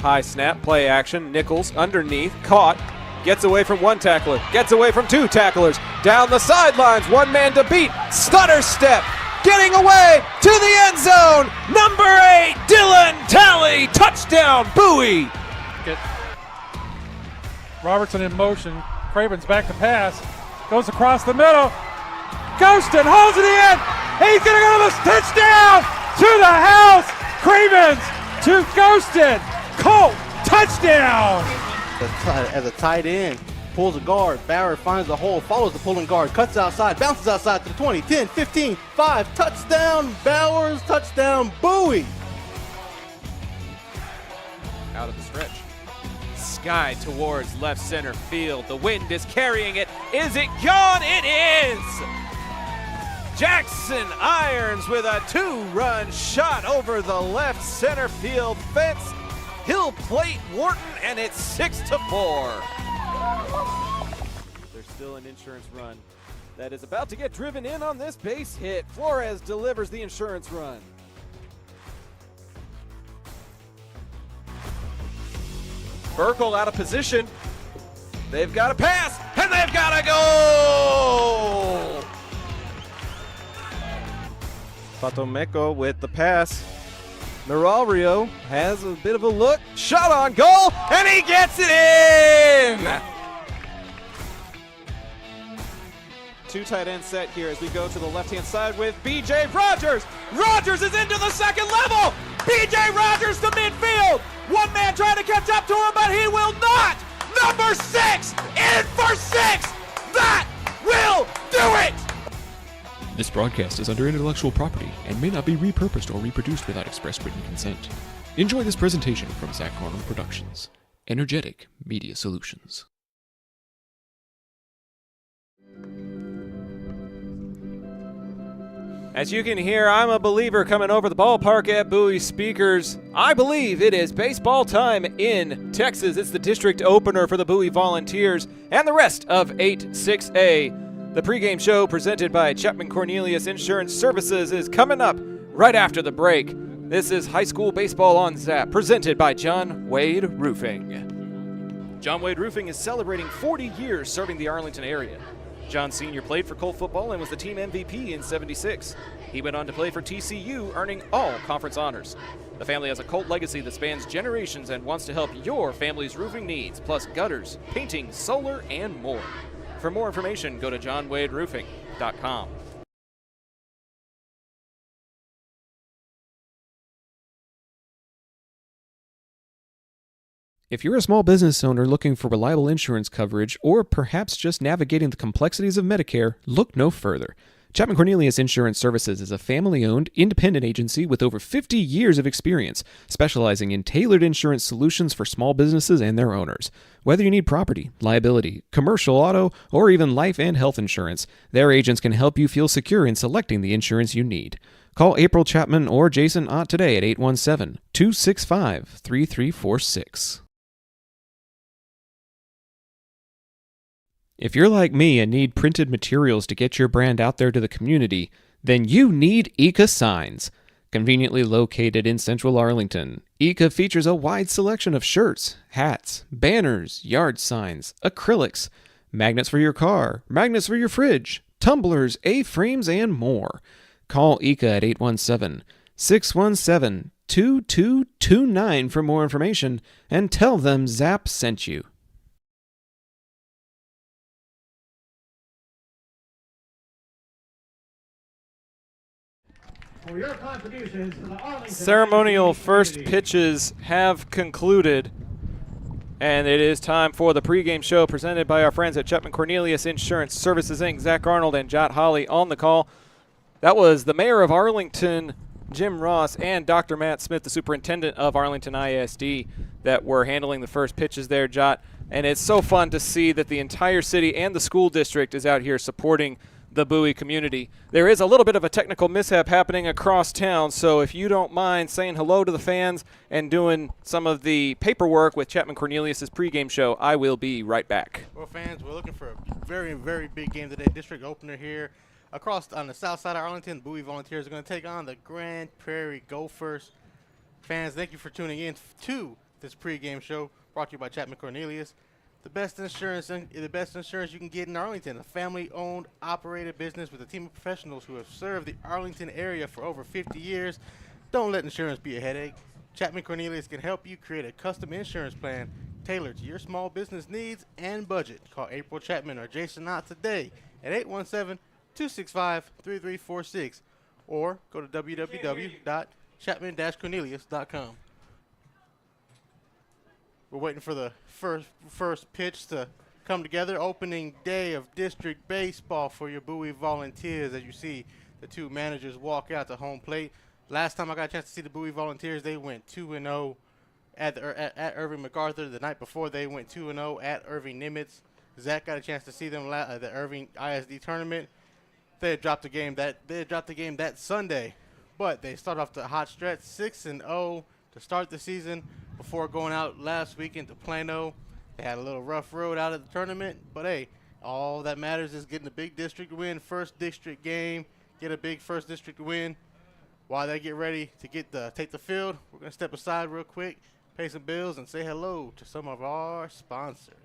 High snap, play action, Nichols underneath, caught, gets away from one tackler, gets away from two tacklers, down the sidelines, one man to beat, stutter step, getting away to the end zone, number 8, Dylan Talley, touchdown, Bowie. Robertson in motion, Craven's back to pass, goes across the middle, Ghostin holds it in, he's gonna go to the touchdown, to the house, Cravens to Ghostin, Colt, touchdown! As a tight end, pulls a guard, Barrett finds the hole, follows the pulling guard, cuts outside, bounces outside to the 20, 10, 15, 5, touchdown, Bowers, touchdown, Bowie! Out of the stretch. Sky towards left center field. The wind is carrying it. Is it gone? It is! Jackson Irons with a 2-run shot over the left center field fence. He'll plate Wharton, and it's 6-4. There's still an insurance run that is about to get driven in on this base hit. Flores delivers the insurance run. Burkle out of position. They've got to pass, and they've got to go! Patomeco with the pass. Mirario has a bit of a look. Shot on goal, and he gets it in! Two tight end set here as we go to the left-hand side with B.J. Rogers. Rogers is into the second level. B.J. Rogers to midfield. One man trying to catch up to him, but he will not. Number 6 in for 6. That will do it. This broadcast is under intellectual property and may not be repurposed or reproduced without express written consent. Enjoy this presentation from Zach Arnold Productions, Energetic Media Solutions. As you can hear, I'm a believer coming over the ballpark at Bowie speakers. I believe it is baseball time in Texas. It's the district opener for the Bowie Volunteers and the rest of 8-6A. The pregame show presented by Chapman Cornelius Insurance Services is coming up right after the break. This is High School Baseball on Zap, presented by John Wade Roofing. John Wade Roofing is celebrating 40 years serving the Arlington area. John Sr. played for Colt football and was the team MVP in '76. He went on to play for TCU, earning all conference honors. The family has a Colt legacy that spans generations and wants to help your family's roofing needs, plus gutters, painting, solar, and more. For more information, go to johnwaderoofing.com. If you're a small business owner looking for reliable insurance coverage, or perhaps just navigating the complexities of Medicare, look no further. Chapman Cornelius Insurance Services is a family-owned, independent agency with over 50 years of experience, specializing in tailored insurance solutions for small businesses and their owners. Whether you need property, liability, commercial auto, or even life and health insurance, their agents can help you feel secure in selecting the insurance you need. Call April Chapman or Jason Ott today at 817-265-3346. If you're like me and need printed materials to get your brand out there to the community, then you need Eka Signs. Conveniently located in central Arlington, Eka features a wide selection of shirts, hats, banners, yard signs, acrylics, magnets for your car, magnets for your fridge, tumblers, A-frames, and more. Call Eka at 817-617-2229 for more information and tell them Zap sent you. Ceremonial first pitches have concluded, and it is time for the pregame show presented by our friends at Chapman Cornelius Insurance Services, Inc. Zach Arnold and Jot Holly on the call. That was the mayor of Arlington, Jim Ross, and Dr. Matt Smith, the superintendent of Arlington ISD, that were handling the first pitches there, Jot. And it's so fun to see that the entire city and the school district is out here supporting the Bowie community. There is a little bit of a technical mishap happening across town, so if you don't mind saying hello to the fans and doing some of the paperwork with Chapman Cornelius' pregame show, I will be right back. Well, fans, we're looking for a very, very big game today. District opener here. Across on the south side of Arlington, Bowie Volunteers are going to take on the Prairie Gophers. Fans, thank you for tuning in to This pregame show brought to you by Chapman Cornelius. The best insurance you can get in Arlington. A family-owned, operated business with a team of professionals who have served the Arlington area for over 50 years. Don't let insurance be a headache. Chapman Cornelius can help you create a custom insurance plan tailored to your small business needs and budget. Call April Chapman or Jason Knott today at 817-265-3346 or go to www.chapman-cornelius.com. We're waiting for the first pitch to come together. Opening day of district baseball for your Bowie Volunteers. As you see, the two managers walk out to home plate. Last time I got a chance to see the Bowie Volunteers, they went 2-0 at Irving MacArthur. The night before, they went 2-0 at Irving Nimitz. Zach got a chance to see them at the Irving ISD tournament. They had dropped the game that Sunday, but they started off the hot stretch 6-0 to start the season before going out last weekend to Plano. They had a little rough road out of the tournament, but hey, all that matters is getting a big district win, first district game, get a big first district win. While they get ready to take the field, we're going to step aside real quick, pay some bills, and say hello to some of our sponsors.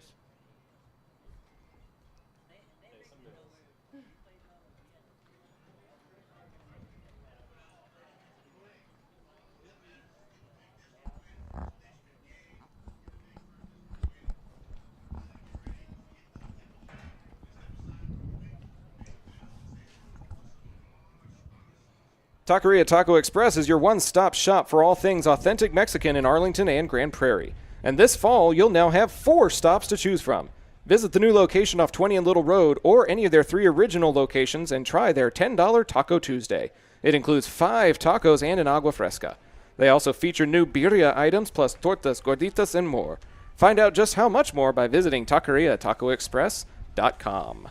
Taqueria Taco Express is your one-stop shop for all things authentic Mexican in Arlington and Grand Prairie. And this fall, you'll now have 4 stops to choose from. Visit the new location off 20 and Little Road or any of their 3 original locations and try their $10 Taco Tuesday. It includes 5 tacos and an agua fresca. They also feature new birria items plus tortas, gorditas, and more. Find out just how much more by visiting taqueriatacoexpress.com.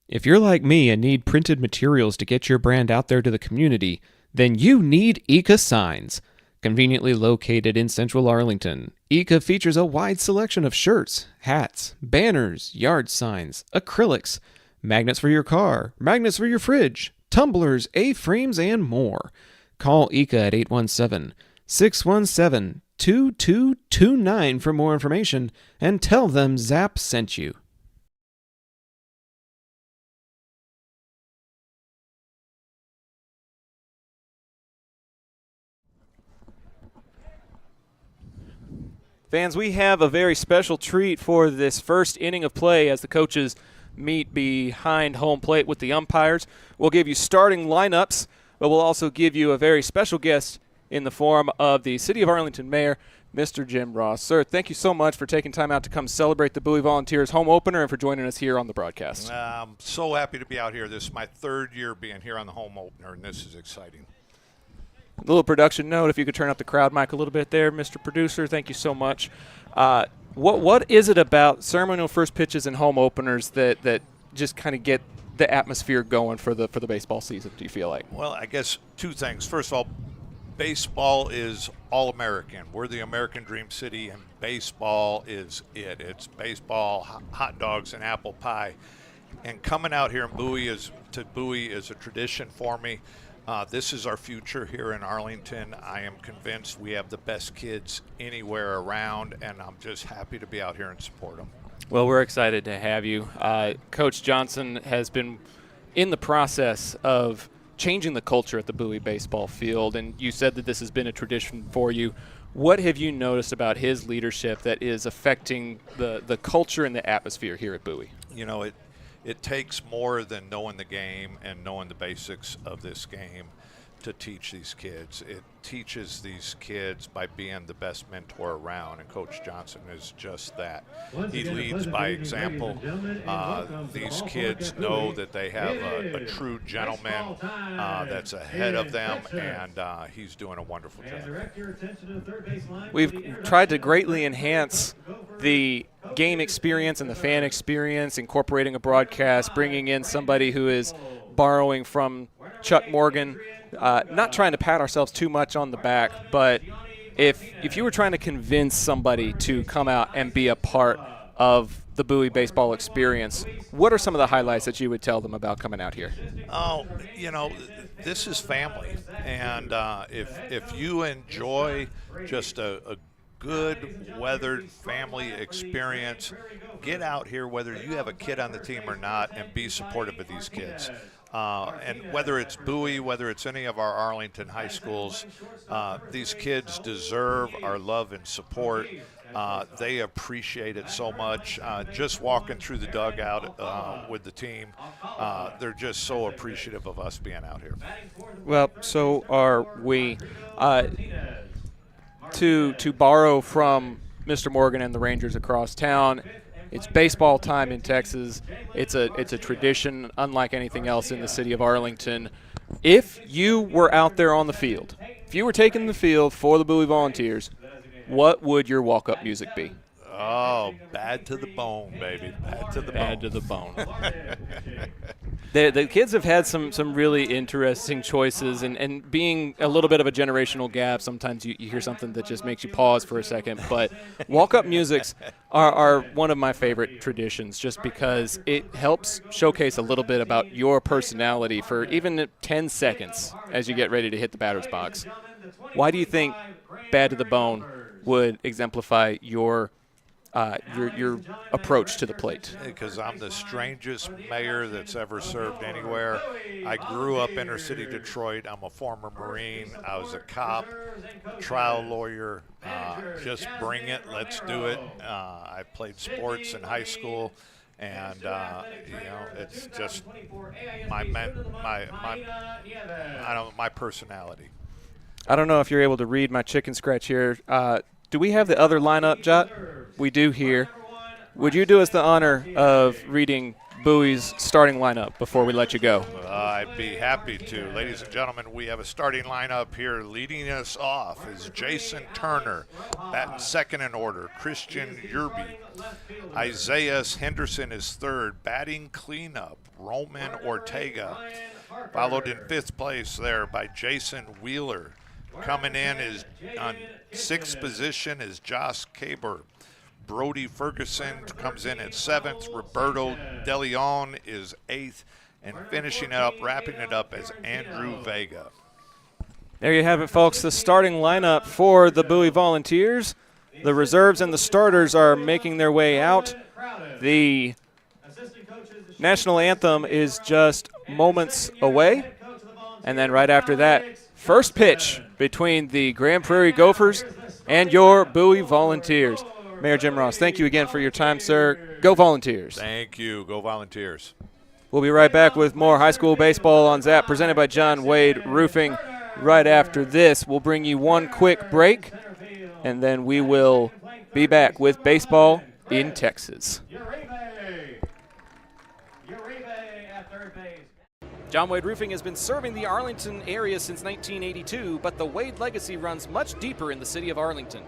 If you're like me and need printed materials to get your brand out there to the community, then you need Ika Signs. Conveniently located in central Arlington, Ika features a wide selection of shirts, hats, banners, yard signs, acrylics, magnets for your car, magnets for your fridge, tumblers, A-frames, and more. Call Ika at 817-617-2229 for more information and tell them Zap sent you. Fans, we have a very special treat for this first inning of play as the coaches meet behind home plate with the umpires. We'll give you starting lineups, but we'll also give you a very special guest in the form of the City of Arlington Mayor, Mr. Jim Ross. Sir, thank you so much for taking time out to come celebrate the Bowie Volunteers home opener and for joining us here on the broadcast. I'm so happy to be out here. This is my 3rd year being here on the home opener, and this is exciting. A little production note, if you could turn up the crowd mic a little bit there, Mr. Producer. Thank you so much. What is it about ceremonial first pitches and home openers that just kind of get the atmosphere going for the baseball season, do you feel like? Well, I guess 2 things. First of all, baseball is all-American. We're the American Dream City, and baseball is it. It's baseball, hot dogs, and apple pie. And coming out here in Bowie is a tradition for me. This is our future here in Arlington. I am convinced we have the best kids anywhere around, and I'm just happy to be out here and support them. Well, we're excited to have you. Coach Johnson has been in the process of changing the culture at the Bowie baseball field, and you said that this has been a tradition for you. What have you noticed about his leadership that is affecting the culture and the atmosphere here at Bowie? You know, it takes more than knowing the game and knowing the basics of this game to teach these kids. It teaches these kids by being the best mentor around, and Coach Johnson is just that. He leads by example. These kids know that they have a true gentleman that's ahead of them, and he's doing a wonderful job. We've tried to greatly enhance the game experience and the fan experience, incorporating a broadcast, bringing in somebody who is borrowing from Chuck Morgan, not trying to pat ourselves too much on the back, but if you were trying to convince somebody to come out and be a part of the Bowie baseball experience, what are some of the highlights that you would tell them about coming out here? Oh, this is family, and if you enjoy just a good weathered family experience, get out here whether you have a kid on the team or not, and be supportive of these kids. And whether it's Bowie, whether it's any of our Arlington high schools, these kids deserve our love and support. They appreciate it so much. Just walking through the dugout with the team, they're just so appreciative of us being out here. Well, so are we. To borrow from Mr. Morgan and the Rangers across town, it's baseball time in Texas. It's a tradition unlike anything else in the city of Arlington. If you were out there on the field, if you were taking the field for the Bowie Volunteers, what would your walk-up music be? Oh, bad to the bone, baby. Bad to the bone. Bad to the bone. The kids have had some really interesting choices, and being a little bit of a generational gap, sometimes you hear something that just makes you pause for a second. But walk-up musics are one of my favorite traditions just because it helps showcase a little bit about your personality for even 10 seconds as you get ready to hit the batter's box. Why do you think Bad to the Bone would exemplify your approach to the plate? Because I'm the strangest mayor that's ever served anywhere. I grew up inner city Detroit. I'm a former Marine. I was a cop, trial lawyer. Just bring it. Let's do it. I played sports in high school, and it's just my personality. I don't know if you're able to read my chicken scratch here. Do we have the other lineup, Jot? We do here. Would you do us the honor of reading Bowie's starting lineup before we let you go? I'd be happy to. Ladies and gentlemen, we have a starting lineup here. Leading us off is Jason Turner, batting second in order. Christian Yerby. Isaiah Henderson is third, batting cleanup. Roman Ortega, followed in fifth place there by Jason Wheeler. Coming in is on sixth position is Josh Caber. Brody Ferguson comes in at seventh. Roberto DeLeon is eighth. And finishing it up, wrapping it up, is Andrew Vega. There you have it, folks. The starting lineup for the Bowie Volunteers. The reserves and the starters are making their way out. The national anthem is just moments away. And then right after that, first pitch between the Grand Prairie Gophers and your Bowie Volunteers. Mayor Jim Ross, thank you again for your time, sir. Go Volunteers. Thank you. Go Volunteers. We'll be right back with more high school baseball on ZAP, presented by John Wade Roofing. Right after this, we'll bring you one quick break, and then we will be back with baseball in Texas. John Wade Roofing has been serving the Arlington area since 1982, but the Wade legacy runs much deeper in the city of Arlington.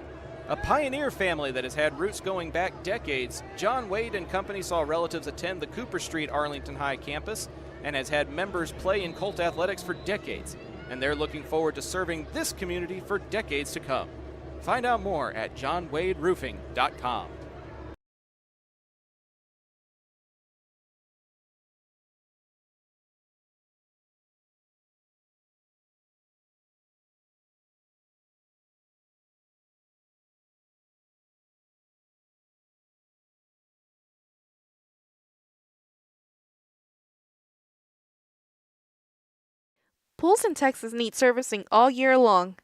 A pioneer family that has had roots going back decades, John Wade and Company saw relatives attend the Cooper Street Arlington High campus and has had members play in Colt athletics for decades, and they're looking forward to serving this community for decades to come. Find out more at johnwaderoofing.com. Pools in Texas need servicing all year long.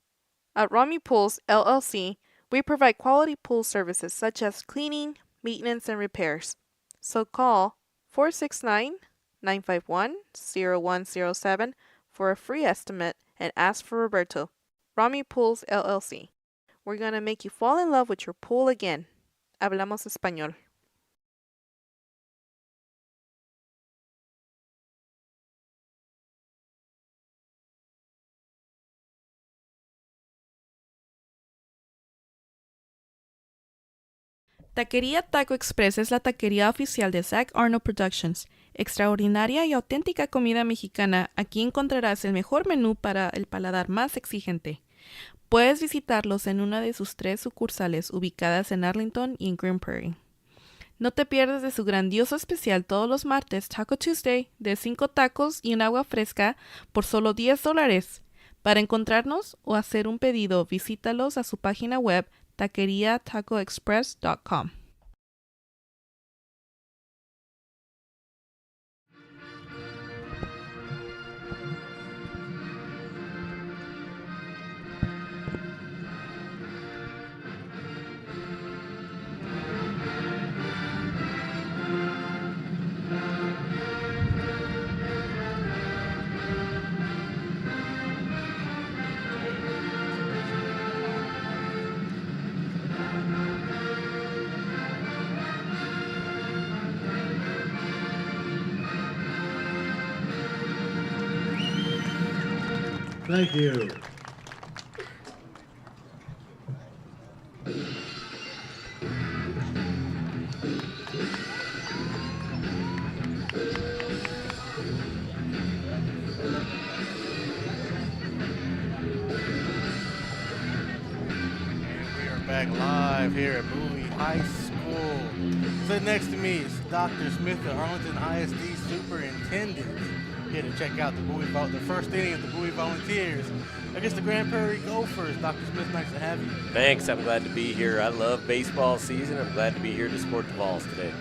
At Rami Pools, LLC, we provide quality pool services such as cleaning, maintenance, and repairs. So call 469-951-0107 for a free estimate and ask for Roberto. Rami Pools, LLC. We're going to make you fall in love with your pool again. Hablamos español. Taquería Taco Express es la taquería oficial de Zach Arnold Productions. Extraordinaria y auténtica comida mexicana, aquí encontrarás el mejor menú para el paladar más exigente. Puedes visitarlos en una de sus 3 sucursales ubicadas en Arlington y en Grand Prairie. No te pierdas de su grandioso especial todos los martes, Taco Tuesday, de 5 tacos y un agua fresca por solo $10. Para encontrarnos o hacer un pedido, visítalos a su página web taqueriatacoexpress.com. Thank you. We are back live here at Bowie High School. Sitting next to me is Dr. Smith, the Arlington ISD Superintendent, here to check out the first inning of the Bowie Volunteers against the Grand Prairie Gophers. Dr. Smith, nice to have you. Thanks. I'm glad to be here. I love baseball season. I'm glad to be here to support the Vols today.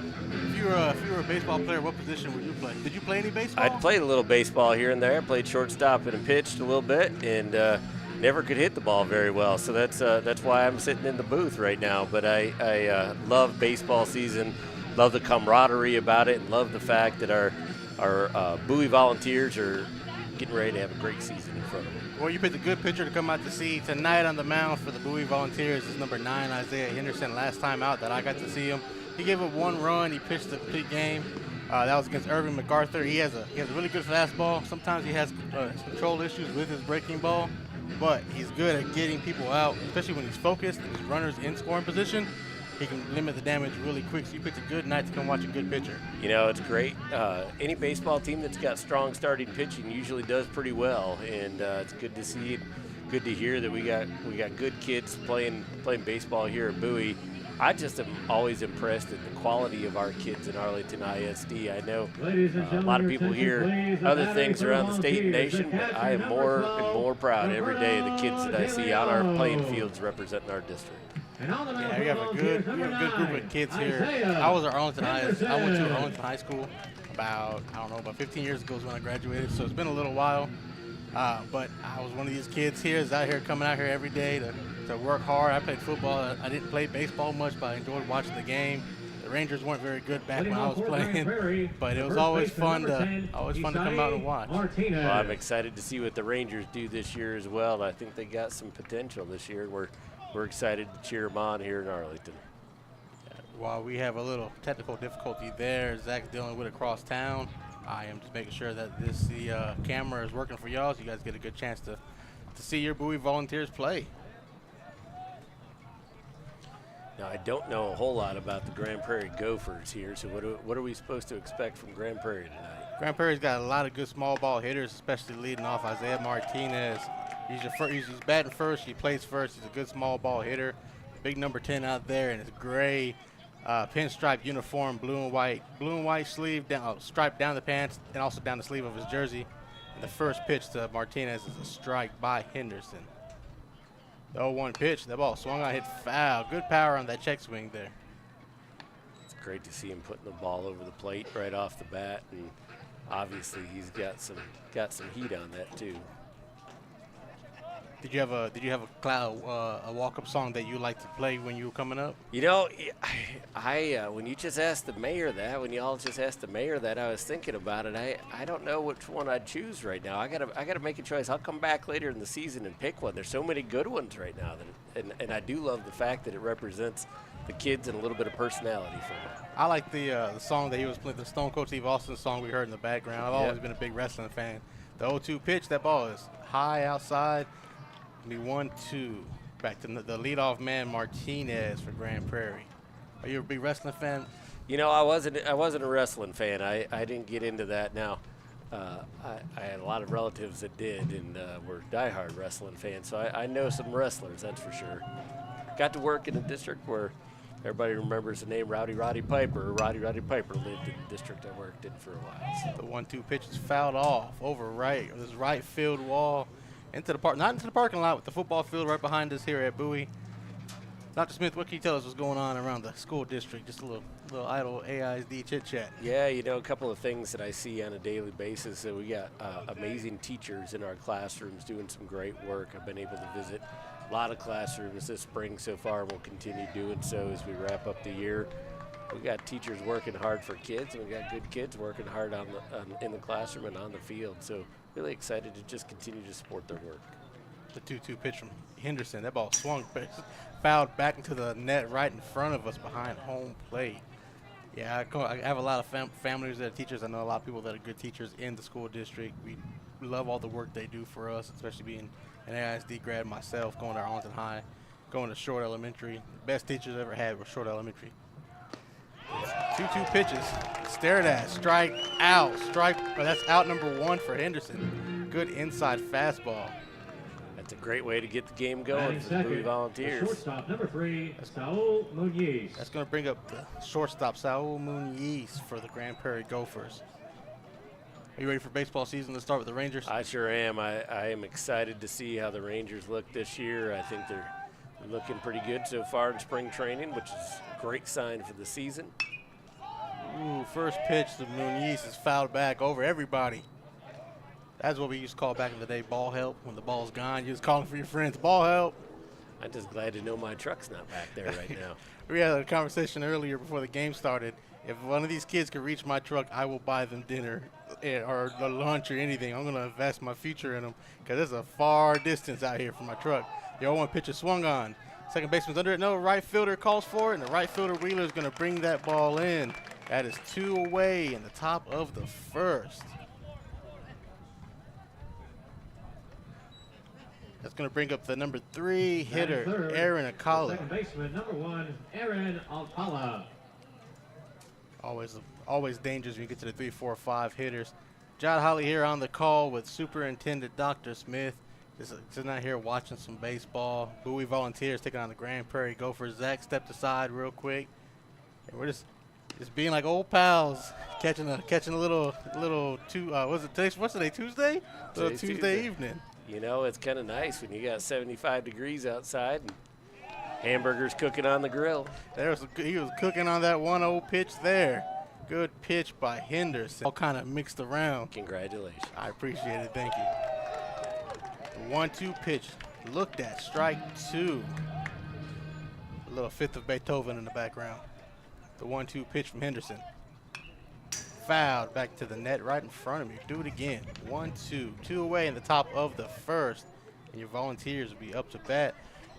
If you were a baseball player, what position would you play? Did you play any baseball? I played a little baseball here and there. Played shortstop and pitched a little bit, and never could hit the ball very well. So that's why I'm sitting in the booth right now. But I love baseball season. Love the camaraderie about it, and love the fact that our Bowie Volunteers are getting ready to have a great season in front of them. Well, you picked a good pitcher to come out to see tonight on the mound for the Bowie Volunteers. Is number 9, Isaiah Henderson. Last time out that I got to see him, he gave up 1 run. He pitched a complete game. That was against Irving MacArthur. He has a really good fastball. Sometimes he has control issues with his breaking ball, but he's good at getting people out, especially when he's focused and his runners in scoring position. He can limit the damage really quick. So you picked a good night to come watch a good pitcher. You know, it's great. Any baseball team that's got strong starting pitching usually does pretty well, and it's good to see. Good to hear that we got good kids playing baseball here at Bowie. I just am always impressed at the quality of our kids in Arlington ISD. I know a lot of people hear other things around the state and nation, but I am more and more proud every day of the kids that I see on our playing fields representing our district. Yeah, we have a good group of kids here. I was at Arlington ISD. I went to Arlington High School about 15 years ago is when I graduated, so it's been a little while. But I was one of these kids here, is out here coming out here every day to work hard. I played football. I didn't play baseball much, but I enjoyed watching the game. The Rangers weren't very good back when I was playing, but it was always fun to come out and watch. Well, I'm excited to see what the Rangers do this year as well. I think they got some potential this year. We're excited to cheer them on here in Arlington. While we have a little technical difficulty there, Zach's dealing with across town. I am just making sure that the camera is working for y'all, so you guys get a good chance to see your Bowie Volunteers play. Now, I don't know a whole lot about the Grand Prairie Gophers here, so what are we supposed to expect from Grand Prairie tonight? Grand Prairie's got a lot of good small ball hitters, especially leading off Isaiah Martinez. He's batting first. He plays first. He's a good small ball hitter. Big number 10 out there in his gray pinstripe uniform, blue and white sleeve down, stripe down the pants, and also down the sleeve of his jersey. And the first pitch to Martinez is a strike by Henderson. The 0-1 pitch, that ball swung on, hit foul. Good power on that check swing there. It's great to see him putting the ball over the plate right off the bat, and obviously he's got some heat on that too. Did you have a walk-up song that you like to play when you were coming up? You know, I when you just asked the mayor that, when y'all just asked the mayor that, I was thinking about it. I don't know which one I'd choose right now. I gotta make a choice. I'll come back later in the season and pick one. There's so many good ones right now, and I do love the fact that it represents the kids and a little bit of personality for them. I like the song that he was playing, the Stone Cold Steve Austin song we heard in the background. I've always been a big wrestling fan. The 0-2 pitch, that ball is high outside. Be 1-2. Back to the leadoff man Martinez for Grand Prairie. Are you a big wrestling fan? You know, I wasn't a wrestling fan. I didn't get into that. Now, I had a lot of relatives that did, and were diehard wrestling fans. So I know some wrestlers, that's for sure. Got to work in a district where everybody remembers the name Roddy Piper. Roddy Piper lived in the district I worked in for a while. So. The 1-2 pitch is fouled off over this right field wall into the park, not into the parking lot, with the football field right behind us here at Bowie. Dr. Smith, what can you tell us what's going on around the school district? Just a little idle AISD chit-chat. Yeah, you know, a couple of things that I see on a daily basis. That we got amazing teachers in our classrooms doing some great work. I've been able to visit a lot of classrooms this spring so far, and we'll continue doing so as we wrap up the year. We got teachers working hard for kids, and we got good kids working hard in the classroom and on the field. So really excited to just continue to support their work. The 2-2 pitch from Henderson. That ball swung, fouled back into the net right in front of us behind home plate. Yeah, I have a lot of families that are teachers. I know a lot of people that are good teachers in the school district. We love all the work they do for us, especially being an AISD grad myself, going to Arlington High, going to Short Elementary. The best teachers I ever had were Short Elementary. 2-2 pitches, stared at, strike out. That's out number 1 for Henderson. Good inside fastball. That's a great way to get the game going for the Bowie Volunteers. Shortstop number 3, Saul Muniz. That's going to bring up the shortstop, Saul Muniz, for the Grand Prairie Gophers. Are you ready for baseball season to start with the Rangers? I sure am. I am excited to see how the Rangers look this year. I think they're looking pretty good so far in spring training, which is a great sign for the season. Ooh, first pitch to Muniz is fouled back over everybody. That's what we used to call back in the day ball help. When the ball's gone, you was calling for your friends, ball help. I'm just glad to know my truck's not back there right now. We had a conversation earlier before the game started. If one of these kids could reach my truck, I will buy them dinner or lunch or anything. I'm going to invest my future in them because there's a far distance out here from my truck. The 0-1 pitch is swung on. Second baseman's under it. No, right fielder calls for it, and the right fielder Wheeler is going to bring that ball in. That is 2 away in the top of the first. That's going to bring up the number 3 hitter, Aaron Akala. Second baseman, number 1, Aaron Alcala. Always dangerous when you get to the 3, 4, 5 hitters. John Holly here on the call with Superintendent Dr. Smith. Just not here watching some baseball. Bowie Volunteers taking on the Grand Prairie Gophers. Zach stepped aside real quick, and we're just being like old pals, catching a little was it today? What's today? Tuesday? Tuesday evening. You know, it's kind of nice when you got 75 degrees outside and hamburgers cooking on the grill. He was cooking on that 1-0 pitch there. Good pitch by Henderson. All kind of mixed around. Congratulations. I appreciate it. Thank you. The 1-2 pitch looked at, strike 2. A little Fifth of Beethoven in the background. The 1-2 pitch from Henderson. Fouled back to the net right in front of me. Do it again. 1-2. 2 away in the top of the first. And your Volunteers will be up to bat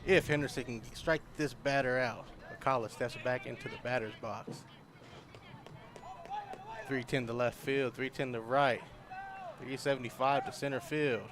if Henderson can strike this batter out. Akala steps back into the batter's box. 310 to left field, 310 to right, 375 to center field.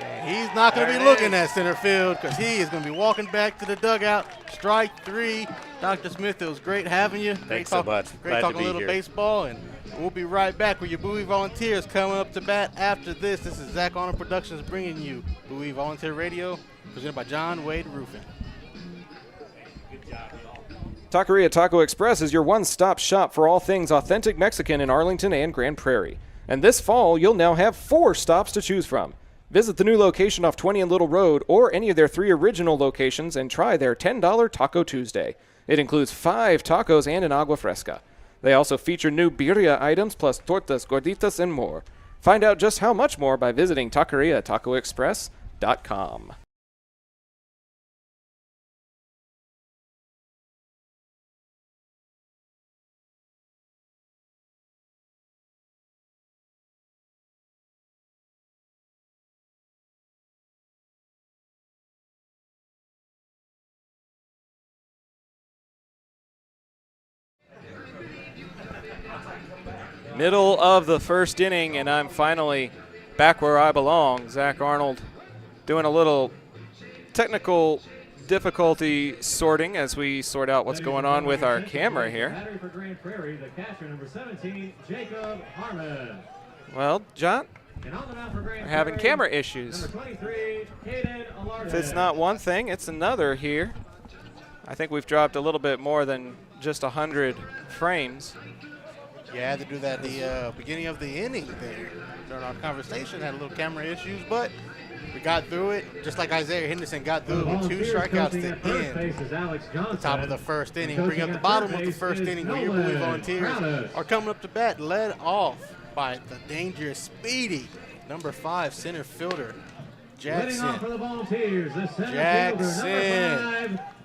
And he's not going to be looking at center field because he is going to be walking back to the dugout. Strike 3. Dr. Smith, it was great having you. Thanks so much. Great talking a little baseball, and we'll be right back with your Bowie Volunteers coming up to bat after this. This is Zach Arnold Productions bringing you Bowie Volunteer Radio, presented by John Wade Roofing. Taqueria Taco Express is your one-stop shop for all things authentic Mexican in Arlington and Grand Prairie. And this fall, you'll now have 4 stops to choose from. Visit the new location off 20 and Little Road or any of their 3 original locations and try their $10 Taco Tuesday. It includes 5 tacos and an agua fresca. They also feature new birria items plus tortas, gorditas, and more. Find out just how much more by visiting taqueriatacoexpress.com. Middle of the first inning, and I'm finally back where I belong. Zach Arnold doing a little technical difficulty sorting as we sort out what's going on with our camera here. Battery for Grand Prairie, the catcher, number 17, Jacob Harmon. Well, John, And on the mound for Grand we're having Prairie, camera issues. Number 23, Caden Alarde. If it's not one thing, it's another here. I think we've dropped a little bit more than just 100 frames. Yeah, I had to do that at the beginning of the inning there. During our conversation, had a little camera issues, but we got through it. Just like Isaiah Henderson got through it with 2 strikeouts to end the top of the first inning. Bring up the bottom of the first inning where your Bowie Volunteers are coming up to bat, led off by the dangerous, speedy number 5 center fielder, Jackson.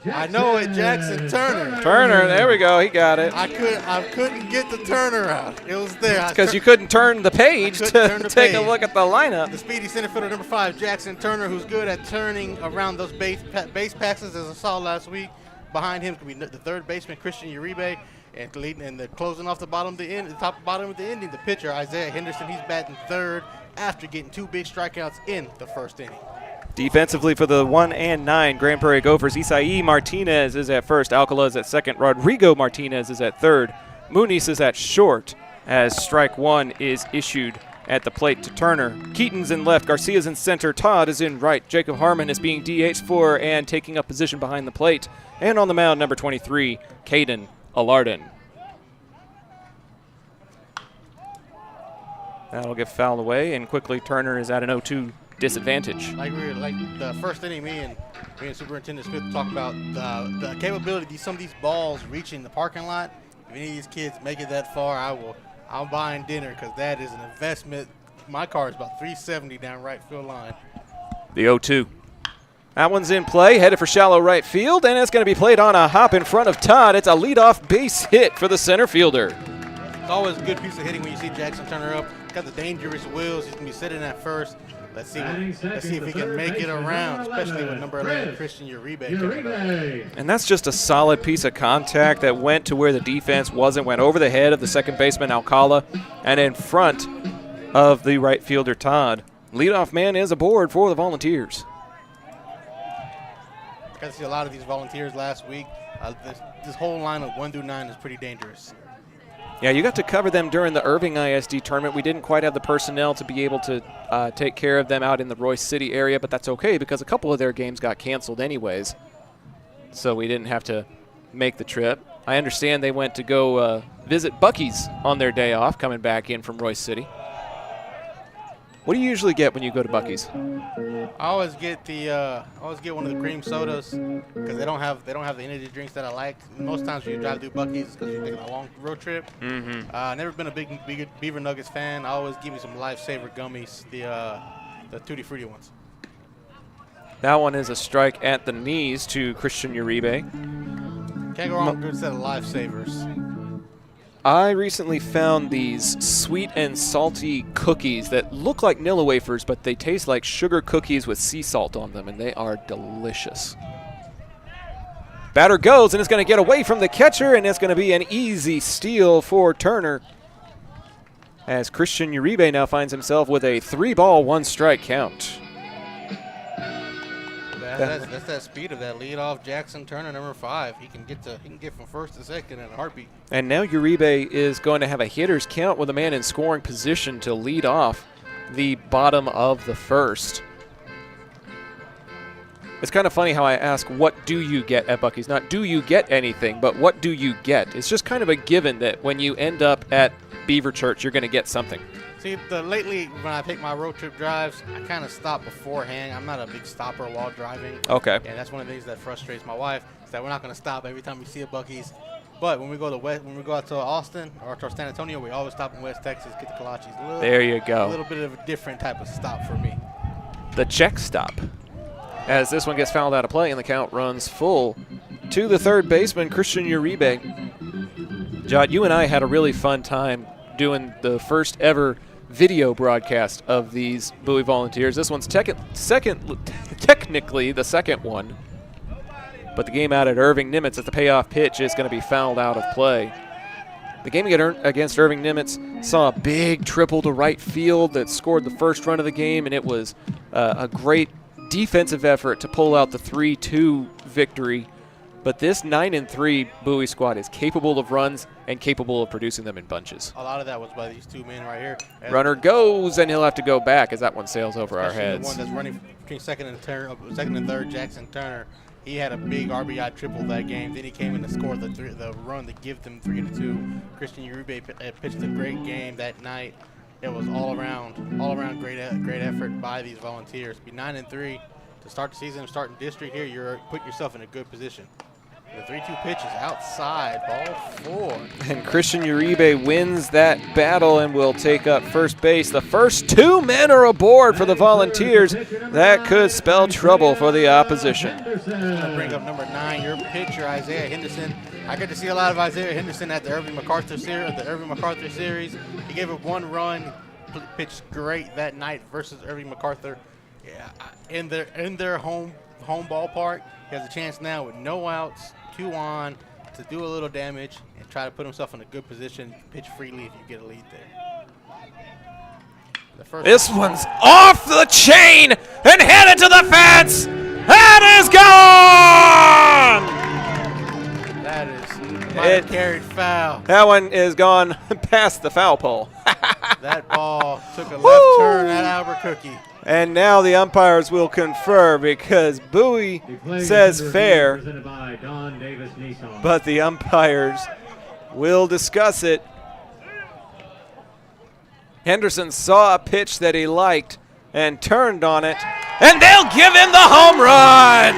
I know it, Jackson Turner. Turner, there we go. He got it. I couldn't get the Turner out. It was there. Because you couldn't turn the page to take a look at the lineup. The speedy center fielder number 5, Jackson Turner, who's good at turning around those base passes, as I saw last week. Behind him could be the third baseman, Christian Uribe, and the closing off the bottom of the end, the top bottom of the ending, the pitcher, Isaiah Henderson. He's batting third after getting 2 big strikeouts in the first inning. Defensively for the 1 and 9 Grand Prairie Gophers, Isai Martinez is at first, Alcala is at second, Rodrigo Martinez is at third, Muniz is at short as strike 1 is issued at the plate to Turner. Keaton's in left, Garcia's in center, Todd is in right, Jacob Harmon is being DH'd for and taking up position behind the plate. And on the mound, number 23, Caden Alardon. That'll get fouled away, and quickly Turner is at an 0-2 disadvantage. Like the first inning, me and Superintendent Smith talked about the capability of some of these balls reaching the parking lot. If any of these kids make it that far, I'm buying dinner, because that is an investment. My car is about $370 down right field line. The 0-2. That one's in play, headed for shallow right field, and it's going to be played on a hop in front of Todd. It's a leadoff base hit for the center fielder. It's always a good piece of hitting when you see Jackson Turner up. Got the dangerous wheels. He's going to be sitting at first. Let's see if he can make it around, especially with number 11, Christian Uribe. And that's just a solid piece of contact that went to where the defense wasn't, went over the head of the second baseman, Alcala, and in front of the right fielder, Todd. Leadoff man is aboard for the Volunteers. Got to see a lot of these Volunteers last week. This whole line of 1 through 9 is pretty dangerous. Yeah, you got to cover them during the Irving ISD tournament. We didn't quite have the personnel to be able to take care of them out in the Royce City area, but that's okay because a couple of their games got canceled anyways. So we didn't have to make the trip. I understand they went to go visit Buc-ee's on their day off coming back in from Royce City. What do you usually get when you go to Buc-ee's? I always get one of the cream sodas because they don't have the energy drinks that I like. Most times when you drive through Buc-ee's because you're taking a long road trip. Never been a big Beaver Nuggets fan. I always give me some Lifesaver gummies, the Tutti Frutti ones. That one is a strike at the knees to Christian Uribe. Can't go wrong with a good set of Lifesavers. I recently found these sweet and salty cookies that look like Nilla wafers, but they taste like sugar cookies with sea salt on them, and they are delicious. Batter goes, and it's going to get away from the catcher, and it's going to be an easy steal for Turner, as Christian Uribe now finds himself with a 3-ball, 1-strike count. That's that speed of that leadoff Jackson Turner, number 5. He can get from first to second in a heartbeat. And now Uribe is going to have a hitter's count with a man in scoring position to lead off the bottom of the first. It's kind of funny how I ask, what do you get at Buc-ee's? Not do you get anything, but what do you get? It's just kind of a given that when you end up at Beaver Church, you're going to get something. See, lately when I take my road trip drives, I kind of stop beforehand. I'm not a big stopper while driving. Okay. And that's one of the things that frustrates my wife, is that we're not going to stop every time we see a Buc-ee's. But when we go out to Austin or to San Antonio, we always stop in West Texas, get the kolaches. There you go. A little bit of a different type of stop for me. The check stop. As this one gets fouled out of play and the count runs full to the third baseman, Christian Uribe. Jod, you and I had a really fun time doing the first ever video broadcast of these Bowie Volunteers. This one's technically the second one, but the game out at Irving Nimitz at the payoff pitch is going to be fouled out of play. The game against Irving Nimitz saw a big triple to right field that scored the first run of the game, and it was a great defensive effort to pull out the 3-2 victory. But this 9-3 Bowie squad is capable of runs and capable of producing them in bunches. A lot of that was by these two men right here. Runner goes, and he'll have to go back as that one sails over our heads. The one that's running between second and third, Jackson Turner. He had a big RBI triple that game. Then he came in to score the run to give them 3-2. Christian Uribe pitched a great game that night. It was all around great effort by these Volunteers. Be 9-3 to start the season, starting district here. You're putting yourself in a good position. The 3-2 pitch is outside, ball 4. And Christian Uribe wins that battle and will take up first base. The first 2 men are aboard for the Volunteers. That could spell trouble for the opposition. Gonna bring up number 9, your pitcher, Isaiah Henderson. I got to see a lot of Isaiah Henderson at the Irving MacArthur series. He gave up 1 run, pitched great that night versus Irving MacArthur. Yeah, in their home ballpark. He has a chance now with no outs, 2 on, to do a little damage and try to put himself in a good position, pitch freely if you get a lead there. This one's off the chain and headed to the fence. That is gone. That is carried foul. That one is gone past the foul pole. That ball took a left turn at Albuquerque. And now the umpires will confer because Bowie says fair, but the umpires will discuss it. Henderson saw a pitch that he liked and turned on it, and they'll give him the home run!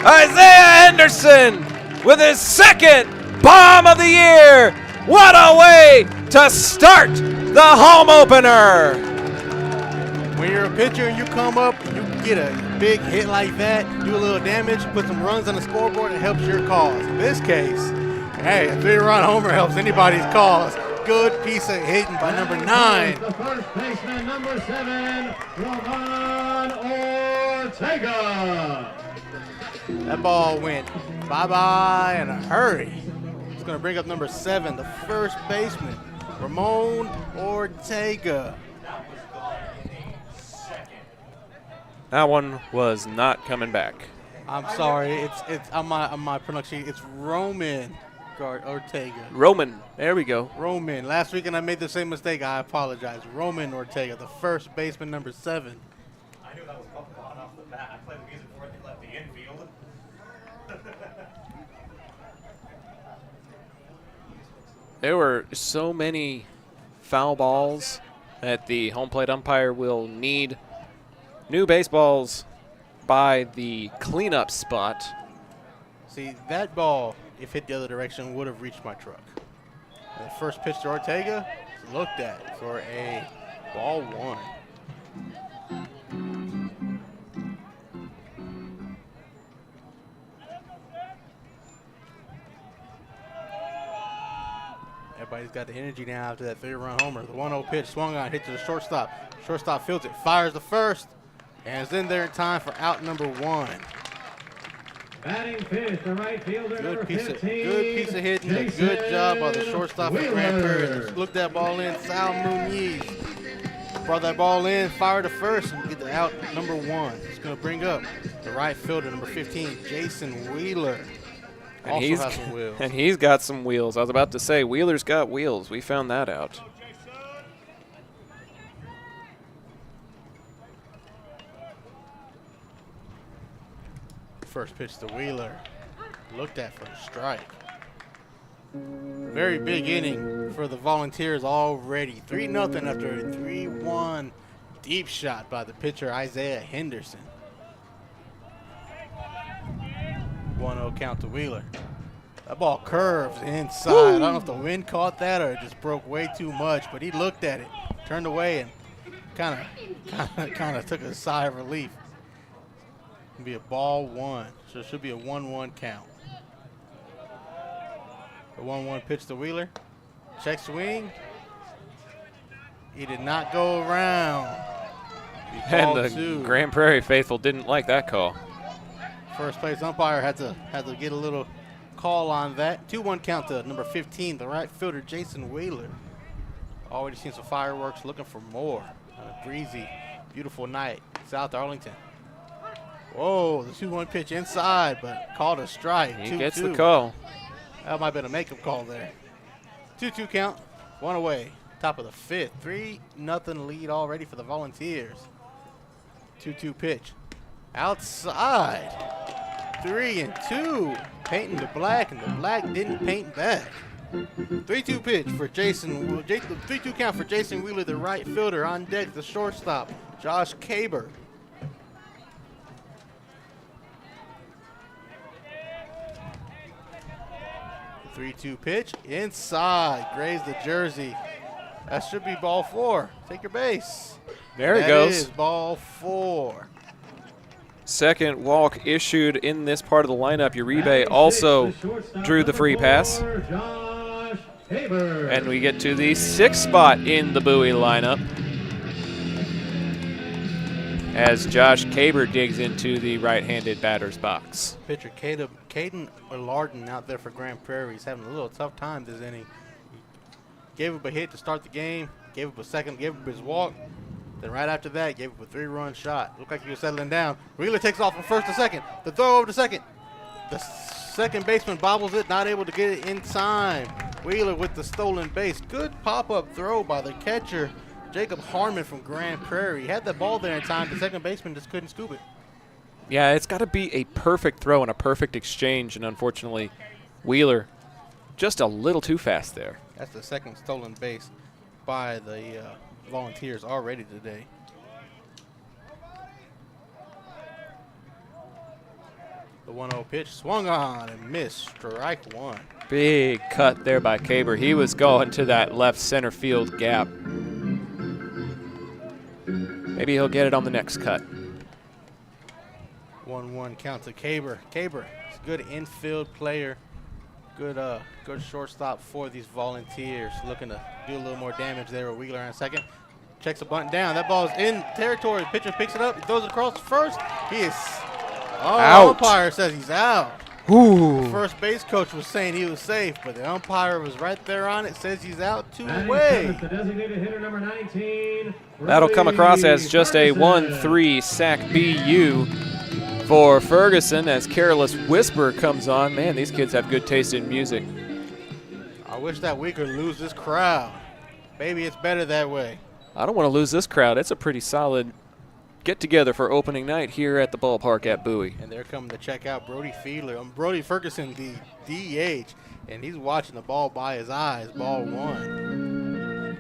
Isaiah Henderson with his 2nd bomb of the year! What a way to start the home opener! When you're a pitcher and you come up, you get a big hit like that, do a little damage, put some runs on the scoreboard, it helps your cause. In this case, hey, a 3-run homer helps anybody's cause. Good piece of hitting by number 9. The first baseman, number 7, Roman Ortega. That ball went bye-bye in a hurry. It's going to bring up number 7, the first baseman, Ramon Ortega. That one was not coming back. I'm sorry, it's on my pronunciation. It's Roman Ortega. Roman, there we go. Roman. Last weekend I made the same mistake. I apologize. Roman Ortega, the first baseman, number 7. I knew that was gone off the bat. I played the music before they left the infield. There were so many foul balls that the home plate umpire will need new baseballs by the cleanup spot. See, that ball, if hit the other direction, would have reached my truck. And the first pitch to Ortega is looked at for a ball 1. Everybody's got the energy now after that 3-run homer. The 1-0 pitch swung on, hit to the shortstop. Shortstop fields it, fires the first, and is in there in time for out number 1. Batting 5th, the right fielder, number 15. Good piece of hitting. A good job by the shortstop for Grand Prairie. Looked that ball in. Sal Muniz brought that ball in, fired the first, and get the out number 1. It's going to bring up the right fielder, number 15, Jason Wheeler. And also has some wheels. And he's got some wheels. I was about to say, Wheeler's got wheels. We found that out. First pitch to Wheeler. Looked at for a strike. Very big inning for the Volunteers already. 3-0 after a 3-1 deep shot by the pitcher Isaiah Henderson. 1-0 count to Wheeler. That ball curves inside. I don't know if the wind caught that or it just broke way too much, but he looked at it, turned away, and kind of took a sigh of relief. It'll be a ball 1, so it should be a 1-1 count. The 1-1 pitch to Wheeler. Check swing. He did not go around. And the Grand Prairie faithful didn't like that call. First place umpire had to get a little call on that. 2-1 count to number 15, the right fielder Jason Wheeler. Already seen some fireworks, looking for more. A breezy, beautiful night, South Arlington. Whoa, the 2-1 pitch inside, but called a strike. He gets the call. That might have been a makeup call there. 2-2 count, 1 away. Top of the 5th, 3-0 lead already for the Volunteers. 2-2 pitch. Outside. 3-2. Painting the black, and the black didn't paint back. 3-2 pitch for Jason. 3-2 count for Jason Wheeler, the right fielder. On deck, the shortstop, Josh Kaber. The 3-2 pitch inside. Grazed the jersey. That should be ball 4. Take your base. There it That goes. is ball 4. Second walk issued in this part of the lineup. Uribe also drew the free pass. And we get to the 6th spot in the Bowie lineup as Josh Kaber digs into the right-handed batter's box. Pitcher Caden Larden out there for Grand Prairie. He's having a little tough time this inning. Gave up a hit to start the game, gave up a second, gave up his walk. Then right after that, gave up a 3-run shot. Looked like he was settling down. Wheeler takes off from first to second. The throw over to second. The second baseman bobbles it, not able to get it in time. Wheeler with the stolen base. Good pop-up throw by the catcher, Jacob Harmon from Grand Prairie. He had the ball there in time. The second baseman just couldn't scoop it. Yeah, it's got to be a perfect throw and a perfect exchange, and unfortunately, Wheeler just a little too fast there. That's the second stolen base by the Volunteers already today. The 1-0 pitch swung on and missed. Strike 1. Big cut there by Kaber. He was going to that left center field gap. Maybe he'll get it on the next cut. 1-1 count to Kaber. Kaber is a good infield player. Good shortstop for these Volunteers. Looking to do a little more damage there with Wheeler in second. Checks a bunt down. That ball is in territory. Pitcher picks it up. He throws it across first. He is out. Umpire says he's out. Ooh. The first base coach was saying he was safe, but the umpire was right there on it. Says he's out. 2 away. The designated hitter number 19. That'll come across as just a Ferguson. 1-3 sack BU for Ferguson as Careless Whisper comes on. Man, these kids have good taste in music. I wish that we could lose this crowd. Maybe it's better that way. I don't want to lose this crowd. It's a pretty solid get-together for opening night here at the ballpark at Bowie. And they're coming to check out Brody Brody Ferguson, the DH, and he's watching the ball by his eyes. Ball 1.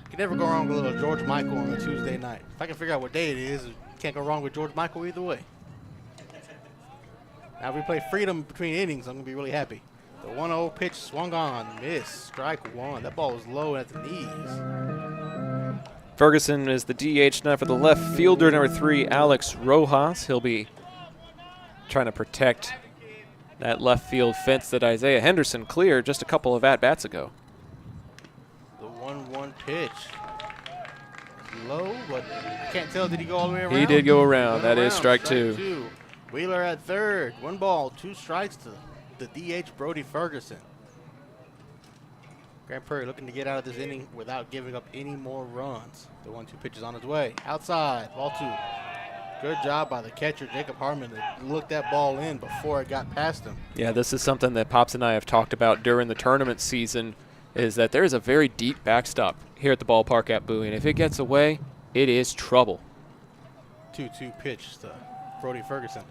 You can never go wrong with a little George Michael on a Tuesday night. If I can figure out what day it is, can't go wrong with George Michael either way. Now if we play Freedom between innings, I'm going to be really happy. The 1-0 pitch swung on, missed, strike 1. That ball was low at the knees. Ferguson is the DH now for the left fielder, number 3, Alex Rojas. He'll be trying to protect that left field fence that Isaiah Henderson cleared just a couple of at-bats ago. The 1-1 pitch. Low, but I can't tell. Did he go all the way around? He did go around. Went That is around. strike 2. Wheeler at third. 1 ball, 2 strikes to the DH, Brody Ferguson. Grand Prairie looking to get out of this inning without giving up any more runs. The 1-2 pitch is on its way. Outside, ball 2. Good job by the catcher, Jacob Harmon, to look that ball in before it got past him. Yeah, this is something that Pops and I have talked about during the tournament season, is that there is a very deep backstop here at the ballpark at Bowie, and if it gets away, it is trouble. 2-2 pitch to Brody Ferguson.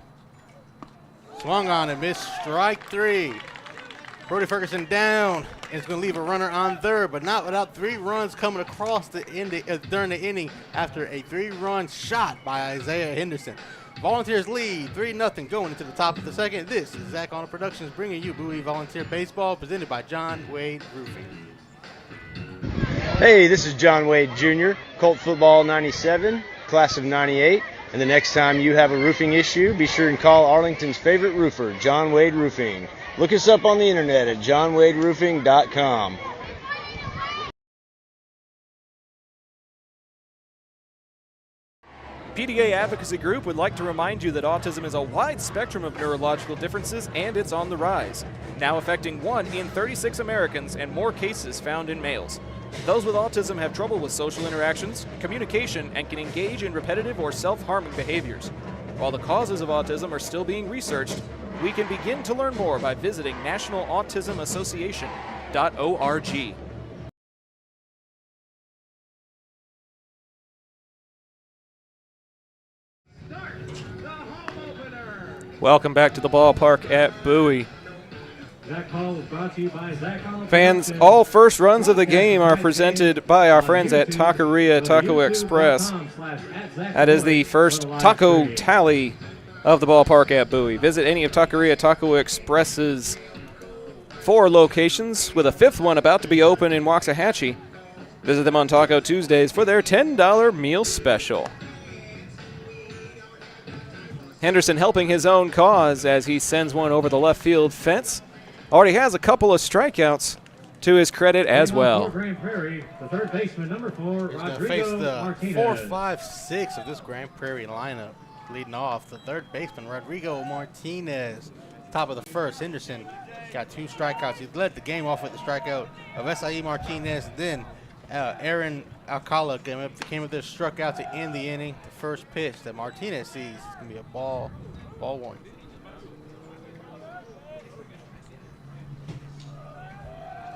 Swung on and missed, strike 3. Brody Ferguson down, and it's going to leave a runner on third, but not without 3 runs coming across the during the inning after a 3-run shot by Isaiah Henderson. Volunteers lead 3-0 going into the top of the second. This is Zach Arnold Productions bringing you Bowie Volunteer Baseball, presented by John Wade Roofing. Hey, this is John Wade Jr., Colt Football 97, class of 98. And the next time you have a roofing issue, be sure and call Arlington's favorite roofer, John Wade Roofing. Look us up on the internet at johnwaderoofing.com. PDA Advocacy Group would like to remind you that autism is a wide spectrum of neurological differences and it's on the rise, now affecting 1 in 36 Americans and more cases found in males. Those with autism have trouble with social interactions, communication, and can engage in repetitive or self-harming behaviors. While the causes of autism are still being researched, we can begin to learn more by visiting nationalautismassociation.org. Welcome back to the ballpark at Bowie. That call is brought to you by Zach Collins Fans, Production. all first runs of the game are presented by our friends at Taqueria Taco Express. That is the first taco tally of the ballpark at Bowie. Visit any of Taqueria Taco Express's 4 locations, with a 5th one about to be open in Waxahachie. Visit them on Taco Tuesdays for their $10 meal special. Henderson helping his own cause as he sends one over the left field fence. Already has a couple of strikeouts to his credit as well. Prairie, the third baseman, number 4, He's going to Rodrigo face the Martinez. 4, 5, 6 of this Grand Prairie lineup. Leading off, the third baseman, Rodrigo Martinez. Top of the first, Henderson got 2 strikeouts. He led the game off with the strikeout of S.I.E. Martinez. Then Aaron Alcala came up there, struck out to end the inning. The first pitch that Martinez sees is going to be a ball 1.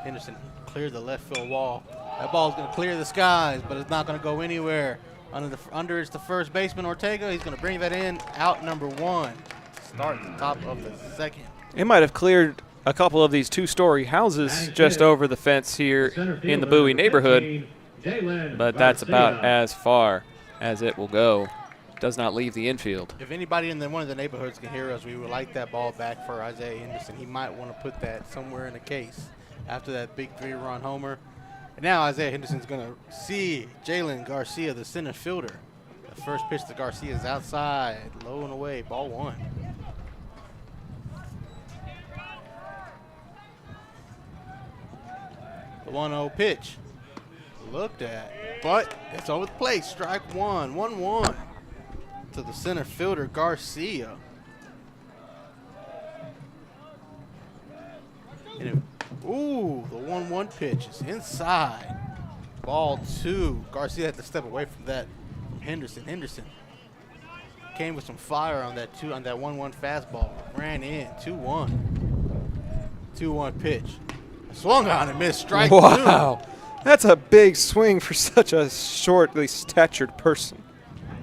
Henderson cleared the left field wall. That ball is going to clear the skies, but it's not going to go anywhere. Under is the first baseman, Ortega. He's going to bring that in, out number 1. Start at the top of the second. It might have cleared a couple of these 2-story houses just over the fence here in the Bowie neighborhood, but that's about as far as it will go. Does not leave the infield. If anybody in one of the neighborhoods can hear us, we would like that ball back for Isaiah Henderson. He might want to put that somewhere in the case after that big 3-run homer. And now Isaiah Henderson's going to see Jalen Garcia, the center fielder. The first pitch to Garcia is outside, low and away, ball 1. The 1-0 pitch. Looked at, but it's over the plate. Strike 1, 1-1 to the center fielder, Garcia. And ooh, the 1-1 pitch is inside. Ball 2. Garcia had to step away from that from Henderson. Henderson came with some fire on that 1-1 fastball. Ran in, 2-1. 2-1 pitch. Swung on and missed, strike 2. Wow, that's a big swing for such a shortly statured person.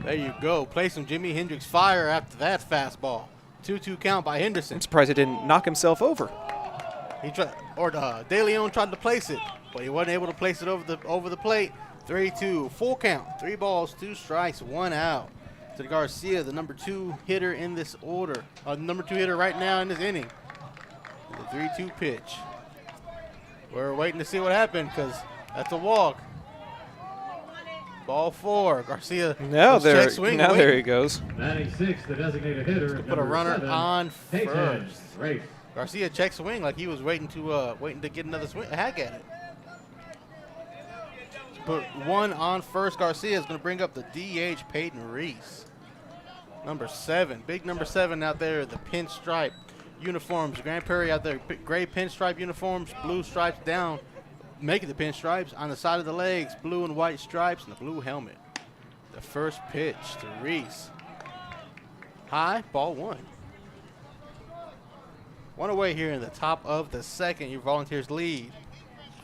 There you go. Play some Jimi Hendrix fire after that fastball. 2-2 count by Henderson. I'm surprised he didn't knock himself over. He tried, De Leon tried to place it, but he wasn't able to place it over the plate. 3-2, full count. 3 balls, 2 strikes, 1 out. To Garcia, the number 2 hitter in this order. Number 2 hitter right now in this inning. The 3-2 pitch. We're waiting to see what happened because that's a walk. Ball 4. Garcia. Now there, swing, now there he goes. Batting 6, the designated hitter. Put a runner 7, on Peyton first. Race. Garcia check swing like he was waiting to get another swing. Hack at it. Put 1 on first. Garcia is going to bring up the DH Peyton Reese. Number 7, big number 7 out there. The pinstripe uniforms. Grand Prairie out there, gray pinstripe uniforms, blue stripes down, making the pinstripes on the side of the legs, blue and white stripes, and the blue helmet. The first pitch to Reese. High, ball 1. 1 away here in the top of the second. Your Volunteers lead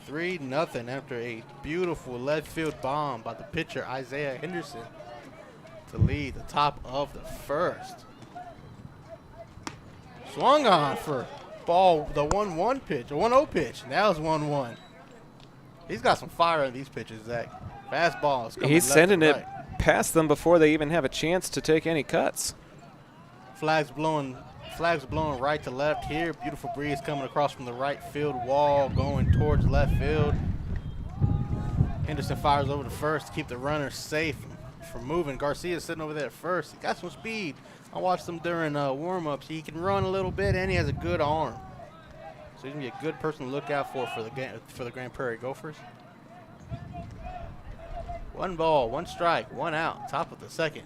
3-0 after a beautiful left field bomb by the pitcher Isaiah Henderson to lead the top of the first. Swung on for ball, the 1-1 pitch, a 1-0 pitch. Now it's 1-1. He's got some fire in these pitches, Zach. Fastball is coming. He's left sending and it right. past them before they even have a chance to take any cuts. Flags blowing right to left here. Beautiful breeze coming across from the right field wall, going towards left field. Henderson fires over to first to keep the runner safe from moving. Garcia's sitting over there at first. He got some speed. I watched him during warm-ups. He can run a little bit, and he has a good arm. So he's going to be a good person to look out for the Grand Prairie Gophers. 1 ball, 1 strike, 1 out, top of the second.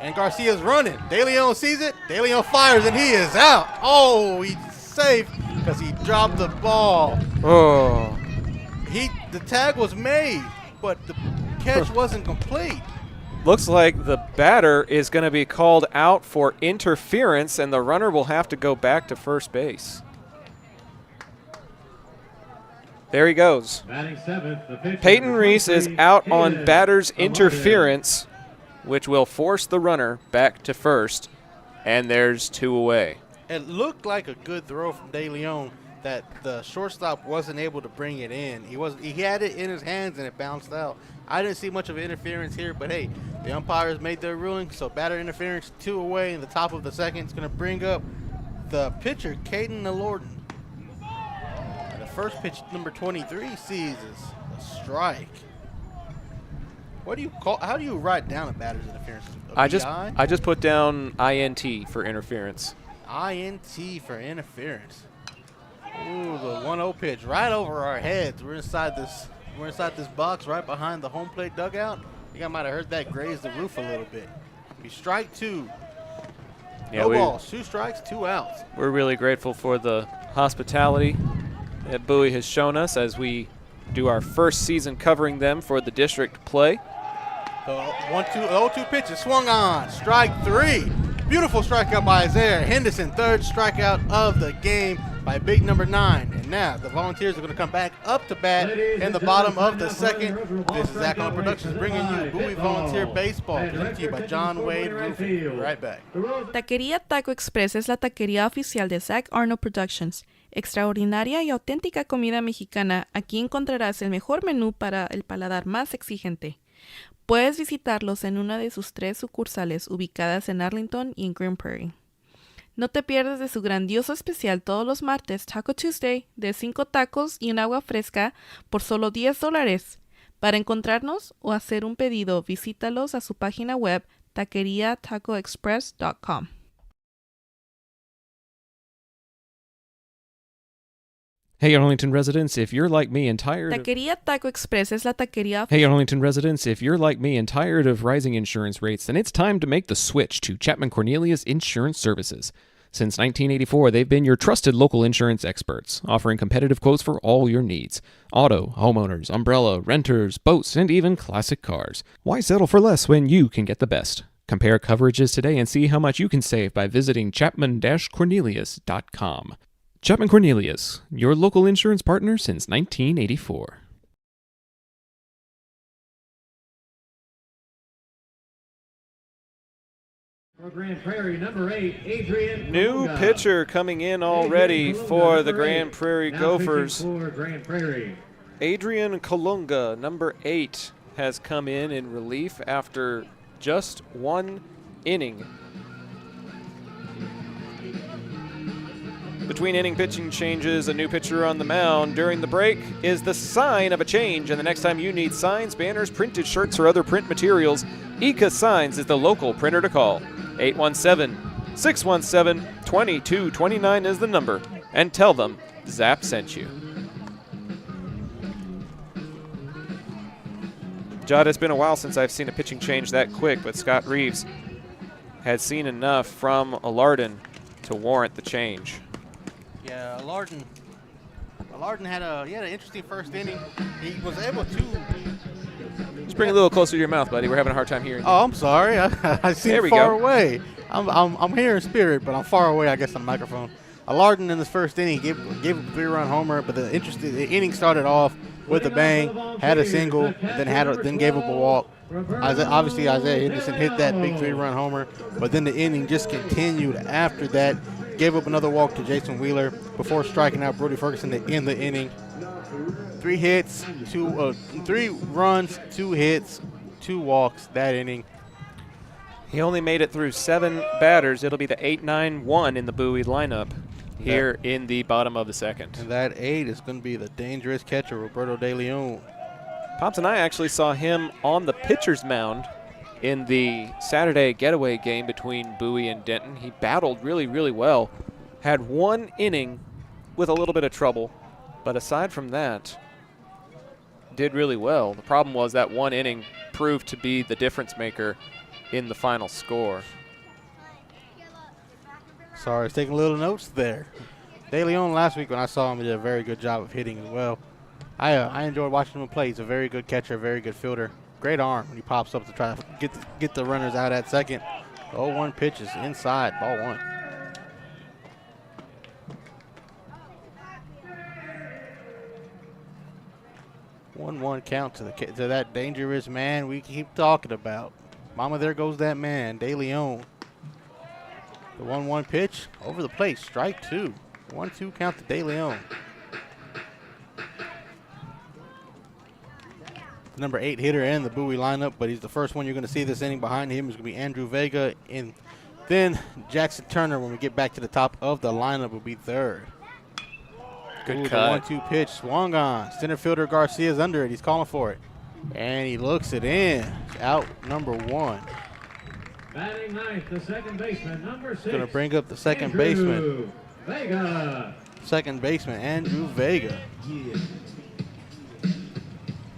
And Garcia's running. De Leon sees it. De Leon fires, and he is out. Oh, he's safe because he dropped the ball. Oh. The tag was made, but the catch wasn't complete. Looks like the batter is going to be called out for interference, and the runner will have to go back to first base. There he goes. Batting 7th, the pitcher. Peyton Reese is out on batter's Amade. interference, which will force the runner back to first. And there's 2 away. It looked like a good throw from De Leon that the shortstop wasn't able to bring it in. He had it in his hands and it bounced out. I didn't see much of an interference here, but hey, the umpires made their ruling, so batter interference, 2 away in the top of the second. It's going to bring up the pitcher, Caden Nalorden. And the first pitch, number 23, sees is a strike. What do you call? How do you write down a batter's interference? I just put down INT for interference. INT for interference. Ooh, the 1-0 pitch right over our heads. We're inside this box right behind the home plate dugout. I think I might have heard that graze the roof a little bit. Be strike 2. Yeah, no balls, 2 strikes, 2 outs. We're really grateful for the hospitality that Bowie has shown us as we do our first season covering them for the district play. The 0-2 pitch is swung on. Strike 3. Beautiful strikeout by Isaiah Henderson. 3rd strikeout of the game by big number 9. And now the Volunteers are going to come back up to bat in the bottom of the second. This is Zach on Productions bringing you Bowie Volunteer Baseball, presented to you by John Wade Roofing. Be right back. Taquería Taco Express es la taquería oficial de Zach Arnold Productions. Extraordinaria y auténtica comida mexicana. Aquí encontrarás el mejor menú para el paladar más exigente. Puedes visitarlos en una de sus 3 sucursales ubicadas en Arlington y en Green Prairie. No te pierdas de su grandioso especial todos los martes, Taco Tuesday, de 5 tacos y un agua fresca por solo $10. Para encontrarnos o hacer un pedido, visítalos a su página web taqueriatacoexpress.com. Hey Arlington residents, if you're like me and tired Taquería Taco Express es la taquería. Hey Arlington residents, if you're like me and tired of rising insurance rates, then it's time to make the switch to Chapman Cornelius Insurance Services. Since 1984, they've been your trusted local insurance experts, offering competitive quotes for all your needs. Auto, homeowners, umbrella, renters, boats, and even classic cars. Why settle for less when you can get the best? Compare coverages today and see how much you can save by visiting chapman-cornelius.com. Chapman Cornelius, your local insurance partner since 1984. For Grand Prairie, number 8, Adrian New Kalunga. pitcher coming in already Adrian Kalunga, for the number Grand 8. Prairie Now Gophers. pitching for Grand Prairie. Adrian Kalunga, number 8, has come in relief after just 1 inning. Between inning pitching changes, a new pitcher on the mound during the break is the sign of a change. And the next time you need signs, banners, printed shirts, or other print materials, Ika Signs is the local printer to call. 817-617-2229 is the number. And tell them Zap sent you. Judd, it's been a while since I've seen a pitching change that quick, but Scott Reeves had seen enough from Alarden to warrant the change. Yeah, Alarden had an interesting first inning. He was able to. Just bring it a little closer to your mouth, buddy. We're having a hard time hearing you. Oh, I'm sorry. I seem far away. I'm here in spirit, but I'm far away, I guess, on the microphone. Alarden in this first inning gave a 3-run homer, but the inning started off with a bang, had a single, then gave up a walk. Obviously, Isaiah Henderson hit that big 3-run homer, but then the inning just continued after that. Gave up another walk to Jason Wheeler before striking out Brody Ferguson to end the inning. 3 runs, 2 hits, 2 walks that inning. He only made it through 7 batters. It'll be the 8-9-1 in the Bowie lineup here in the bottom of the second. And that 8 is going to be the dangerous catcher, Roberto De Leon. Pops and I actually saw him on the pitcher's mound in the Saturday getaway game between Bowie and Denton. He battled really, really well. Had 1 inning with a little bit of trouble, but aside from that, did really well. The problem was that 1 inning proved to be the difference maker in the final score. Sorry, I was taking little notes there. De Leon last week when I saw him, he did a very good job of hitting as well. I enjoyed watching him play. He's a very good catcher, a very good fielder. Great arm when he pops up to try to get the runners out at second. 0-1 pitch is inside, ball 1. One count to that dangerous man we keep talking about. Mama, there goes that man, De Leon. The 1-1 pitch over the plate. Strike 2. 1-2 count to De Leon. The number 8 hitter in the Bowie lineup, but he's the first one you're going to see this inning. Behind him is going to be Andrew Vega. And then Jackson Turner, when we get back to the top of the lineup, will be third. Good cut. The 1-2 pitch swung on. Center fielder Garcia's under it. He's calling for it. And he looks it in. Out number 1. Batting ninth, the second baseman, number 6. Going to bring up the second Andrew baseman. Vega. Second baseman, Andrew Vega.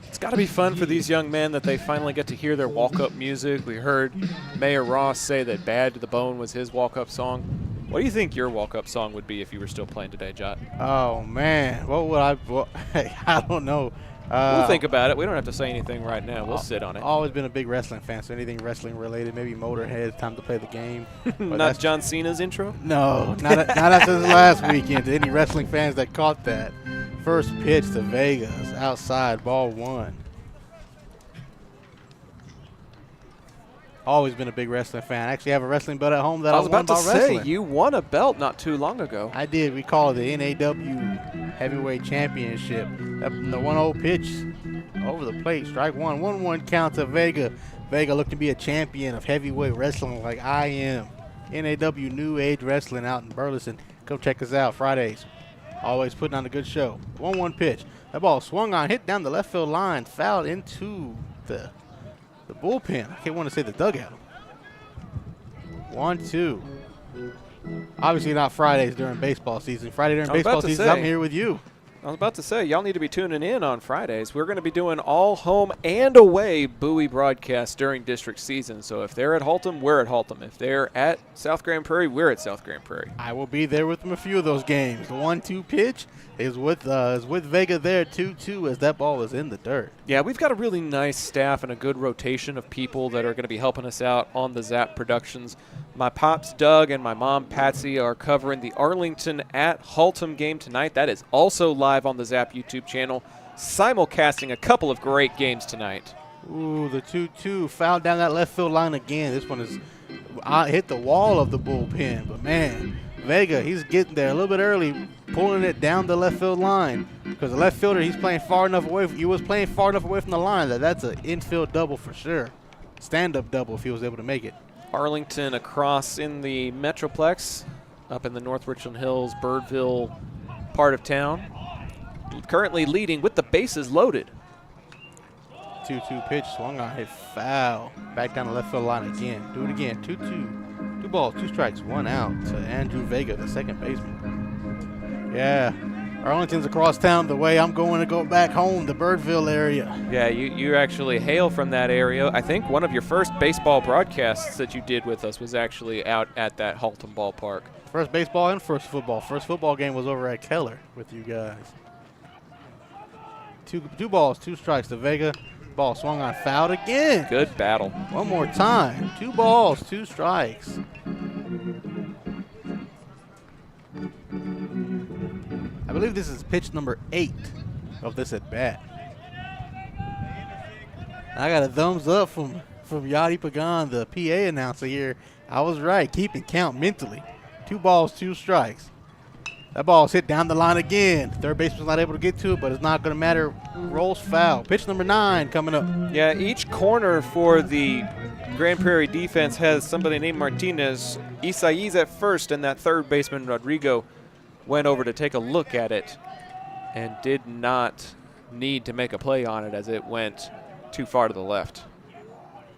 It's got to be fun for these young men that they finally get to hear their walk-up music. We heard Mayor Ross say that Bad to the Bone was his walk-up song. What do you think your walk-up song would be if you were still playing today, Jot? Oh, man. What would I don't know. We'll think about it. We don't have to say anything right now. We'll sit on it. Always been a big wrestling fan, so anything wrestling related, maybe Motorhead, time to play the game. Not John Cena's intro? No, not after this last weekend. To any wrestling fans that caught that. First pitch to Vegas, outside, ball 1. Always been a big wrestling fan. I actually have a wrestling belt at home that I was about to say, wrestling. you won a belt not too long ago. I did. We call it the NAW Heavyweight Championship. The 1-0 pitch over the plate. Strike 1. 1-1 count to Vega. Vega looked to be a champion of heavyweight wrestling like I am. NAW New Age Wrestling out in Burleson. Go check us out Fridays. Always putting on a good show. 1-1 pitch. That ball swung on, hit down the left field line, fouled into the bullpen. I can't want to say the dugout. 1-2. Obviously not Fridays during baseball season. Friday during baseball season, I'm here with you. I was about to say, y'all need to be tuning in on Fridays. We're going to be doing all home and away Bowie broadcasts during district season. So if they're at Haltom, we're at Haltom. If they're at South Grand Prairie, we're at South Grand Prairie. I will be there with them a few of those games. The 1-2 pitch is with Vega there 2-2 as that ball is in the dirt. Yeah, we've got a really nice staff and a good rotation of people that are going to be helping us out on the Zap Productions. My pops, Doug, and my mom, Patsy, are covering the Arlington at Haltom game tonight. That is also live on the Zap YouTube channel, simulcasting a couple of great games tonight. Ooh, the 2-2 fouled down that left field line again. This one is hit the wall of the bullpen. But, man, Vega, he's getting there a little bit early, pulling it down the left field line. Because the left fielder, he was playing far enough away from the line that's an infield double for sure. Stand-up double if he was able to make it. Arlington across in the Metroplex, up in the North Richland Hills, Birdville part of town. Currently leading with the bases loaded. 2-2 pitch, swung on, hit foul. Back down the left field line again. Do it again, 2-2. 2 balls, 2 strikes, 1 out to Andrew Vega, the second baseman. Yeah, Arlington's across town the way I'm going to go back home, the Birdville area. Yeah, you actually hail from that area. I think one of your first baseball broadcasts that you did with us was actually out at that Haltom ballpark. First baseball and first football. First football game was over at Keller with you guys. Two balls, 2 strikes to Vega. Ball swung on, fouled again. Good battle. One more time. 2 balls, 2 strikes. I believe this is pitch number 8 of this at bat. I got a thumbs up from Yadi Pagan, the PA announcer here. I was right, keeping count mentally. 2 balls, 2 strikes. That ball's hit down the line again. Third baseman's not able to get to it, but it's not going to matter. Rolls foul. Pitch number 9 coming up. Yeah, each corner for the Grand Prairie defense has somebody named Martinez. Isai's at first, and that third baseman, Rodrigo, went over to take a look at it and did not need to make a play on it as it went too far to the left.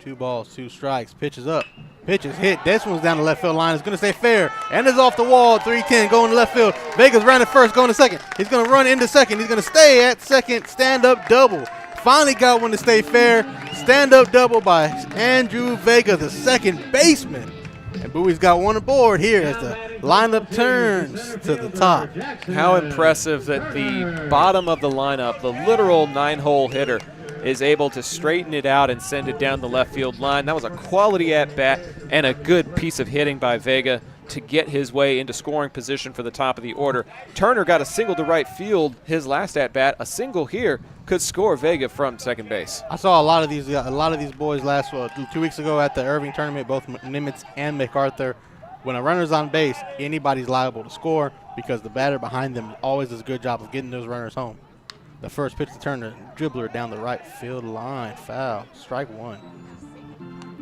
2 balls, 2 strikes. Pitch is up. Pitch is hit. This one's down the left field line. It's going to stay fair. And it's off the wall. 3-10 going to left field. Vega's running first, going to second. He's going to run into second. He's going to stay at second. Stand-up double. Finally got one to stay fair. Stand-up double by Andrew Vega, the second baseman. And Bowie's got one aboard here as the lineup turns to the top. How impressive that the bottom of the lineup, the literal 9-hole hitter, is able to straighten it out and send it down the left field line. That was a quality at-bat and a good piece of hitting by Vega to get his way into scoring position for the top of the order. Turner got a single to right field his last at-bat. A single here could score Vega from second base. I saw a lot of these boys last 2 weeks ago at the Irving tournament, both Nimitz and MacArthur. when a runner's on base, anybody's liable to score because the batter behind them always does a good job of getting those runners home. The first pitch to Turner, dribbler down the right field line, foul, strike one.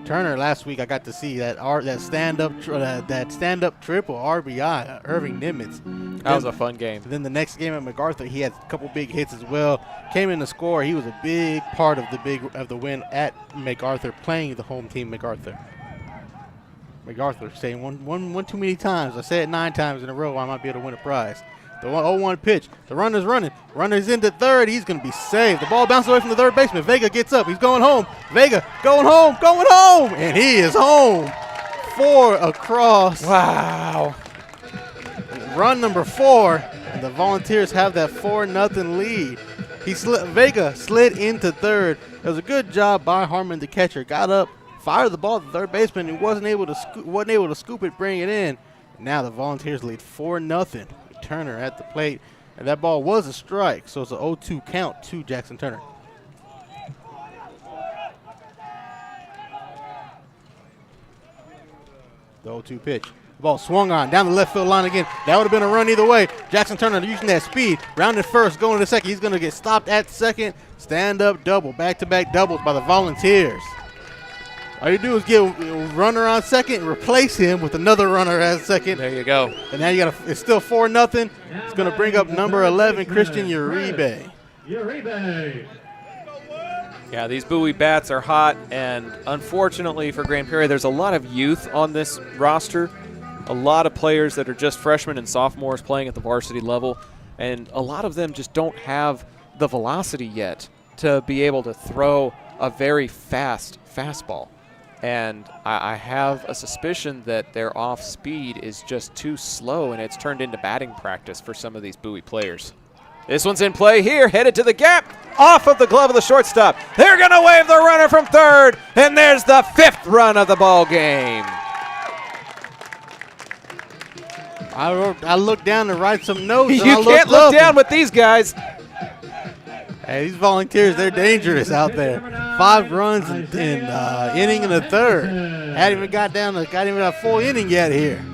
Turner last week I got to see that stand-up triple RBI, Irving Nimitz. That was a fun game. Then the next game at MacArthur, he had a couple big hits as well. Came in to score. He was a big part of the win at MacArthur, playing the home team MacArthur. MacArthur saying one too many times. I said it 9 times in a row. I might be able to win a prize. The 0-1 pitch. The runner's running. Runner's into third. He's going to be saved. The ball bounces away from the third baseman. Vega gets up. He's going home. Vega going home. And he is home. 4 across. Wow. Run number 4. And the Volunteers have that 4-0 lead. Vega slid into third. It was a good job by Harmon, the catcher. Got up, fired the ball at the third baseman, and wasn't able to scoop it, bring it in. Now the Volunteers lead 4-0. Turner at the plate, and that ball was a strike, so it's an 0-2 count to Jackson Turner. The 0-2 pitch. The ball swung on down the left field line again. That would have been a run either way. Jackson Turner using that speed, rounded first, going to second. He's going to get stopped at second. Stand-up double, back-to-back doubles by the Volunteers. All you do is get a runner on second, replace him with another runner at second. There you go. And now it's still 4-0. It's going to bring up number 11, Christian Uribe. Yeah, these Bowie bats are hot, and unfortunately for Grand Prairie, there's a lot of youth on this roster. A lot of players that are just freshmen and sophomores playing at the varsity level, and a lot of them just don't have the velocity yet to be able to throw a very fast fastball. And I have a suspicion that their off speed is just too slow, and it's turned into batting practice for some of these Bowie players. This one's in play here, headed to the gap, off of the glove of the shortstop. They're going to wave the runner from third, and there's the 5th run of the ball game. I looked down to write some notes. You can't look down with these guys. Hey, these Volunteers, they're dangerous out there. 5 runs in inning and a third. Hadn't even got even a full inning yet here.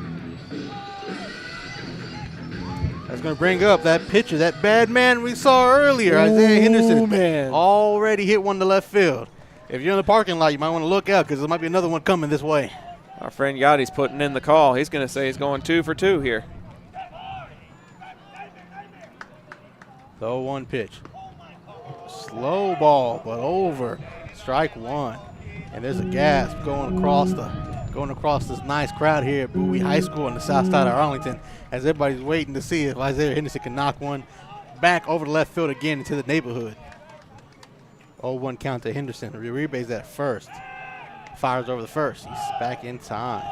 That's going to bring up that pitcher, that bad man we saw earlier, Isaiah Henderson. Man. Already hit one to left field. If you're in the parking lot, you might want to look out because there might be another one coming this way. Our friend Yachty's putting in the call. He's going to say he's going 2 for 2 here. The 0-1 pitch. Slow ball, but over. Strike one. And there's a gasp going across this nice crowd here at Bowie High School on the south side of Arlington as everybody's waiting to see if Isaiah Henderson can knock one back over the left field again into the neighborhood. 0-1 count to Henderson. Uribe's at first. Fires over the first. He's back in time.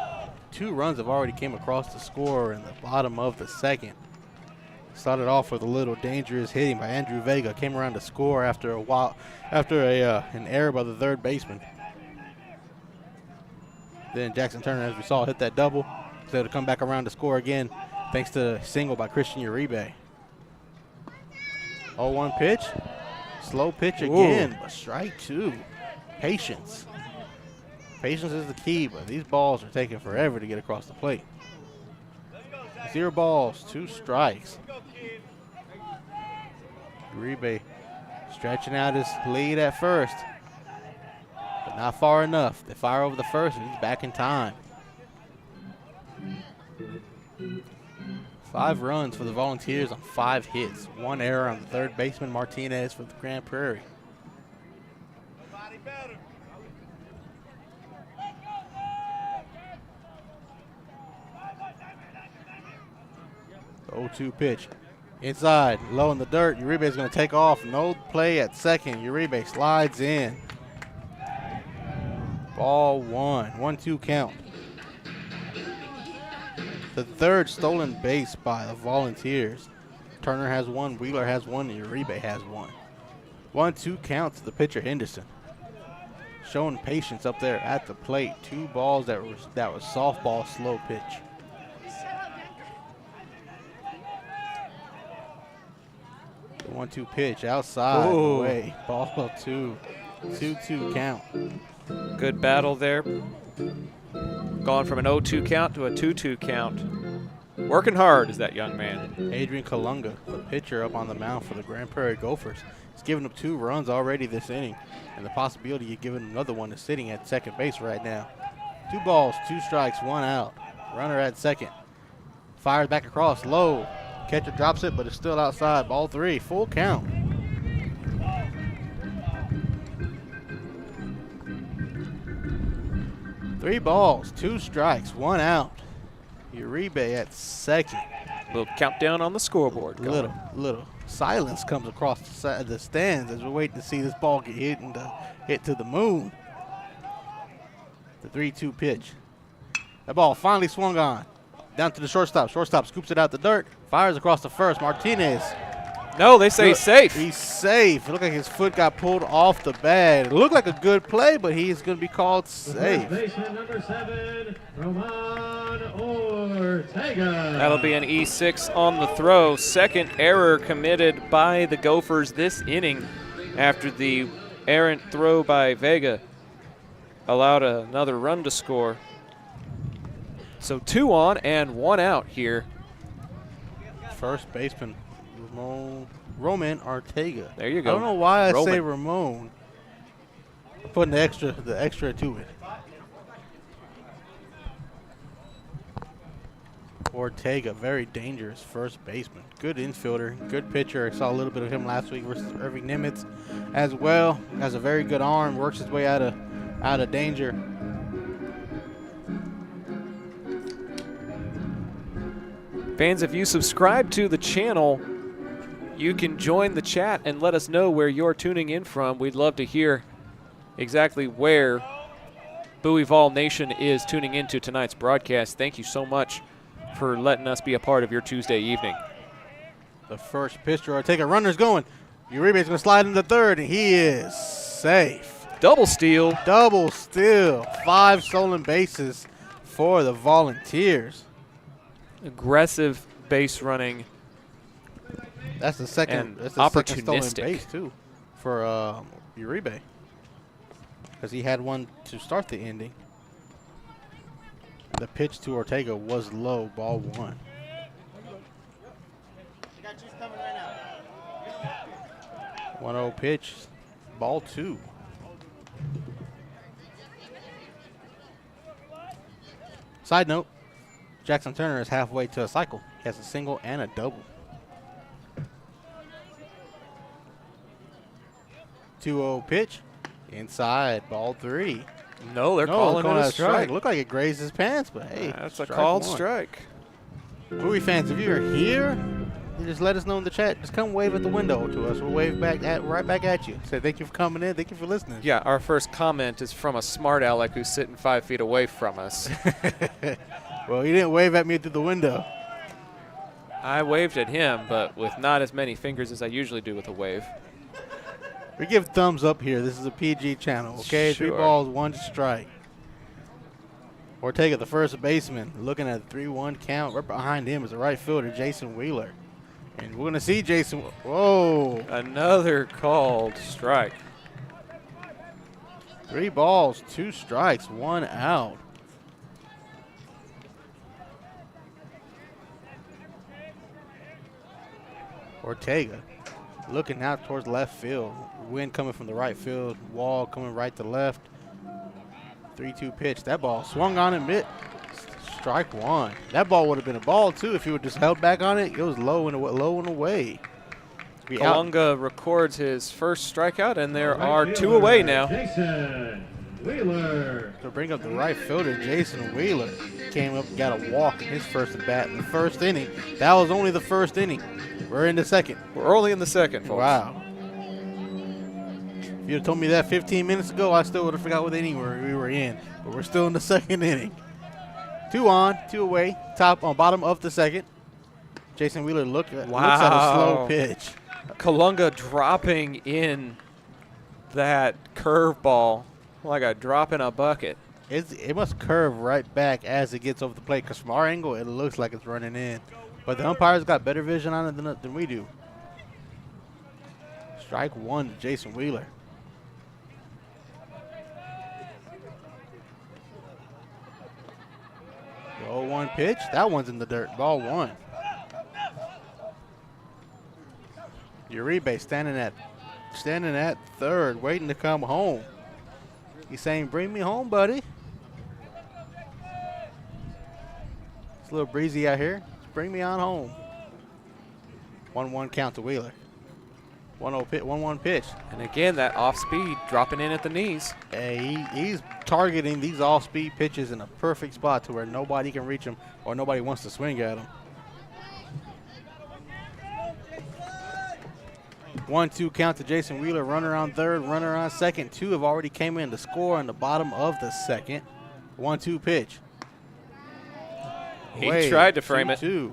2 runs have already came across the score in the bottom of the second. Started off with a little dangerous hitting by Andrew Vega. Came around to score after an error by the third baseman. Then Jackson Turner, as we saw, hit that double. So able to come back around to score again thanks to a single by Christian Uribe. 0-1 pitch. Slow pitch again, but strike 2. Patience. Patience is the key, but these balls are taking forever to get across the plate. 0 balls, 2 strikes. Uribe stretching out his lead at first, but not far enough. They fire over the first, and he's back in time. 5 runs for the Volunteers on 5 hits. 1 error on the third baseman, Martinez, for the Grand Prairie. The 0-2 pitch. Inside, low in the dirt. Uribe's going to take off. No play at second. Uribe slides in. Ball 1. 1-2 count. The 3rd stolen base by the Volunteers. Turner has 1, Wheeler has 1, and Uribe has 1. 1-2 count to the pitcher Henderson. Showing patience up there at the plate. 2 balls that was softball slow pitch. The 1-2 pitch outside away. Ball 2. 2-2 count. Good battle there. Gone from an 0-2 count to a 2-2 count. Working hard is that young man. Adrian Kalunga, the pitcher up on the mound for the Grand Prairie Gophers. He's given up 2 runs already this inning, and the possibility of giving another one is sitting at second base right now. 2 balls, 2 strikes, 1 out. Runner at second. Fires back across, low. Catcher drops it, but it's still outside. Ball 3, full count. Three balls, 2 strikes, 1 out. Uribe at second. Little countdown on the scoreboard. Little silence comes across the stands as we're waiting to see this ball get hit to the moon. The 3-2 pitch. That ball finally swung on. Down to the shortstop. Shortstop scoops it out the dirt. Fires across the first. Martinez. No, they say he's safe. He's safe. It looked like his foot got pulled off the bat. It looked like a good play, but he's going to be called safe. Baseman number 7, Roman Ortega. That'll be an E6 on the throw. Second error committed by the Gophers this inning after the errant throw by Vega allowed another run to score. So 2 on and 1 out here. First baseman Roman Ortega. There you go. I don't know why I Roman. say Ramon. Putting the extra to it. Ortega, very dangerous first baseman. Good infielder, good pitcher. I saw a little bit of him last week versus Irving Nimitz as well. Has a very good arm, works his way out of danger. Fans, if you subscribe to the channel, you can join the chat and let us know where you're tuning in from. We'd love to hear exactly where Bowie Vol Nation is tuning into tonight's broadcast. Thank you so much for letting us be a part of your Tuesday evening. The first pitcher, Ortega, runner's going. Uribe's going to slide into third, and he is safe. Double steal. Double steal. 5 stolen bases for the Volunteers. Aggressive base running. That's the second. And that's the second stolen opportunistic. base too for Uribe, because he had one to start the inning. The pitch to Ortega was low, ball 1. 1-0 pitch, ball 2. Side note, Jackson Turner is halfway to a cycle. He has a single and a double. 2-0 pitch, inside, ball 3. No, they're calling it a strike. Looked like it grazed his pants, but hey, That's a strike called 1. strike. Bowie fans, if you're here, you just let us know in the chat. Just come wave at the window to us. We'll wave right back at you. Say thank you for coming in. Thank you for listening. Yeah, our first comment is from a smart aleck who's sitting 5 feet away from us. Well, he didn't wave at me through the window. I waved at him, but with not as many fingers as I usually do with a wave. We give thumbs up here. This is a PG channel, okay? Sure. 3 balls, 1 strike. Ortega, the first baseman, looking at a 3-1 count. Right behind him is the right fielder, Jason Wheeler. And we're going to see Jason. Whoa. Another called strike. 3 balls, 2 strikes, 1 out. Ortega looking out towards left field. Wind coming from the right field. Wall coming right to left. 3-2 pitch. That ball swung on and mid. Strike 1. That ball would have been a ball too if he would just held back on it. It was low and away. Kalunga records his first strikeout, and there are 2 away now. Jason Wheeler. To bring up the right fielder, Jason Wheeler came up and got a walk in his first at bat in the first inning. That was only the first inning. We're in the second. We're early in the second, folks. Wow. If you'd have told me that 15 minutes ago, I still would have forgot what inning we were in. But we're still in the second inning. 2 on, 2 away. Bottom of the second. Jason Wheeler looks at a slow pitch. Kalunga dropping in that curveball like a drop in a bucket. It must curve right back as it gets over the plate, because from our angle, it looks like it's running in. But the umpires got better vision on it than we do. Strike 1 to Jason Wheeler. 0-1 pitch. That one's in the dirt. Ball 1. Uribe standing at third, waiting to come home. He's saying, bring me home, buddy. It's a little breezy out here. Just bring me on home. 1-1 count to Wheeler. 1-1 pitch. And again, that off speed dropping in at the knees. Hey, he's targeting these off-speed pitches in a perfect spot to where nobody can reach him or nobody wants to swing at him. 1-2 count to Jason Wheeler. Runner on third, runner on second. 2 have already came in to score in the bottom of the second. 1-2 pitch. He tried to frame it. 2-2.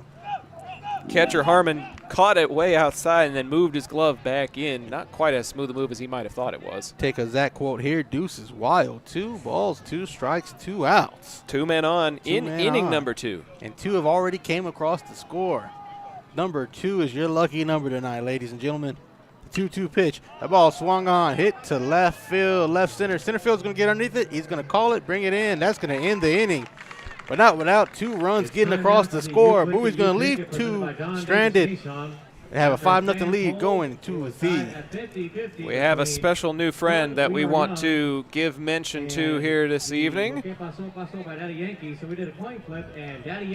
Catcher Harmon caught it way outside and then moved his glove back in. Not quite as smooth a move as he might have thought it was. Take a Zach quote here. Deuce is wild. 2 balls, 2 strikes, 2 outs. 2 men on in inning number 2. And 2 have already came across the score. Number 2 is your lucky number tonight, ladies and gentlemen. 2-2 pitch. That ball swung on, hit to left field, left center. Center field's going to get underneath it. He's going to call it, bring it in. That's going to end the inning. But not without 2 runs getting across the score. Bowie's going to leave 2 stranded. They have a 5-0 lead going to the. We have a special new friend that we want to give mention to here this evening.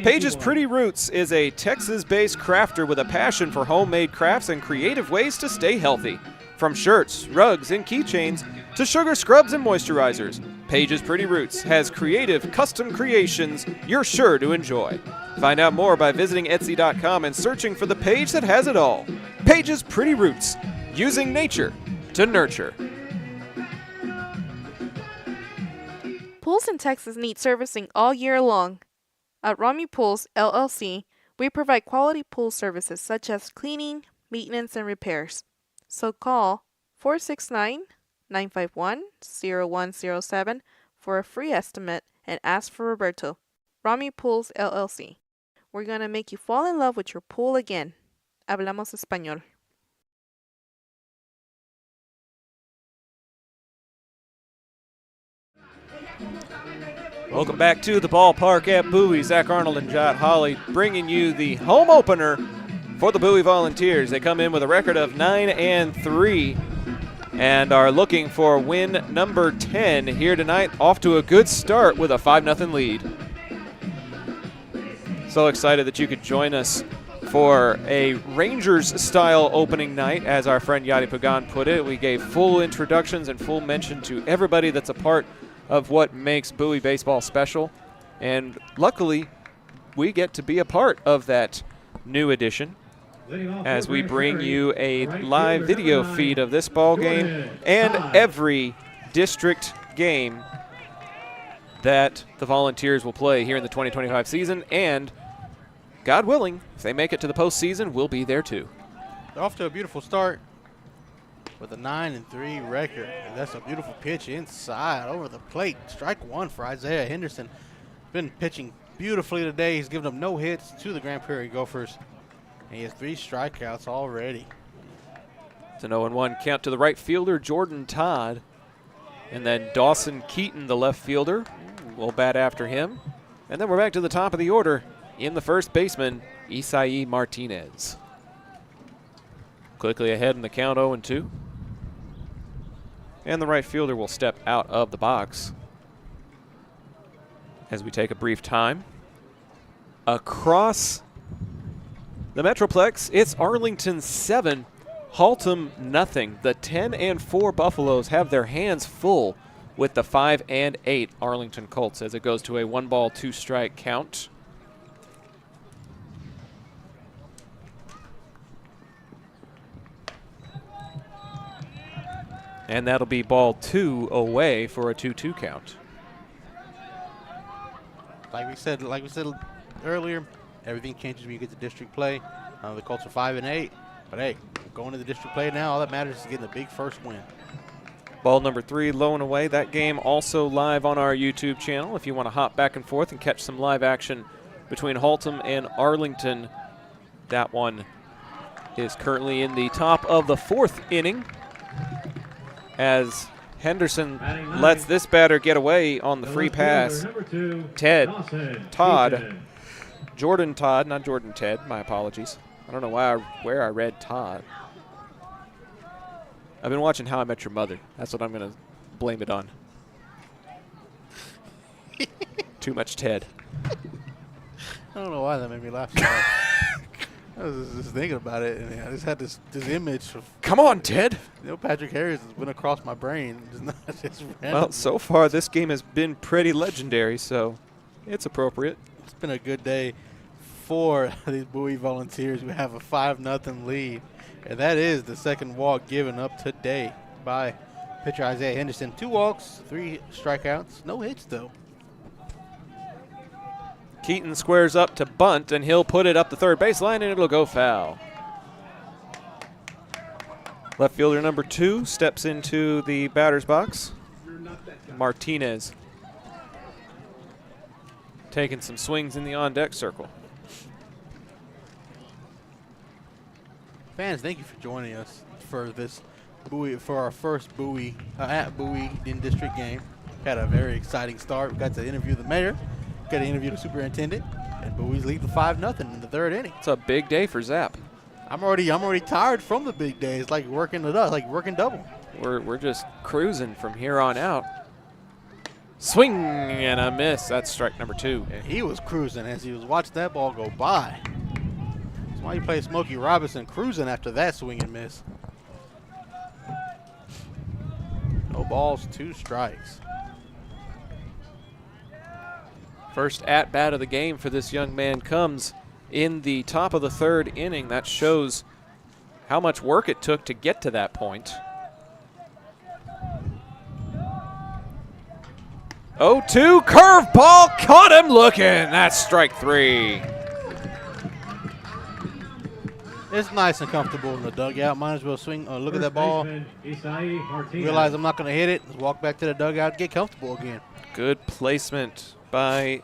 Page's Pretty Roots is a Texas-based crafter with a passion for homemade crafts and creative ways to stay healthy. From shirts, rugs, and keychains to sugar scrubs and moisturizers, Page's Pretty Roots has creative custom creations you're sure to enjoy. Find out more by visiting Etsy.com and searching for the page that has it all. Page's Pretty Roots, using nature to nurture. Pools in Texas need servicing all year long. At Rami Pools, LLC, we provide quality pool services such as cleaning, maintenance, and repairs. So call 469-951-0107 for a free estimate and ask for Roberto. Rami Pools, LLC. We're going to make you fall in love with your pool again. Hablamos español. Welcome back to the ballpark at Bowie. Zach Arnold and Jot Holly bringing you the home opener for the Bowie Volunteers. They come in with a record of 9-3 and are looking for win number 10 here tonight. Off to a good start with a 5-0 lead. So excited that you could join us for a Rangers-style opening night, as our friend Yadi Pagan put it. We gave full introductions and full mention to everybody that's a part of what makes Bowie baseball special. And luckily, we get to be a part of that new edition as we bring you a live video feed of this ball game and every district game that the Volunteers will play here in the 2025 season. And God willing, if they make it to the postseason, we'll be there too. They're off to a beautiful start with a 9-3 record. And that's a beautiful pitch inside over the plate. Strike 1 for Isaiah Henderson. Been pitching beautifully today. He's given up no hits to the Grand Prairie Gophers. And he has 3 strikeouts already. It's an 0-1 count to the right fielder, Jordan Todd. And then Dawson Keaton, the left fielder, will bat after him. And then we're back to the top of the order. In the first baseman, Isai Martinez. Quickly ahead in the count, 0-2. And the right fielder will step out of the box as we take a brief time. Across the Metroplex, it's Arlington 7, Haltom nothing. The 10-4 Buffaloes have their hands full with the 5-8 Arlington Colts as it goes to a 1-ball, 2-strike count. And that'll be ball 2 away for a 2-2 count. Like we said earlier, everything changes when you get to district play. The Colts are 5-8, but hey, going to the district play now, all that matters is getting the big first win. Ball number 3 low and away. That game also live on our YouTube channel. If you want to hop back and forth and catch some live action between Haltom and Arlington, that one is currently in the top of the 4th inning, as Henderson lets this batter get away on the free pass. Jordan Todd, not Jordan Ted, my apologies. I don't know where I read Todd. I've been watching How I Met Your Mother. That's what I'm going to blame it on. Too much Ted. I don't know why that made me laugh so hard. I was just thinking about it, and I just had this image of, Come on, Ted. Patrick Harris has went across my brain. Just Well, so far this game has been pretty legendary, so it's appropriate. It's been a good day for these Bowie Volunteers. We have a 5-0 lead, and that is the second walk given up today by pitcher Isaiah Henderson. 2 walks, 3 strikeouts, no hits though. Keaton squares up to bunt, and he'll put it up the third baseline, and it'll go foul. Left fielder number 2 steps into the batter's box. Martinez taking some swings in the on-deck circle. Fans, thank you for joining us for this Bowie, for our first Bowie at Bowie in district game. Had a very exciting start. We got to interview the mayor, got to interview the superintendent, and Bowie's lead to 5-0 in the 3rd inning. It's a big day for Zap. I'm already tired from the big days, like working it up, like working double. We're just cruising from here on out. Swing and a miss. That's strike number 2. And he was cruising as he was watching that ball go by. That's why you play Smokey Robinson, cruising after that swing and miss. No balls, 2 strikes. First at-bat of the game for this young man comes in the top of the 3rd inning. That shows how much work it took to get to that point. 0-2, curveball, caught him looking. That's strike 3. It's nice and comfortable in the dugout. Might as well swing, look at that ball. Realize I'm not going to hit it. Just walk back to the dugout, get comfortable again. Good placement by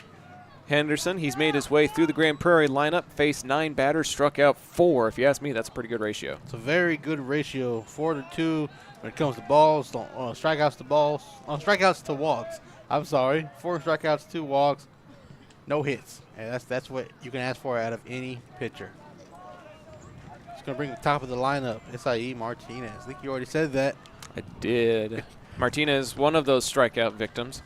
Henderson. He's made his way through the Grand Prairie lineup, faced 9 batters, struck out 4. If you ask me, that's a pretty good ratio. It's a very good ratio, 4-2 when it comes to balls, strikeouts to balls, strikeouts to walks. I'm sorry, 4 strikeouts, 2 walks, no hits. And that's what you can ask for out of any pitcher. He's going to bring the top of the lineup, SIE Martinez. I think you already said that. I did. Martinez, one of those strikeout victims.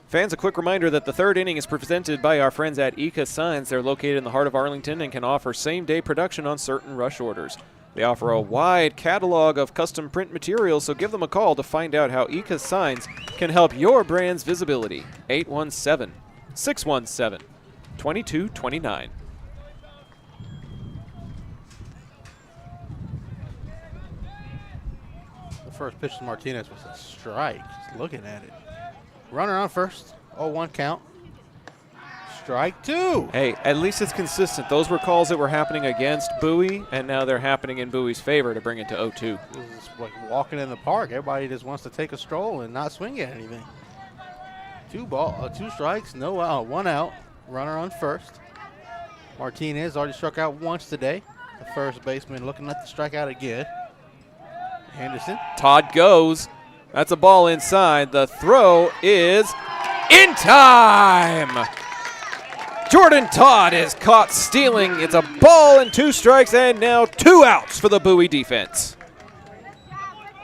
Fans, a quick reminder that the 3rd inning is presented by our friends at Ika Signs. They're located in the heart of Arlington and can offer same-day production on certain rush orders. They offer a wide catalog of custom print materials, so give them a call to find out how Ika Signs can help your brand's visibility. 817-617-2229. The first pitch to Martinez was a strike, just looking at it. Runner on first, 0-1 count. Strike 2. Hey, at least it's consistent. Those were calls that were happening against Bowie, and now they're happening in Bowie's favor to bring it to 0-2. This is like walking in the park. Everybody just wants to take a stroll and not swing at anything. 2 strikes, no out, 1 out. Runner on first. Martinez already struck out once today. The first baseman looking at the strikeout again. Henderson. Todd goes. That's a ball inside. The throw is in time. Jordan Todd is caught stealing. It's a ball and 2 strikes, and now 2 outs for the Bowie defense.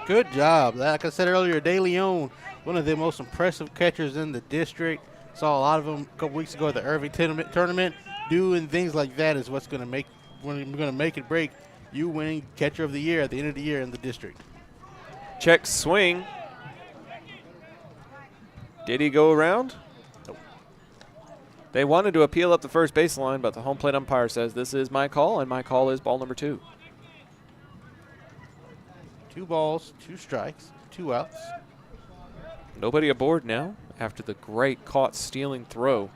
Good job. Like I said earlier, De Leon, one of the most impressive catchers in the district. Saw a lot of them a couple weeks ago at the Irving tournament. Doing things like that is what's going to make it break you winning catcher of the year at the end of the year in the district. Check swing. Did he go around? Nope. They wanted to appeal up the first baseline, but the home plate umpire says this is my call, and my call is ball number 2. 2 balls, 2 strikes, 2 outs. Nobody aboard now after the great caught stealing throw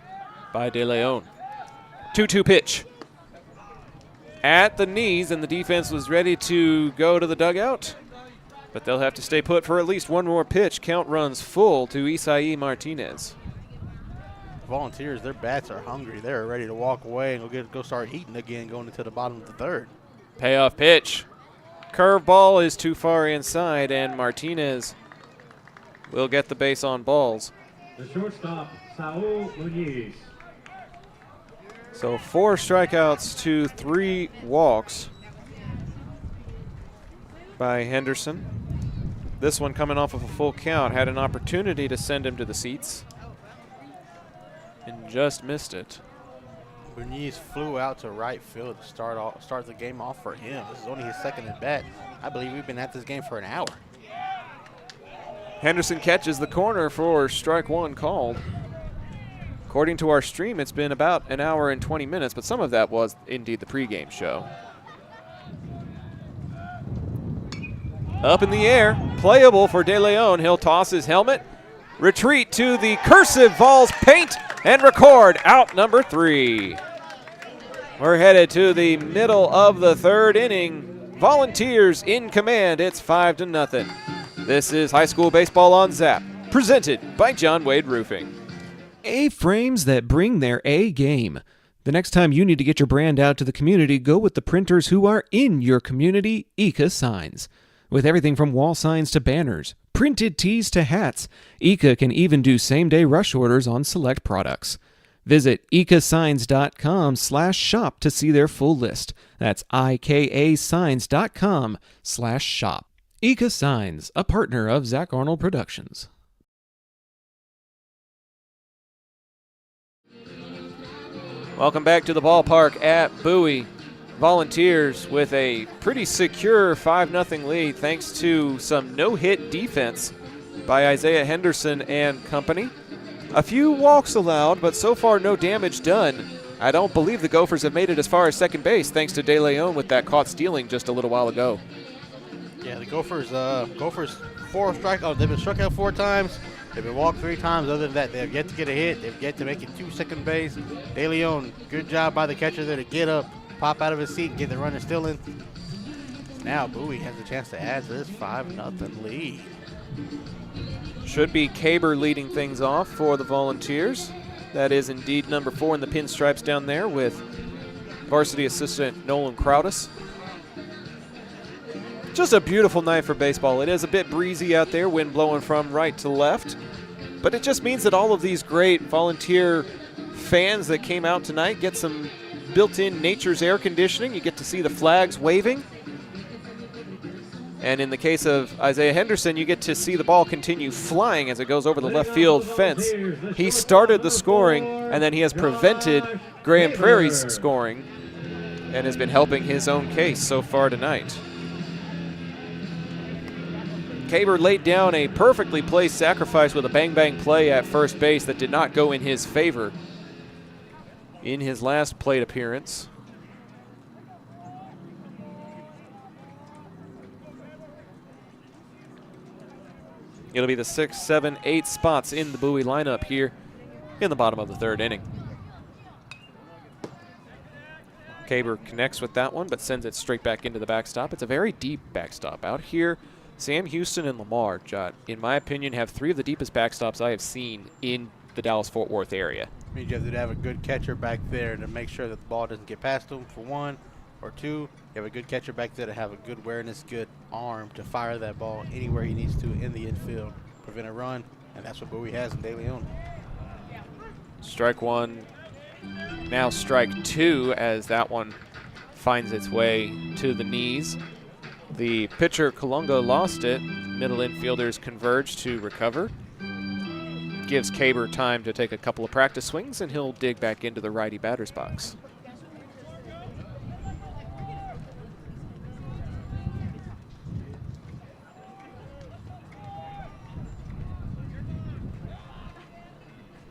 by De Leon. 2-2 pitch. At the knees, and the defense was ready to go to the dugout. But they'll have to stay put for at least one more pitch. Count runs full to Isai Martinez. Volunteers, their bats are hungry. They're ready to walk away and go start eating again going into the bottom of the 3rd. Payoff pitch. Curveball is too far inside, and Martinez will get the base on balls. The shortstop, Saul Muniz. So 4 strikeouts to 3 walks by Henderson. This one coming off of a full count, had an opportunity to send him to the seats and just missed it. Muniz flew out to right field to start the game off for him. This is only his second at bat. I believe we've been at this game for an hour. Henderson catches the corner for strike 1 called. According to our stream, it's been about an hour and 20 minutes, but some of that was indeed the pregame show. Up in the air, playable for De Leon. He'll toss his helmet, retreat to the cursive Vols paint, and record out number 3. We're headed to the middle of the 3rd inning. Volunteers in command. It's 5-0. This is high school baseball on Zap, presented by John Wade Roofing. A-frames that bring their A game. The next time you need to get your brand out to the community, go with the printers who are in your community, ICA Signs. With everything from wall signs to banners, printed tees to hats, ICA can even do same-day rush orders on select products. Visit icasigns.com/shop to see their full list. That's ikasigns.com/shop. ICA Signs, a partner of Zach Arnold Productions. Welcome back to the ballpark at Bowie. Volunteers with a pretty secure 5-0 lead thanks to some no-hit defense by Isaiah Henderson and company. A few walks allowed, but so far no damage done. I don't believe the Gophers have made it as far as second base thanks to De Leon with that caught stealing just a little while ago. Yeah, the Gophers 4 strikeouts. They've been struck out 4 times. They've been walked 3 times. Other than that, they've yet to get a hit. They've yet to make it to second base. De Leon, good job by the catcher there to get up, pop out of his seat, and get the runner still in. Now Bowie has a chance to add to this 5-0 lead. Should be Kaber leading things off for the Volunteers. That is indeed number 4 in the pinstripes down there with varsity assistant Nolan Crowdis. Just a beautiful night for baseball. It is a bit breezy out there, wind blowing from right to left. But it just means that all of these great volunteer fans that came out tonight get some built-in nature's air conditioning. You get to see the flags waving. And in the case of Isaiah Henderson, you get to see the ball continue flying as it goes over the left field fence. He started the scoring, and then he has prevented Graham Prairie's scoring and has been helping his own case so far tonight. Kaber laid down a perfectly placed sacrifice with a bang-bang play at first base that did not go in his favor in his last plate appearance. It'll be the 6, 7, 8 spots in the Bowie lineup here in the bottom of the 3rd inning. Kaber connects with that one, but sends it straight back into the backstop. It's a very deep backstop. Out here, Sam Houston and Lamar, in my opinion, have 3 of the deepest backstops I have seen in the Dallas-Fort Worth area. Means you have to have a good catcher back there to make sure that the ball doesn't get past him, for 1, or 2, you have a good catcher back there to have a good awareness, good arm to fire that ball anywhere he needs to in the infield, prevent a run, and that's what Bowie has in De Leon. Strike 1, now strike 2 as that one finds its way to the knees. The pitcher, Colunga, lost it. Middle infielders converge to recover. Gives Kaber time to take a couple of practice swings, and he'll dig back into the righty batter's box.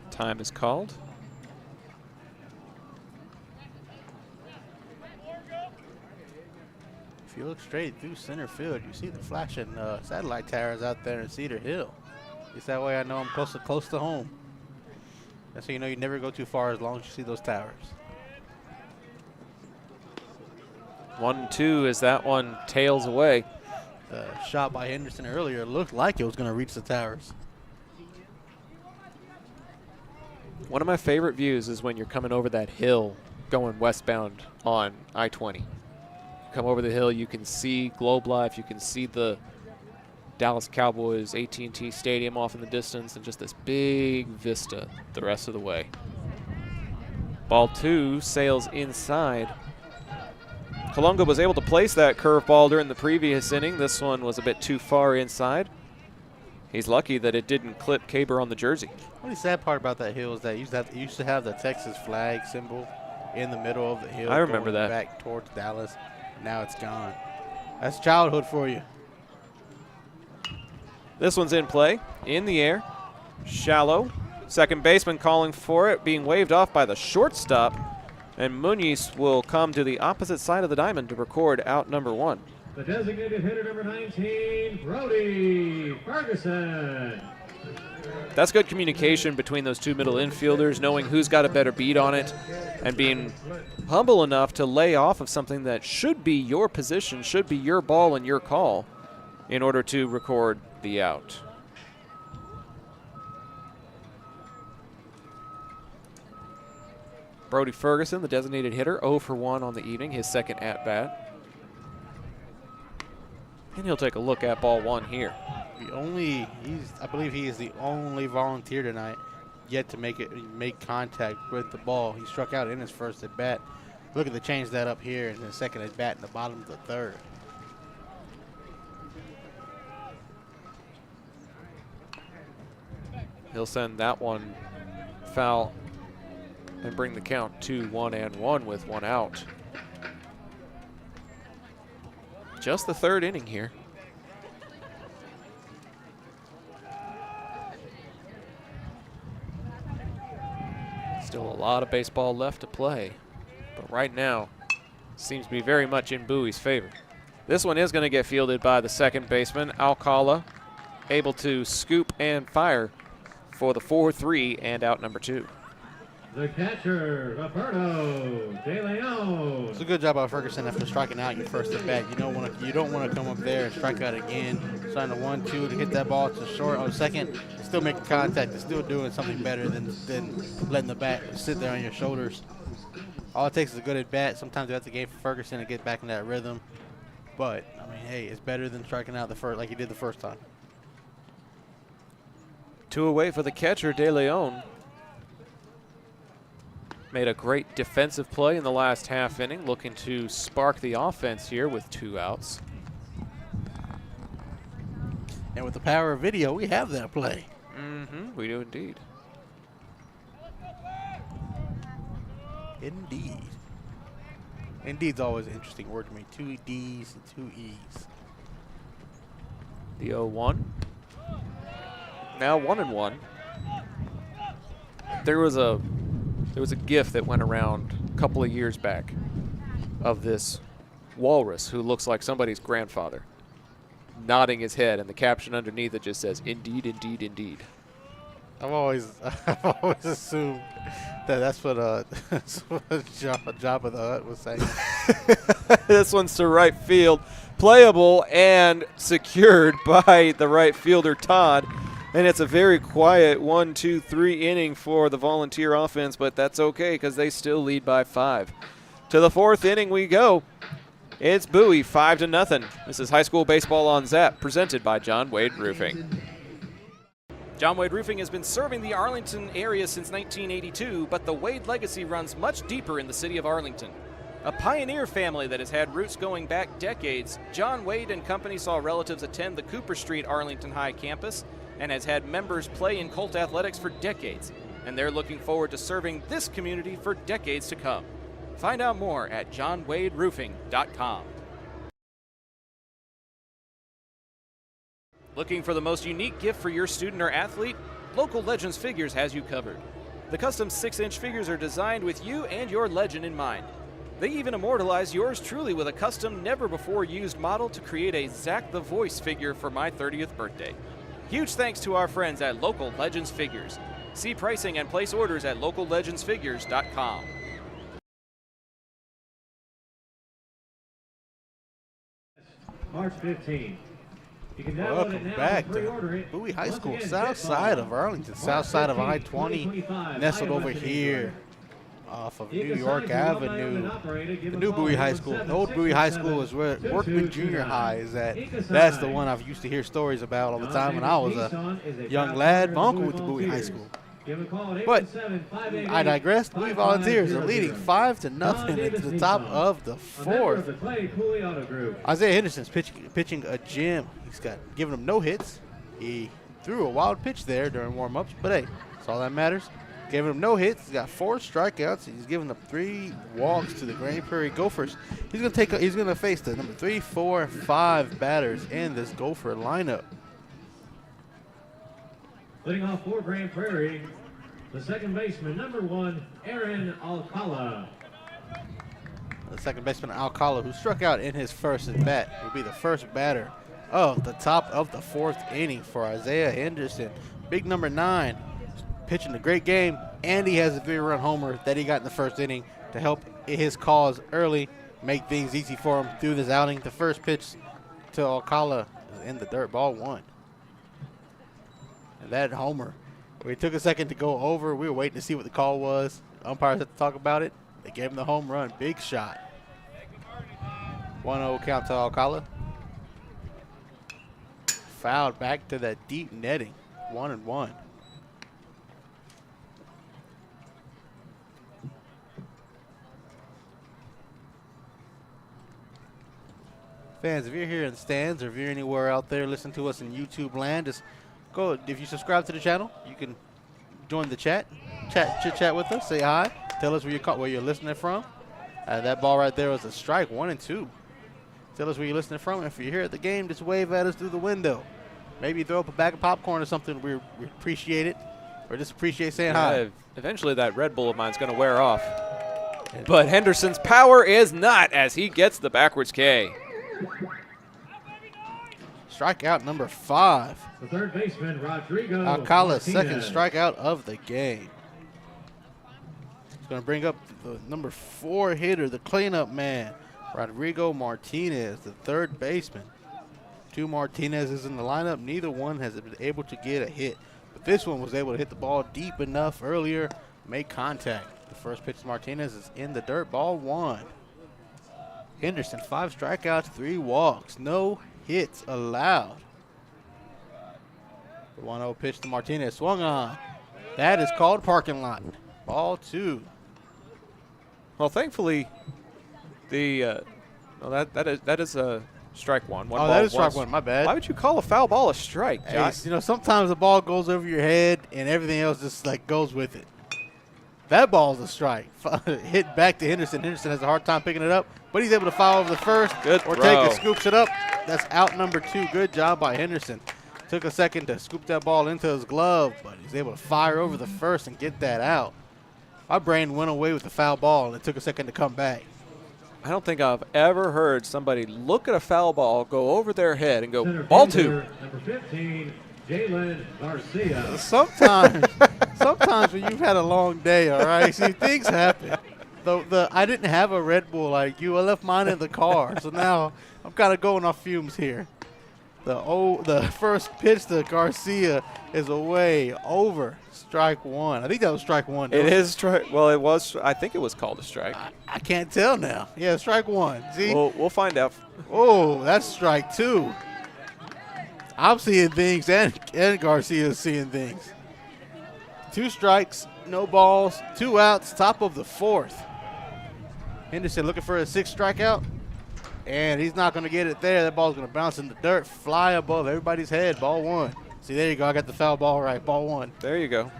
Time is called. If you look straight through center field, you see the flashing satellite towers out there in Cedar Hill. It's that way I know I'm close to home. That's how you know you never go too far as long as you see those towers. 1-2 as that one tails away. The shot by Henderson earlier looked like it was going to reach the towers. One of my favorite views is when you're coming over that hill going westbound on I-20. Come over the hill, you can see Globe Life, you can see the Dallas Cowboys AT&T Stadium off in the distance, and just this big vista the rest of the way. Ball 2 sails inside. Kalunga was able to place that curveball during the previous inning. This one was a bit too far inside. He's lucky that it didn't clip Caber on the jersey. The only sad part about that hill is that it used to have the Texas flag symbol in the middle of the hill. I remember going that. Back towards Dallas. Now it's gone. That's childhood for you. This one's in play, in the air, shallow. Second baseman calling for it, being waved off by the shortstop. And Muniz will come to the opposite side of the diamond to record out number 1. The designated hitter, number 19, Brody Ferguson. That's good communication between those two middle infielders, knowing who's got a better beat on it and being humble enough to lay off of something that should be your position, should be your ball and your call in order to record the out. Brody Ferguson, the designated hitter, 0 for 1 on the evening, his second at-bat. And he'll take a look at ball 1 here. I believe he is the only volunteer tonight yet to make contact with the ball. He struck out in his first at bat. Looking to change that up here in the second at bat in the bottom of the third. He'll send that one foul and bring the count to 1-1 with 1 out. Just the third inning here. Still a lot of baseball left to play, but right now seems to be very much in Bowie's favor. This one is going to get fielded by the second baseman, Alcala, able to scoop and fire for the 4-3 and out number 2. The catcher, Roberto De Leon. It's a good job by Ferguson after striking out your first at bat. You don't want to come up there and strike out again. Sign a 1-2 to hit that ball to short on second. Still making contact and still doing something better than letting the bat sit there on your shoulders. All it takes is a good at bat. Sometimes you have to game for Ferguson to get back in that rhythm. But I mean, hey, it's better than striking out like he did the first time. 2 away for the catcher, De Leon. Made a great defensive play in the last half inning, looking to spark the offense here with 2 outs. And with the power of video, we have that play. We do indeed. Indeed. Indeed's always an interesting word to me. 2 D's and 2 E's. The 0-1. Now 1-1. There was a GIF that went around a couple of years back of this walrus who looks like somebody's grandfather nodding his head, and the caption underneath it just says, "Indeed, indeed, indeed." I've always assumed that's what Jabba the Hutt was saying. This one's to right field, playable and secured by the right fielder Todd. And it's a very quiet 1-2-3 inning for the Volunteer offense, but that's okay because they still lead by 5. To the 4th inning we go. It's Bowie 5-0. This is High School Baseball on Zap, presented by John Wade Roofing. John Wade Roofing has been serving the Arlington area since 1982, but the Wade legacy runs much deeper in the city of Arlington. A pioneer family that has had roots going back decades, John Wade and Company saw relatives attend the Cooper Street Arlington High campus and has had members play in Colt athletics for decades, and they're looking forward to serving this community for decades to come. Find out more at johnwaderoofing.com. Looking for the most unique gift for your student or athlete? Local Legends Figures has you covered. The custom 6-inch figures are designed with you and your legend in mind. They even immortalize yours truly with a custom, never-before-used model to create a Zach the Voice figure for my 30th birthday. Huge thanks to our friends at Local Legends Figures. See pricing and place orders at locallegendsfigures.com. March 15. You can download Welcome it now back and pre-order to it. Bowie High Once School, again, south baseball. side of Arlington, south side of March I-20, 15, nestled over 2025, here off of New York Avenue. The new Bowie High School. The old Bowie High School is where Workman Junior High is at. That's the one I've used to hear stories about all the time when I was a young lad. My uncle went to Bowie High School. But I digress. Bowie Volunteers are leading 5-0 into the top of the fourth. Isaiah Henderson's pitching a gem. He's giving them no hits. He threw a wild pitch there during warm-ups, but hey, that's all that matters. Giving him no hits. He's got 4 strikeouts. He's giving up 3 walks to the Prairie Gophers. He's gonna face the number 3, 4, 5 batters in this Gopher lineup. Leading off for Prairie, the second baseman, number 1, Aaron Alcala. The second baseman, Alcala, who struck out in his first at bat, will be the first batter of the top of the 4th inning for Isaiah Henderson. Big number 9. Pitching a great game, and he has a 3-run homer that he got in the first inning to help his cause early, make things easy for him through this outing. The first pitch to Alcala is in the dirt, ball 1. And that homer, we took a second to go over. We were waiting to see what the call was. Umpires had to talk about it. They gave him the home run, big shot. 1-0 count to Alcala. Fouled back to that deep netting, 1-1. Fans, if you're here in the stands or if you're anywhere out there listening to us in YouTube land, just go. If you subscribe to the channel, you can join the chat, chit-chat with us, say hi, tell us where you're listening from. That ball right there was a strike, 1-2. Tell us where you're listening from. If you're here at the game, just wave at us through the window. Maybe throw up a bag of popcorn or something. We appreciate it, or just appreciate saying hi. Eventually, that Red Bull of mine's going to wear off. But Henderson's power is not, as he gets the backwards K. Strikeout number 5. The third baseman, Rodrigo Alcala's Martinez. second strikeout of the game. He's going to bring up the number 4 hitter, the cleanup man, Rodrigo Martinez, the third baseman. 2 Martinez's in the lineup. Neither one has been able to get a hit. But this one was able to hit the ball deep enough earlier, make contact. The first pitch to Martinez is in the dirt, ball 1. Henderson, 5 strikeouts, 3 walks, no hits allowed. The 1-0 pitch to Martinez, swung on. That is called parking lot. Ball 2. Well, thankfully, that is a strike 1. That is strike 1. My bad. Why would you call a foul ball a strike, Josh? Hey, sometimes the ball goes over your head and everything else just goes with it. That ball's a strike. Hit back to Henderson. Henderson has a hard time picking it up, but he's able to foul over the first. Good or throw. Take it, scoops it up. That's out number 2. Good job by Henderson. Took a second to scoop that ball into his glove, but he's able to fire over the first and get that out. My brain went away with the foul ball, and it took a second to come back. I don't think I've ever heard somebody look at a foul ball, go over their head, and go, ball 2. Number 15, Jalen Garcia. Sometimes when you've had a long day, all right, see, things happen. I didn't have a Red Bull like you. I left mine in the car, so now I'm kind of going off fumes here. The first pitch to Garcia is away over strike 1. I think that was strike 1. It is strike. Well, it was. I think it was called a strike. I can't tell now. Yeah, strike 1. See? We'll find out. Oh, that's strike 2. I'm seeing things, and Garcia's seeing things. 2 strikes, no balls, 2 outs, top of the 4th. Henderson looking for a 6th strikeout, and he's not going to get it there. That ball's going to bounce in the dirt, fly above everybody's head, ball 1. See, there you go. I got the foul ball right, ball 1. There you go.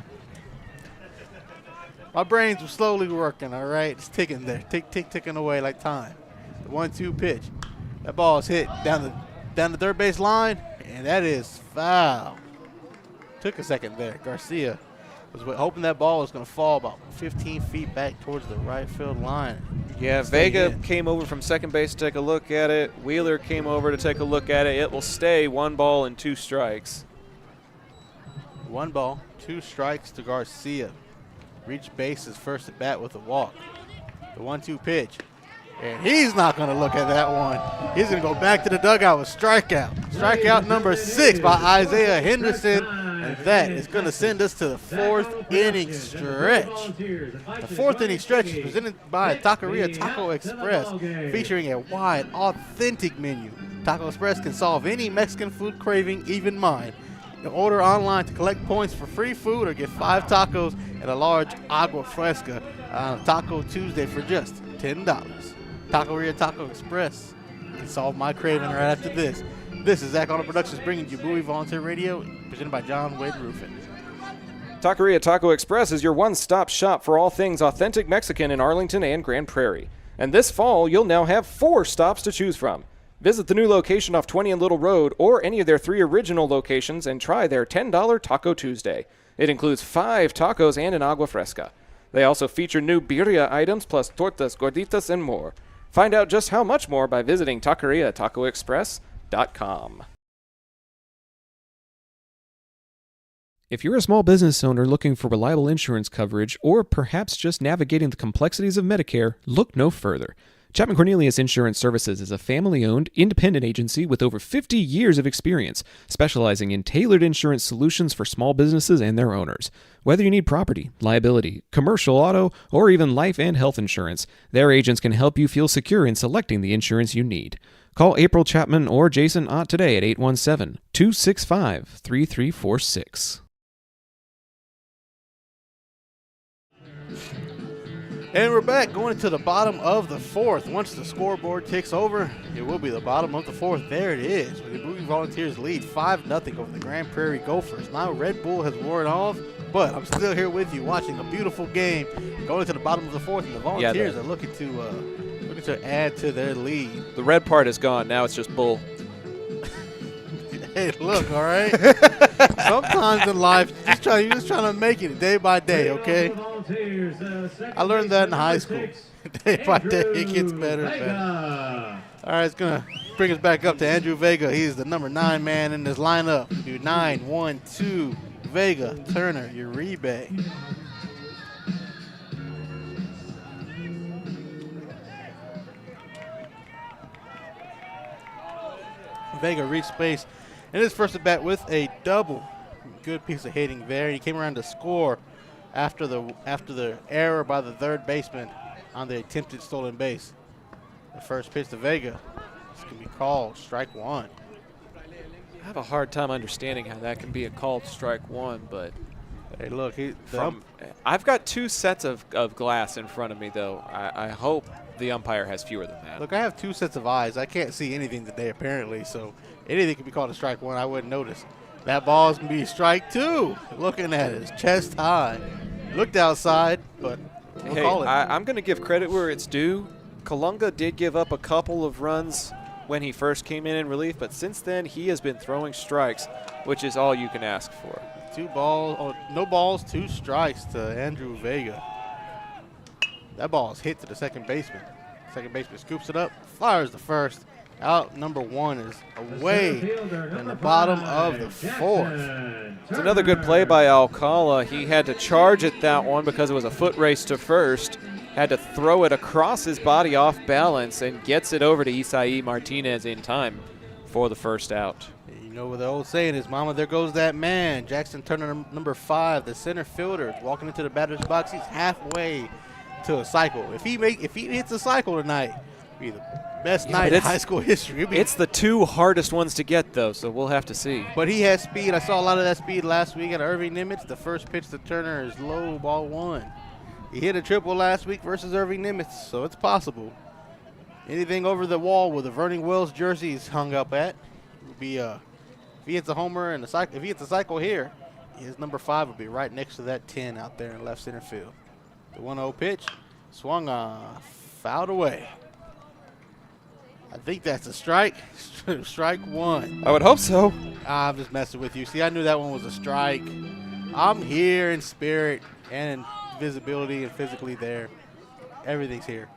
My brains were slowly working, all right? It's ticking there, ticking away like time. The 1-2 pitch. That ball is hit down the third base line, and that is foul. Took a second there. Garcia was hoping that ball was going to fall about 15 feet back towards the right field line. Yeah, Vega came over from second base to take a look at it. Wheeler came over to take a look at it. It will stay 1 ball and 2 strikes. 1 ball, 2 strikes to Garcia. Reached base his first at bat with a walk. The 1-2 pitch. And he's not going to look at that one. He's going to go back to the dugout with strikeout. Strikeout number 6 by Isaiah Henderson. And And that is going to send us to the fourth inning stretch. The fourth inning stretch is presented by Taqueria Taco Express, featuring a wide, authentic menu. Taco Express can solve any Mexican food craving, even mine. You can order online to collect points for free food or get 5 tacos and a large agua fresca on Taco Tuesday for just $10. Taqueria Taco Express can solve my craving right after this. This is Zach Arnold Productions bringing you Bowie Volunteer Radio, presented by John Wade Roofing. Taqueria Taco Express is your one-stop shop for all things authentic Mexican in Arlington and Grand Prairie. And this fall, you'll now have 4 stops to choose from. Visit the new location off 20 and Little Road or any of their 3 original locations and try their $10 Taco Tuesday. It includes 5 tacos and an agua fresca. They also feature new birria items plus tortas, gorditas, and more. Find out just how much more by visiting taqueriatacoexpress.com. If you're a small business owner looking for reliable insurance coverage or perhaps just navigating the complexities of Medicare, look no further. Chapman Cornelius Insurance Services is a family-owned, independent agency with over 50 years of experience, specializing in tailored insurance solutions for small businesses and their owners. Whether you need property, liability, commercial auto, or even life and health insurance, their agents can help you feel secure in selecting the insurance you need. Call April Chapman or Jason Ott today at 817-265-3346. And we're back going into the bottom of the 4th. Once the scoreboard ticks over, it will be the bottom of the 4th. There it is. The Bowie Volunteers lead 5-0 over the Grand Prairie Gophers. Now Red Bull has worn off, but I'm still here with you watching a beautiful game going into the bottom of the 4th, and the Volunteers are looking to add to their lead. The red part is gone. Now it's just bull. Hey, look, all right? Sometimes in life, you're just trying to make it day by day, okay? I learned that in high school. Day by day, it gets better and better. All right, it's going to bring us back up to Andrew Vega. He's the number 9 man in this lineup. Do 9, 1, 2, Vega, Turner, Uribe. Vega reached base in his first at bat with a double. Good piece of hitting there. He came around to score after the error by the third baseman on the attempted stolen base. The first pitch to Vega. This can be called strike 1. I have a hard time understanding how that can be a called strike 1, but hey, look, I've got 2 sets of glass in front of me, though. I hope the umpire has fewer than that. Look, I have 2 sets of eyes. I can't see anything today, apparently, so anything can be called a strike 1. I wouldn't notice. That ball is going to be strike 2. Looking at it, it's chest high. Looked outside, but we'll call it. I'm going to give credit where it's due. Kalunga did give up a couple of runs when he first came in relief, but since then he has been throwing strikes, which is all you can ask for. 2 balls, no balls, 2 strikes to Andrew Vega. That ball is hit to the second baseman. Second baseman scoops it up, fires the first. Out number 1 is away in the bottom of the 4th. It's another good play by Alcala. He had to charge at that one because it was a foot race to first. Had to throw it across his body off balance and gets it over to Isai Martinez in time for the first out. You know what the old saying is, Mama, there goes that man. Jackson Turner, number 5, the center fielder, walking into the batter's box. He's halfway to a cycle. If he hits a cycle tonight, it'll be the best night in high school history. It's the 2 hardest ones to get, though, so we'll have to see. But he has speed. I saw a lot of that speed last week at Irving Nimitz. The first pitch to Turner is low, ball 1. He hit a triple last week versus Irving Nimitz, so it's possible. Anything over the wall where the Vernon Wells jersey is hung up at would be if he hits a homer and if he hits a cycle here, his number 5 would be right next to that 10 out there in left center field. The 1-0 pitch swung on, fouled away. I think that's a strike. Strike 1. I would hope so. I'm just messing with you. See, I knew that one was a strike. I'm here in spirit and in visibility and physically there. Everything's here.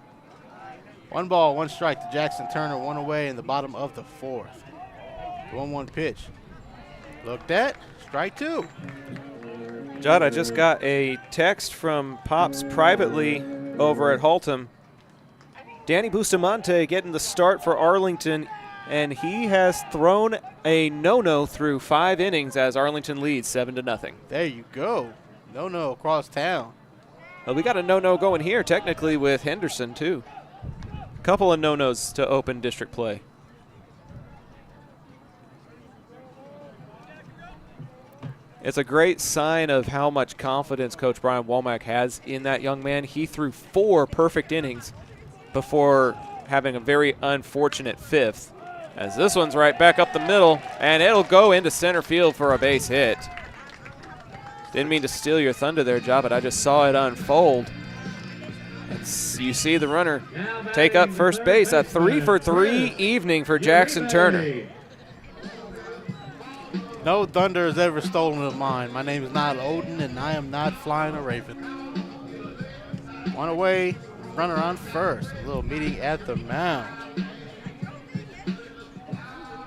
1 ball, 1 strike to Jackson Turner, 1 away in the bottom of the 4th. 1-1 pitch. Looked at. Strike 2. Judd, I just got a text from Pops privately over at Haltom. Danny Bustamante getting the start for Arlington and he has thrown a no-no through 5 innings as Arlington leads 7-0. There you go. No across town. Well, we got a no-no going here technically with Henderson too. A couple of no-nos to open district play. It's a great sign of how much confidence Coach Brian Womack has in that young man. He threw 4 perfect innings before having a very unfortunate 5th. As this one's right back up the middle, and it'll go into center field for a base hit. Didn't mean to steal your thunder there, Ja, but I just saw it unfold. You see the runner take up first base. A 3-for-3 evening for Jackson Turner. No thunder is ever stolen of mine. My name is not Odin, and I am not flying a raven. One away, runner on first. A little meeting at the mound.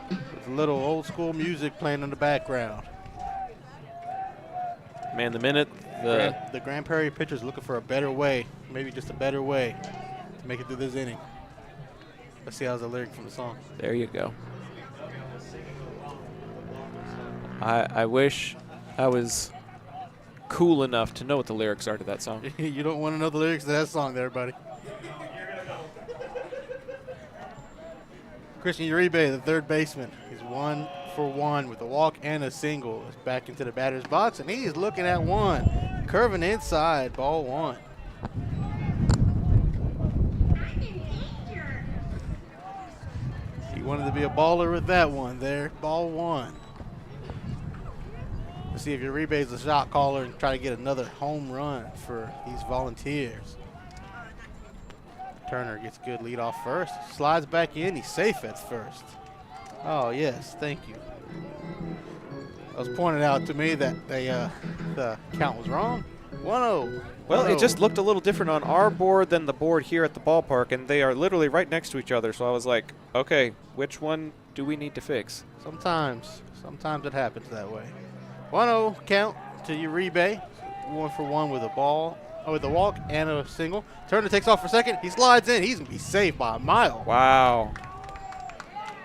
With a little old school music playing in the background. Man, the minute the Grand Prairie pitcher's looking for a better way, maybe just a better way to make it through this inning. Let's see how's the lyric from the song. There you go. I wish I was cool enough to know what the lyrics are to that song. You don't want to know the lyrics to that song there, buddy. Christian Uribe, the third baseman. He's 1 for 1 with a walk and a single. He's back into the batter's box, and he's looking at one. Curving inside, ball 1. He wanted to be a baller with that one there. Ball 1. Let's see if Uribe's a shot caller and try to get another home run for these Volunteers. Turner gets good lead off first. Slides back in. He's safe at first. Oh, yes. Thank you. It was pointed out to me that the count was wrong. 1-0. Well, it just looked a little different on our board than the board here at the ballpark, and they are literally right next to each other. So I was like, okay, which one do we need to fix? Sometimes it happens that way. 1-0 count to Uribe. 1 for 1 with a ball, with a walk and a single. Turner takes off for second. He slides in. He's going to be safe by a mile. Wow.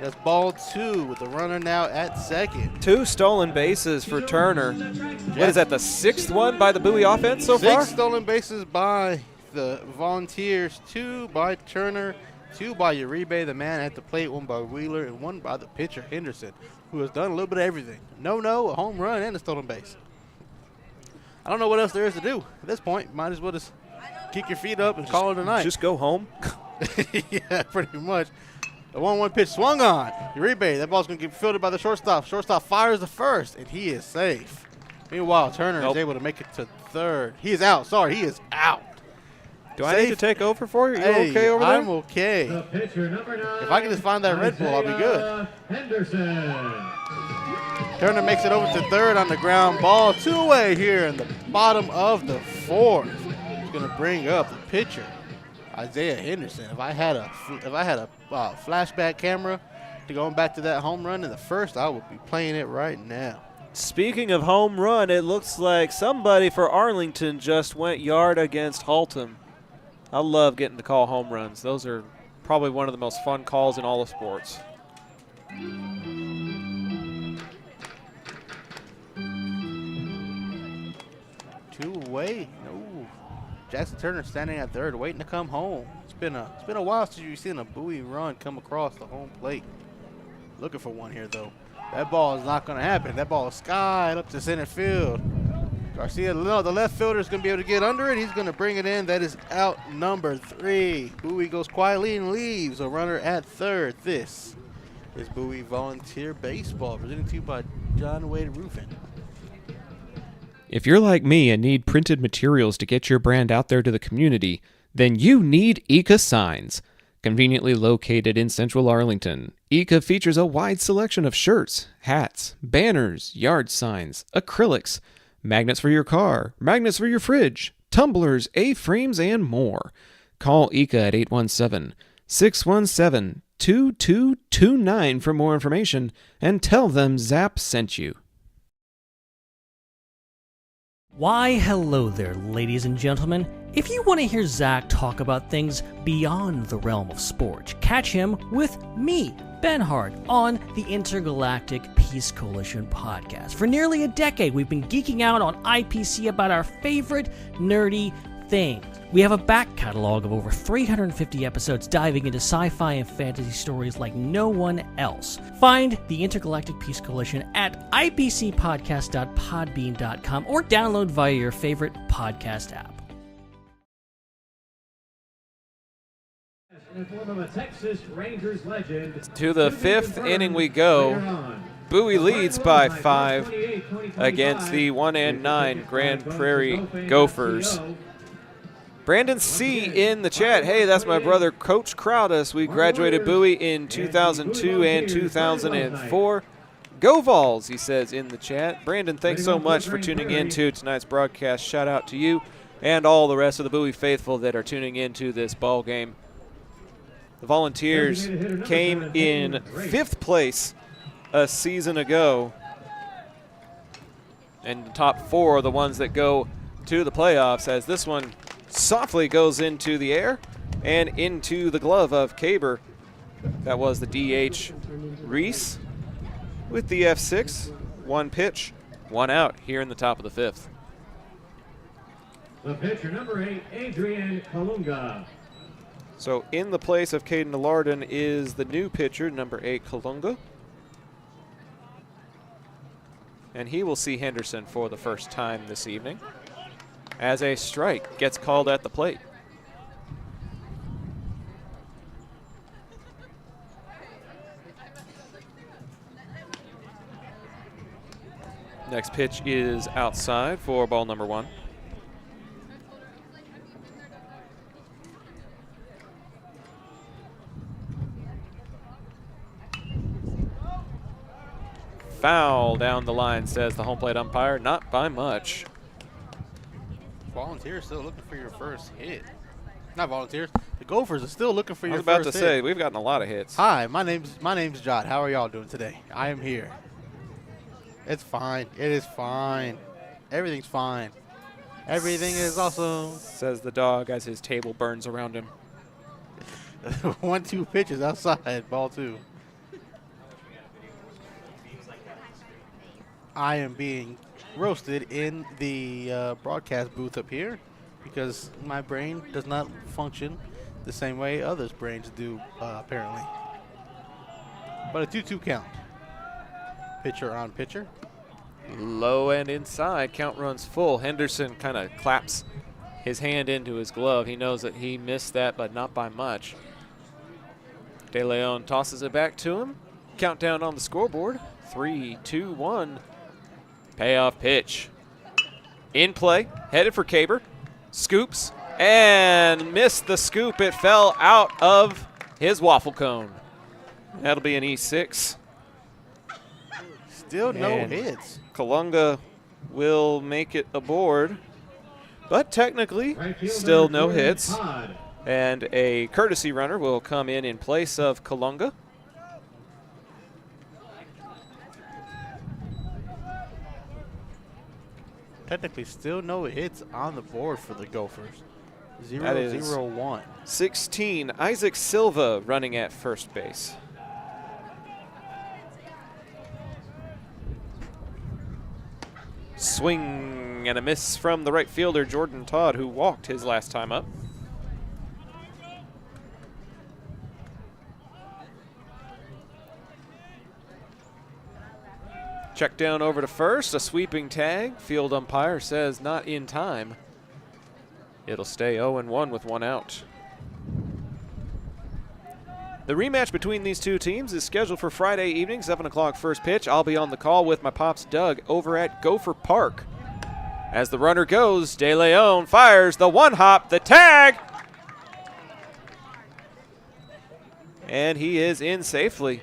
That's ball 2 with the runner now at second. 2 stolen bases for Turner. What is that, the 6th one by the Bowie offense so far? 6 stolen bases by the Volunteers, 2 by Turner, 2 by Uribe, the man at the plate, 1 by Wheeler, and 1 by the pitcher, Henderson, who has done a little bit of everything. No, a home run, and a stolen base. I don't know what else there is to do at this point. Might as well just kick your feet up and call it a night. Just go home? Yeah, pretty much. The 1-1 pitch swung on. Uribe, that ball's going to get fielded by the shortstop. Shortstop fires the first, and he is safe. Meanwhile, Turner is able to make it to third. He is out. Sorry, he is out. Do I need to take over for you? You Hey, okay over there? I'm okay. The pitcher, number 9, If I can just find that Red Bull, I'll be good. Henderson. Turner makes it over to third on the ground ball. 2 away here in the bottom of the 4th. He's going to bring up the pitcher, Isaiah Henderson. If I had a flashback camera to going back to that home run in the first, I would be playing it right now. Speaking of home run, it looks like somebody for Arlington just went yard against Haltom. I love getting to call home runs. Those are probably one of the most fun calls in all of sports. 2 away. No. Jackson Turner standing at third, waiting to come home. It's been a while since you've seen a Bowie run come across the home plate. Looking for one here, though. That ball is not going to happen. That ball is skied up to center field. Garcia, the left fielder is going to be able to get under it. He's going to bring it in. That is out number 3. Bowie goes quietly and leaves a runner at third. This is Bowie Volunteer Baseball, presented to you by John Wade Roofing. If you're like me and need printed materials to get your brand out there to the community, then you need ICA Signs. Conveniently located in central Arlington, ICA features a wide selection of shirts, hats, banners, yard signs, acrylics, magnets for your car, magnets for your fridge, tumblers, A-frames, and more. Call ICA at 817-617-2229 for more information and tell them Zap sent you. Why, hello there, ladies and gentlemen. If you want to hear Zach talk about things beyond the realm of sport, catch him with me, Ben Hart, on the Intergalactic Peace Coalition podcast. For nearly a decade, we've been geeking out on IPC about our favorite nerdy things. We have a back catalog of over 350 episodes diving into sci-fi and fantasy stories like no one else. Find the Intergalactic Peace Coalition at ipcpodcast.podbean.com or download via your favorite podcast app. In the form of a Texas Rangers legend. To the fifth inning we go. Bowie leads by 5 against the 1-9 Grand Prairie Gophers. Brandon C. in the chat. Hey, that's my brother, Coach Crowdus. We graduated Bowie in 2002 and 2004. Go Vols, he says in the chat. Brandon, thanks so much for tuning in to tonight's broadcast. Shout out to you and all the rest of the Bowie faithful that are tuning into this ball game. The Volunteers came in 5th place a season ago. And the top 4 are the ones that go to the playoffs, as this one softly goes into the air and into the glove of Caber. That was the DH Reese with the F6. 1 pitch, 1 out here in the top of the 5th. The pitcher, number 8, Adrian Kalunga. So in the place of Caden Alardon is the new pitcher, number 8, Kalunga. And he will see Henderson for the first time this evening, as a strike gets called at the plate. Next pitch is outside for ball number 1. Foul down the line, says the home plate umpire. Not by much. Volunteers still looking for your first hit. Not Volunteers. The Gophers are still looking for your first hit. I was about to say, we've gotten a lot of hits. Hi, my name's Jot. How are y'all doing today? I am here. It's fine. It is fine. Everything's fine. Everything is awesome. Says the dog as his table burns around him. 1-2 pitches outside. Ball 2. I am being roasted in the broadcast booth up here because my brain does not function the same way others' brains do, apparently. But a 2-2 count. Pitcher on pitcher. Low and inside. Count runs full. Henderson kind of claps his hand into his glove. He knows that he missed that, but not by much. De Leon tosses it back to him. Countdown on the scoreboard. 3, 2, 1. Payoff pitch. In play, headed for Caber. Scoops and missed the scoop. It fell out of his waffle cone. That'll be an E6. Still no hits. Kalunga will make it aboard, but technically still no hits. And a courtesy runner will come in place of Kalunga. Technically still no hits on the board for the Gophers. 0-0-1. 16, Isaac Silva running at first base. Swing and a miss from the right fielder, Jordan Todd, who walked his last time up. Check down over to first, a sweeping tag. Field umpire says not in time. It'll stay 0-1 with 1 out. The rematch between these two teams is scheduled for Friday evening, 7 o'clock first pitch. I'll be on the call with my pops Doug over at Gopher Park. As the runner goes, De Leon fires the 1-hop, the tag. And he is in safely.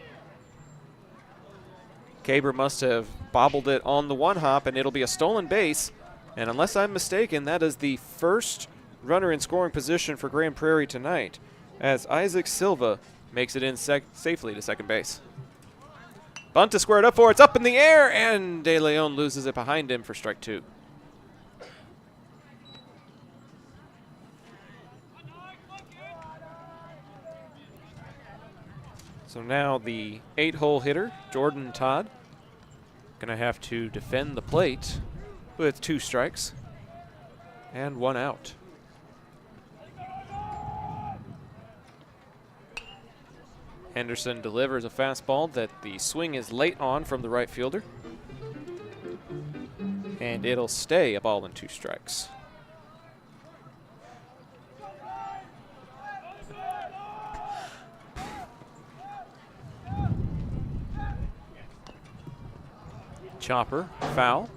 Caber must have bobbled it on the 1-hop, and it'll be a stolen base. And unless I'm mistaken, that is the first runner in scoring position for Grand Prairie tonight, as Isaac Silva makes it in safely to second base. Bunt is squared up for, it's up in the air, and De Leon loses it behind him for strike 2. So now the 8-hole hitter, Jordan Todd, gonna have to defend the plate with 2 strikes and 1 out. Henderson delivers a fastball that the swing is late on from the right fielder. And it'll stay a ball and 2 strikes. Chopper, foul.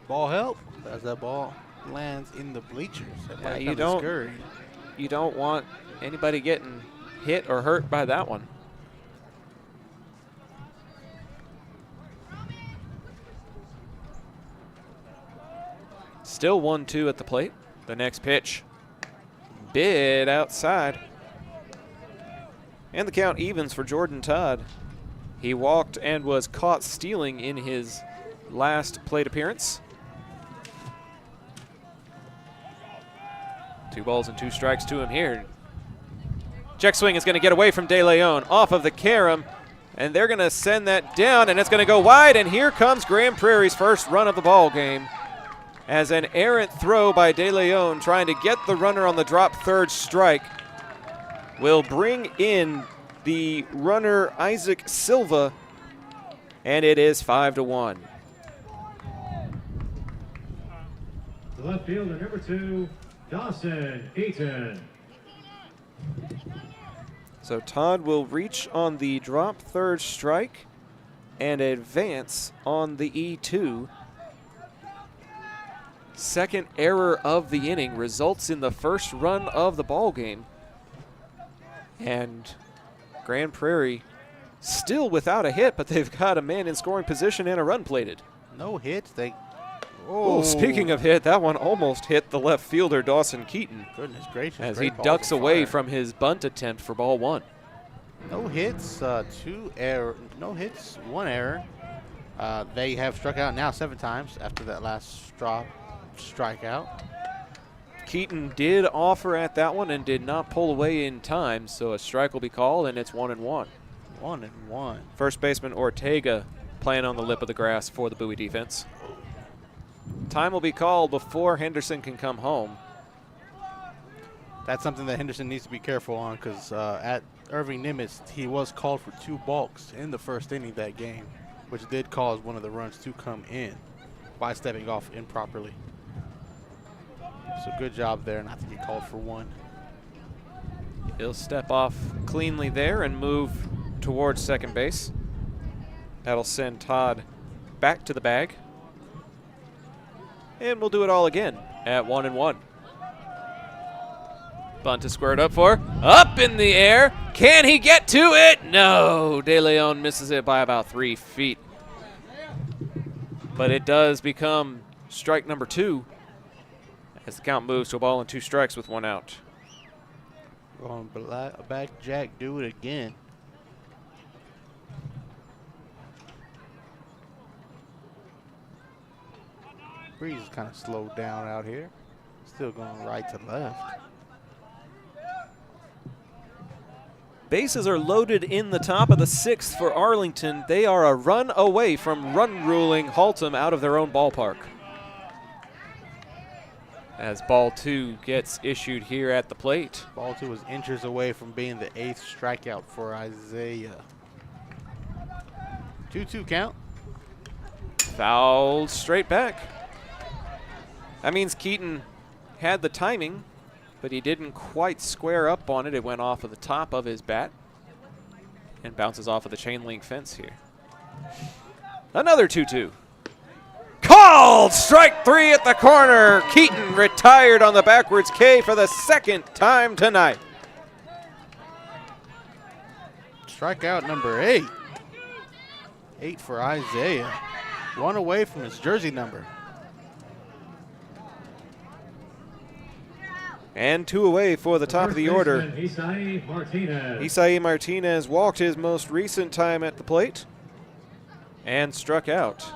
Ball help as that ball lands in the bleachers. Yeah, you don't want anybody getting hit or hurt by that one. Still 1-2 at the plate. The next pitch, bit outside. And the count evens for Jordan Todd. He walked and was caught stealing in his last plate appearance. 2 balls and 2 strikes to him here. Check swing is going to get away from De Leon off of the carom, and they're going to send that down, and it's going to go wide, and here comes Grand Prairie's first run of the ball game as an errant throw by De Leon trying to get the runner on the drop third strike will bring in the runner Isaac Silva, and it is 5-1. The left fielder, number 2, Dawson Eaton. So Todd will reach on the drop third strike and advance on the E2. Second error of the inning results in the first run of the ball game. And Grand Prairie still without a hit, but they've got a man in scoring position and a run plated. No hits. Oh, speaking of hit, that one almost hit the left fielder, Dawson Keaton. Goodness gracious. As he ducks away from his bunt attempt for ball 1. No hits, 2 error. No hits, 1 error. They have struck out now 7 times after that last strikeout. Keaton did offer at that one and did not pull away in time, so a strike will be called, and it's 1-1. 1-1. First baseman Ortega playing on the lip of the grass for the Bowie defense. Time will be called before Henderson can come home. That's something that Henderson needs to be careful on because at Irving Nimitz, he was called for 2 balks in the first inning of that game, which did cause one of the runs to come in by stepping off improperly. So good job there not to get called for 1. He'll step off cleanly there and move towards second base. That'll send Todd back to the bag. And we'll do it all again at 1-1. Bunt is squared up for. Up in the air. Can he get to it? No. De Leon misses it by about 3 feet. But it does become strike number 2 as the count moves to a ball and 2 strikes with 1 out. Going back, Jack, do it again. Breeze is kind of slowed down out here. Still going right to left. Bases are loaded in the top of the 6th for Arlington. They are a run away from run ruling Haltom out of their own ballpark. As ball 2 gets issued here at the plate. Ball 2 was inches away from being the 8th strikeout for Isaiah. 2-2 count. Fouled straight back. That means Keaton had the timing, but he didn't quite square up on it. It went off of the top of his bat and bounces off of the chain link fence here. Another 2-2. Called! Strike 3 at the corner. Keaton retired on the backwards K for the 2nd time tonight. Strikeout number 8. 8 for Isaiah. 1 away from his jersey number. And 2 away for the top of the order. Isai Martinez walked his most recent time at the plate and struck out.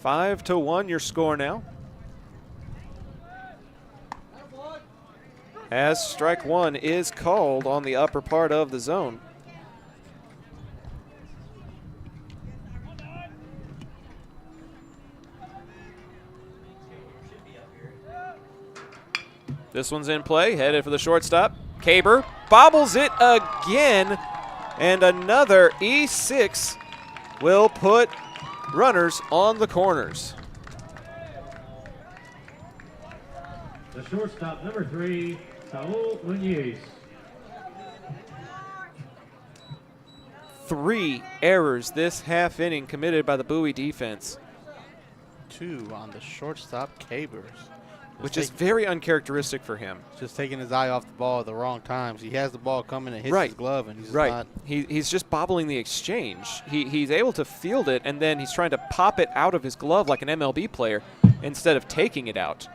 5-1 your score now. as strike one is called on the upper part of the zone. This one's in play, headed for the shortstop. Caber bobbles it again, and another E6 will put runners on the corners. The shortstop, number 3, Saul Munoz. 3 errors this half inning committed by the Bowie defense, 2 on the shortstop, Cabers. which is very uncharacteristic for him. Just taking his eye off the ball at the wrong times. He has the ball coming and hits his glove, and he's not. He's just bobbling the exchange. He's able to field it, and then he's trying to pop it out of his glove like an MLB player instead of taking it out.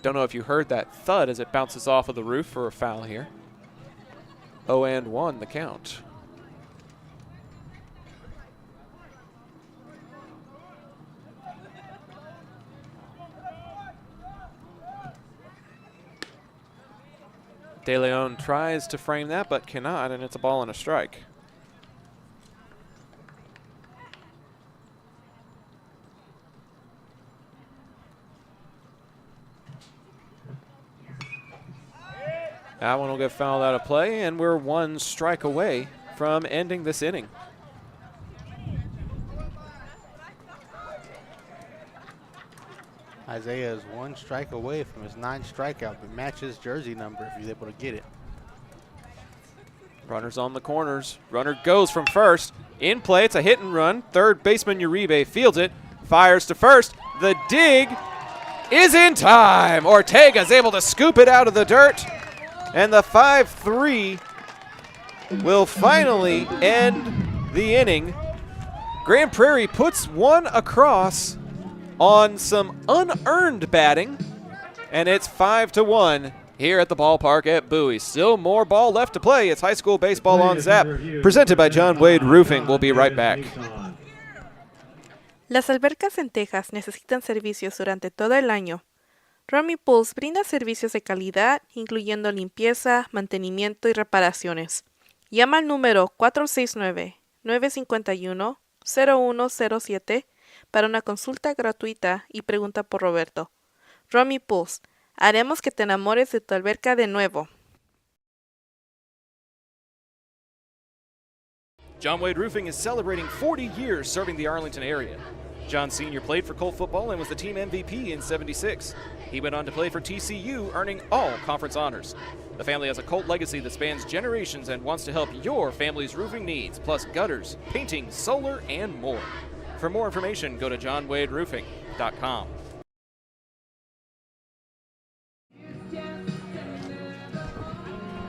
Don't know if you heard that thud as it bounces off of the roof for a foul here. 0-1 the count. De Leon tries to frame that, but cannot, and it's a ball and a strike. That one will get fouled out of play, and we're 1 strike away from ending this inning. Isaiah is 1 strike away from his 9th strikeout, but matches jersey number if he's able to get it. Runners on the corners. Runner goes from first. In play, it's a hit and run. Third baseman Uribe fields it, fires to first. The dig is in time. Ortega's able to scoop it out of the dirt, and the 5-3 will finally end the inning. Grand Prairie puts 1 across on some unearned batting, and it's 5-1 here at the ballpark at Bowie. Still more ball left to play. It's high school baseball on Zap, presented by John Wade Roofing. We'll be right back. Las albercas en Texas necesitan servicios durante todo el año. Romy Pools brinda servicios de calidad, incluyendo limpieza, mantenimiento y reparaciones. Llama al número 469-951-0107 para una consulta gratuita y pregunta por Roberto. Romy Pools, haremos que te enamores de tu alberca de nuevo. John Wade Roofing is celebrating 40 years serving the Arlington area. John Sr. played for Colt football and was the team MVP in '76. He went on to play for TCU, earning all conference honors. The family has a Colt legacy that spans generations and wants to help your family's roofing needs, plus gutters, painting, solar, and more. For more information, go to johnwaderoofing.com.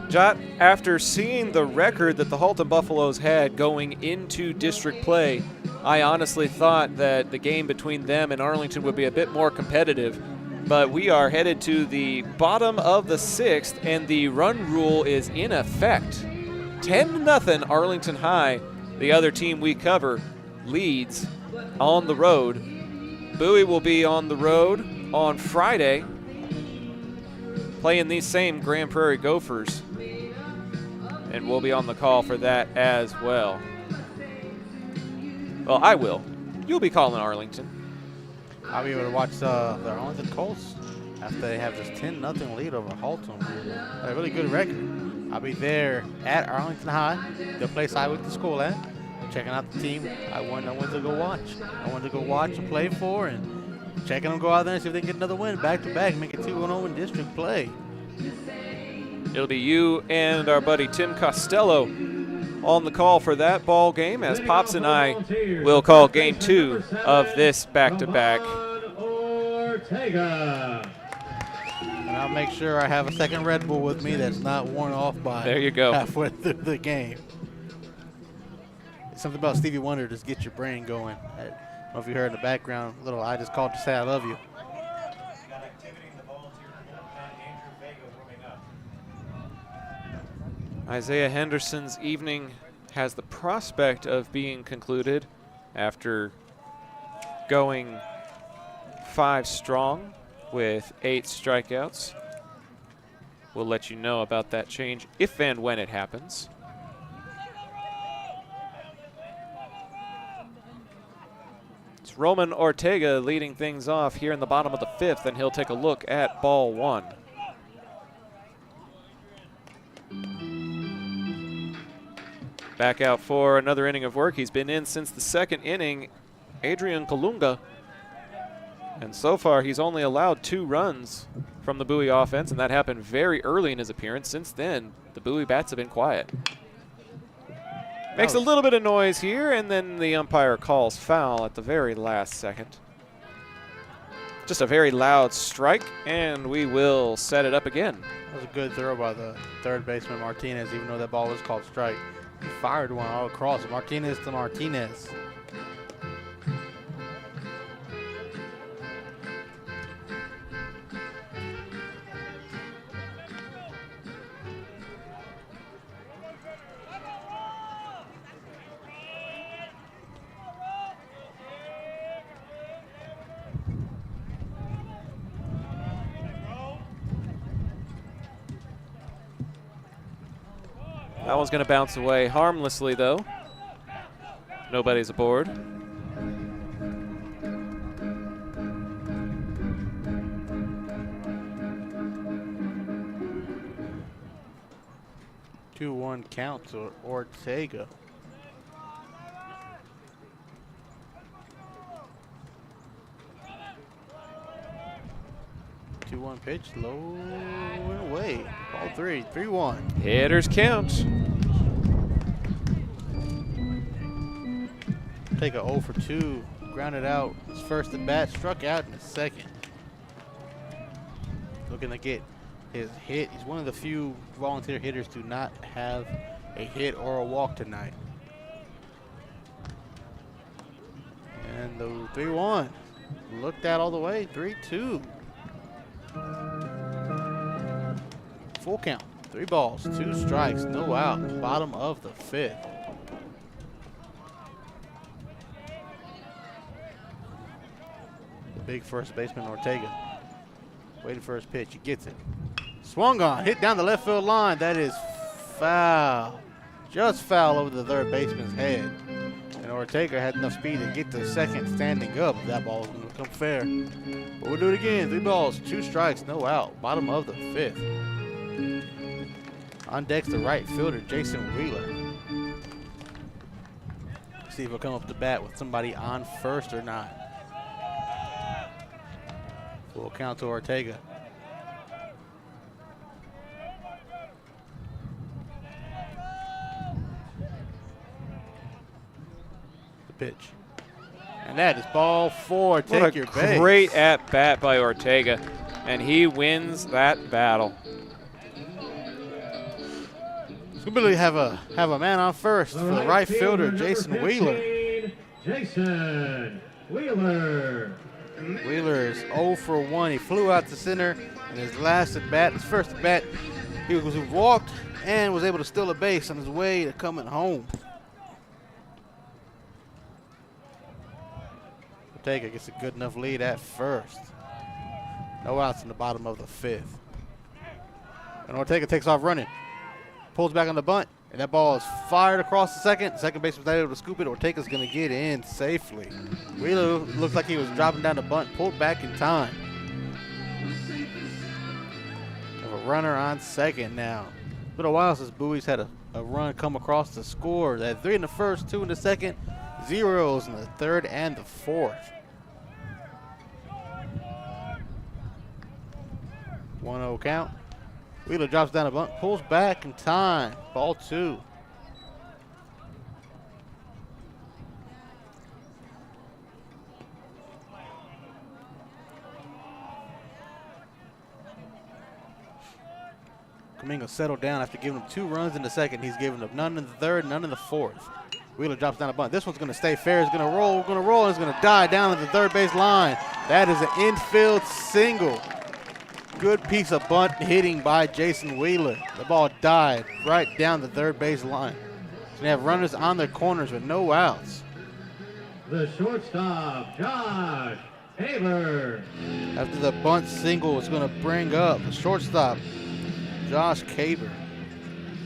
Jot, after seeing the record that the Halton Buffaloes had going into district play, I honestly thought that the game between them and Arlington would be a bit more competitive. But we are headed to the bottom of the 6th, and the run rule is in effect. 10-0 Arlington High, the other team we cover, leads on the road. Bowie will be on the road on Friday, playing these same Grand Prairie Gophers, and we'll be on the call for that as well. Well, I will. You'll be calling Arlington. I'll be able to watch the Arlington Colts after they have this 10-0 lead over Halton. A really good record. I'll be there at Arlington High, the place I went to school at, checking out the team I wanted to go watch. I wanted to go watch and play for, and checking them go out there and see if they can get another win back-to-back, make it 2-0 in district play. It'll be you and our buddy Tim Costello on the call for that ball game, as Pops and I will call game 2 of this back-to-back. And I'll make sure I have a second Red Bull with me that's not worn off by there you go. halfway through the game. It's something about Stevie Wonder just get your brain going. I don't know if you heard in the background, little I just called to say I love you. Isaiah Henderson's evening has the prospect of being concluded after going 5 strong with 8 strikeouts. We'll let you know about that change if and when it happens. It's Roman Ortega leading things off here in the bottom of the 5th, and he'll take a look at ball 1. Back out for another inning of work. He's been in since the 2nd inning, Adrian Kalunga. And so far, he's only allowed 2 runs from the Bowie offense, and that happened very early in his appearance. Since then, the Bowie bats have been quiet. Makes a little bit of noise here, and then the umpire calls foul at the very last second. Just a very loud strike, and we will set it up again. That was a good throw by the third baseman Martinez, even though that ball was called strike. He fired one all across. Martinez to Martinez. That one's going to bounce away harmlessly, though. Nobody's aboard. Two-one count to Ortega. Two-one pitch, low and away. Ball 3, 3-1. Hitters count. Take a 0 for 2, grounded out. His first at bat, struck out in the 2nd. Looking to get his hit. He's one of the few volunteer hitters to not have a hit or a walk tonight. And the 3-1. Looked at all the way, 3-2. Full count, 3 balls, 2 strikes, no out, bottom of the 5th. The big first baseman Ortega, waiting for his pitch, he gets it. Swung on, hit down the left field line, that is foul. Just foul over the third baseman's head. And Ortega had enough speed to get to second standing up. That ball was going to come fair. But we'll do it again, 3 balls, 2 strikes, no out, bottom of the 5th. On deck's the right fielder, Jason Wheeler. See if he'll come up to bat with somebody on first or not. Full count to Ortega. The pitch. And that is ball 4. Take your base. What a great at-bat by Ortega, and he wins that battle. Really have a man on first for the right fielder, Jason Wheeler. Jason Wheeler. Wheeler is 0 for 1. He flew out to center in his last at bat, his first at bat. He walked and was able to steal a base on his way to coming home. Ortega gets a good enough lead at first. No outs in the bottom of the 5th. And Ortega takes off running. Pulls back on the bunt, and that ball is fired across the second. Second baseman's not able to scoop it. Ortega's going to get in safely. Wheeler looks like he was dropping down the bunt, pulled back in time. Have a runner on second now. It's been a while since Bowie's had a run come across the score. They had 3 in the first, 2 in the second, 0s in the 3rd and the 4th. 1-0 count. Wheeler drops down a bunt, pulls back in time. Ball 2. Kaminga settled down after giving him 2 runs in the 2nd. He's given up none in the 3rd, none in the 4th. Wheeler drops down a bunt. This one's going to stay fair. It's going to roll, and it's going to die down at the 3rd base line. That is an infield single. Good piece of bunt hitting by Jason Wheeler. The ball died right down the 3rd base line. So they have runners on their corners with no outs. The shortstop, Josh Haber. After the bunt single, it's going to bring up the shortstop, Josh Caber.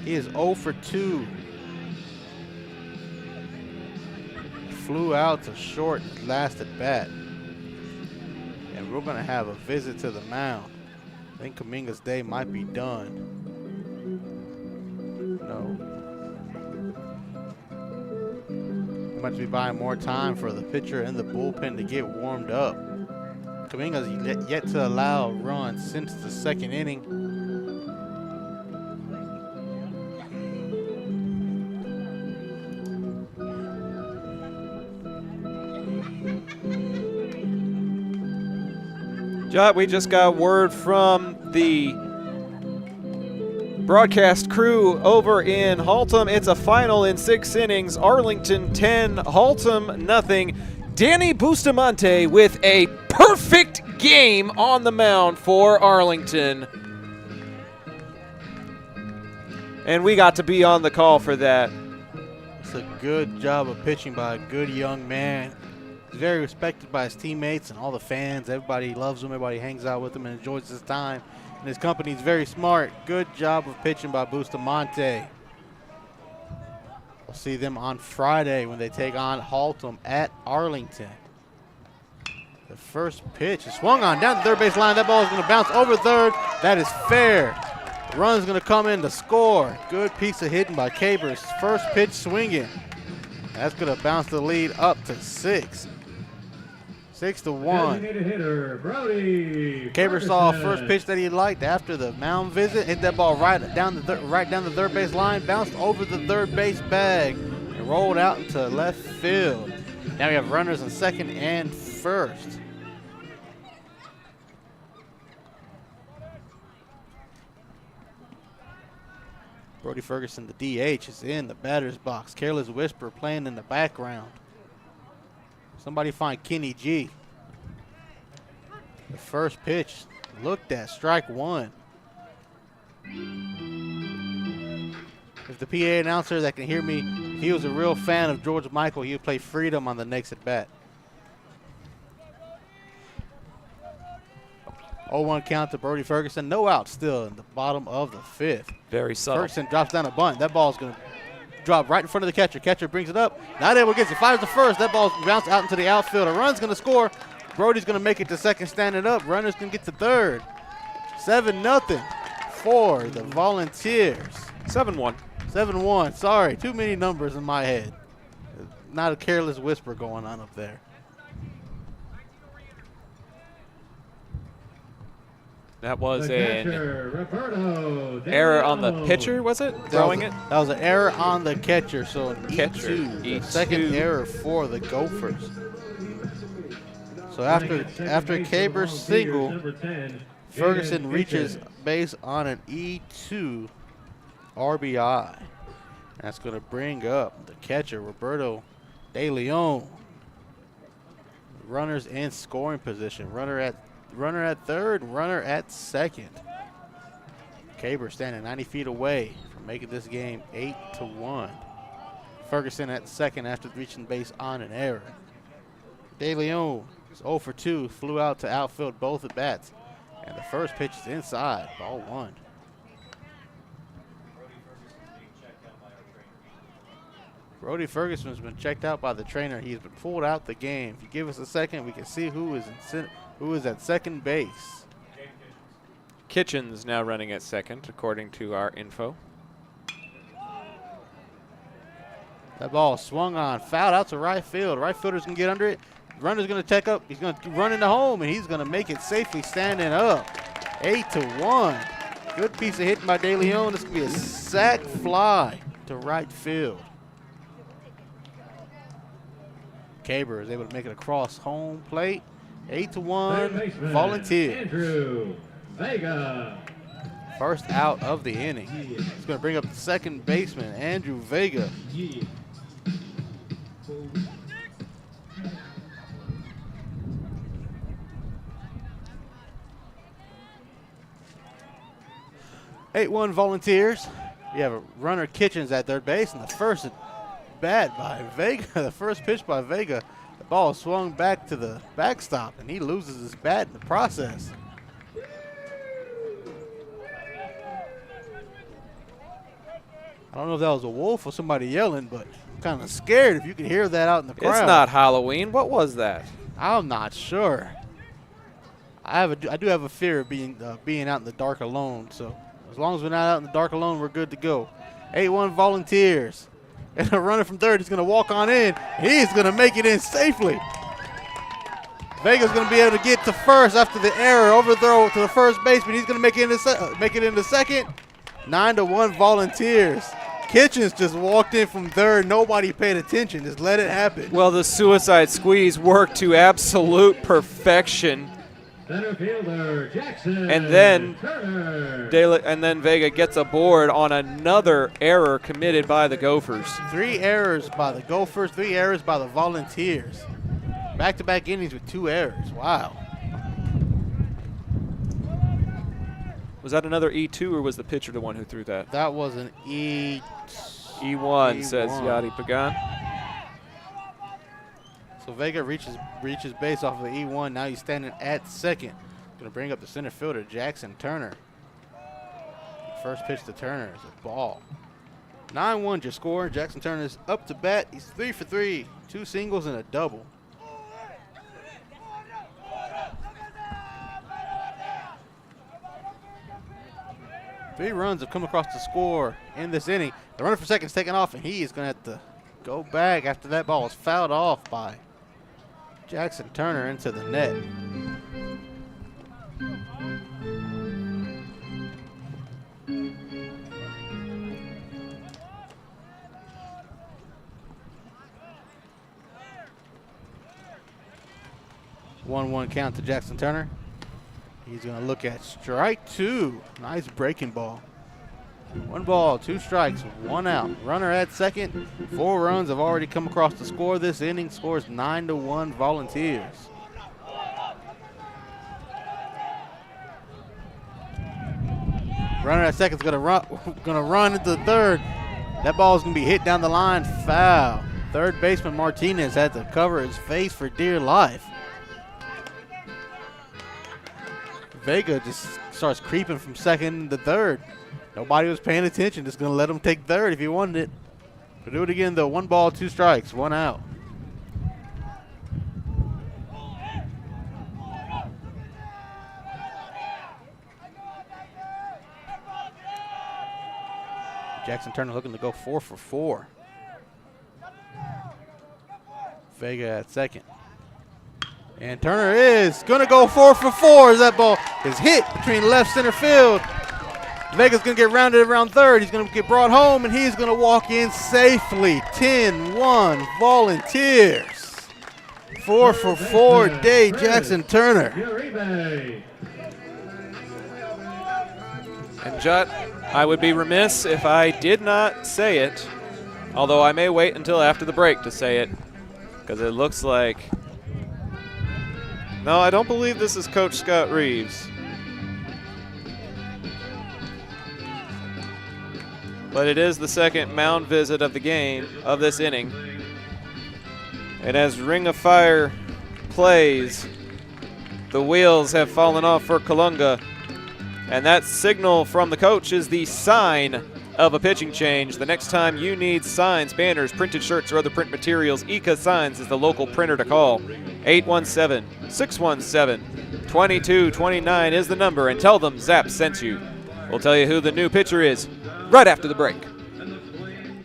He is 0 for 2. Flew out to short last at bat. And we're going to have a visit to the mound. I think Kaminga's day might be done. No. He might be buying more time for the pitcher and the bullpen to get warmed up. Kaminga's yet to allow a run since the second inning. Judd, we just got word from the broadcast crew over in Haltom. It's a final in 6 innings. Arlington 10, Haltom nothing. Danny Bustamante with a perfect game on the mound for Arlington. And we got to be on the call for that. It's a good job of pitching by a good young man. He's very respected by his teammates and all the fans. Everybody loves him. Everybody hangs out with him and enjoys his time. And his company is very smart. Good job of pitching by Bustamante. We'll see them on Friday when they take on Haltom at Arlington. The first pitch is swung on down the third base line. That ball is going to bounce over third. That is fair. The run is going to come in to score. Good piece of hitting by Cabers. First pitch swinging. That's going to bounce the lead up to 6. 6-1. Designated hitter, Brody Caber saw a Ferguson. first pitch that he liked after the mound visit. Hit that ball right down the third base line. Bounced over the third base bag and rolled out into left field. Now we have runners in second and first. Brody Ferguson, the DH, is in the batter's box. Careless Whisper playing in the background. Somebody find Kenny G. The first pitch looked at, strike 1. If the PA announcer that can hear me, if he was a real fan of George Michael, he would play Freedom on the next at bat. 0-1 count to Brody Ferguson. No out still in the bottom of the 5th. Very subtle. Ferguson drops down a bunt. That ball's going to drop right in front of the catcher. Catcher brings it up. Not able to get it. Fires the first. That ball's bounced out into the outfield. A run's going to score. Brody's going to make it to second standing up. Runners can get to third. 7-0 for the Volunteers. 7-1. 7-1. Sorry, too many numbers in my head. Not a Careless Whisper going on up there. That was The an catcher, Roberto error on the Daniel. pitcher, was it? Throwing it? That was an error on the catcher, so an Catcher, E2. The E2. second error for the Gophers. So after Caber's single, Number 10, Ferguson Aiden reaches Kitchen. base on an E2 RBI. That's going to bring up the catcher, Roberto De Leon. Runners in scoring position. Runner at third, runner at second. Caber standing 90 feet away from making this game 8-1. Ferguson at second after reaching base on an error. De Leon is 0 for 2, flew out to outfield both at bats. And the first pitch is inside, ball 1. Brody Ferguson has been checked out by the trainer. He's been pulled out the game. If you give us a second, we can see who is at second base. Kitchens now running at second, according to our info. That ball swung on, fouled out to right field. Right fielder's going to get under it. Runner's going to take up. He's going to run into home, and he's going to make it safely standing up. 8-1. Good piece of hitting by De Leon. This could be a sac fly to right field. Caber is able to make it across home plate. 8-1, Third baseman, Volunteer. Andrew Vega. First out of the inning. He's going to bring up the second baseman, Andrew Vega. Yeah. 8-1 Volunteers. We have a runner Kitchens at third base, and the first at bat by Vega. The first pitch by Vega. The ball swung back to the backstop, and he loses his bat in the process. I don't know if that was a wolf or somebody yelling, but I'm kind of scared if you could hear that out in the crowd. It's not Halloween. What was that? I'm not sure. I do have a fear of being out in the dark alone. So as long as we're not out in the dark alone, we're good to go. 8-1 Volunteers. And a runner from third is going to walk on in. He's going to make it in safely. Vega's going to be able to get to first after the error. Overthrow to the first baseman. He's going to make it into second. 9-1 Volunteers. Kitchens just walked in from third. Nobody paid attention. Just let it happen. Well, the suicide squeeze worked to absolute perfection. Center fielder Jackson And then Turner. Vega gets aboard on another error committed by the Gophers. 3 errors by the Gophers, 3 errors by the Volunteers. Back-to-back innings with 2 errors. Wow. Was that another E2 or was the pitcher the one who threw that? That was an E1, says Yadi Pagan. So Vega reaches base off of the E1. Now he's standing at second. Going to bring up the center fielder, Jackson Turner. First pitch to Turner is a ball. 9-1 your score. Jackson Turner is up to bat. He's 3 for 3. 2 singles and a double. Three runs have come across the score in this inning. The runner for second is taken off, and he is going to have to go back after that ball was fouled off by Jackson Turner into the net. One count to Jackson Turner. He's going to look at strike 2. Nice breaking ball. 1 ball, 2 strikes, 1 out. Runner at second. 4 runs have already come across the score. This inning scores 9-1 Volunteers. Runner at second is going to run into the third. That ball is going to be hit down the line, foul. Third baseman Martinez had to cover his face for dear life. Vega just starts creeping from second to third. Nobody was paying attention. Just going to let him take third if he wanted it. We'll do it again, though. 1 ball, 2 strikes, 1 out. Jackson Turner looking to go 4 for 4. Vega at second. And Turner is going to go 4 for 4 as that ball is hit between left center field. Vega's going to get rounded around third. He's going to get brought home, and he's going to walk in safely. 10-1 Volunteers. 4 for 4 day Jackson Turner. And Judd, I would be remiss if I did not say it, although I may wait until after the break to say it, because it looks like... No, I don't believe this is Coach Scott Reeves. But it is the second mound visit of the game, of this inning. And as Ring of Fire plays, the wheels have fallen off for Kalunga. And that signal from the coach is the sign of a pitching change. The next time you need signs, banners, printed shirts, or other print materials, Ika Signs is the local printer to call. 817-617-2229 is the number, and tell them Zap sent you. We'll tell you who the new pitcher is right after the break.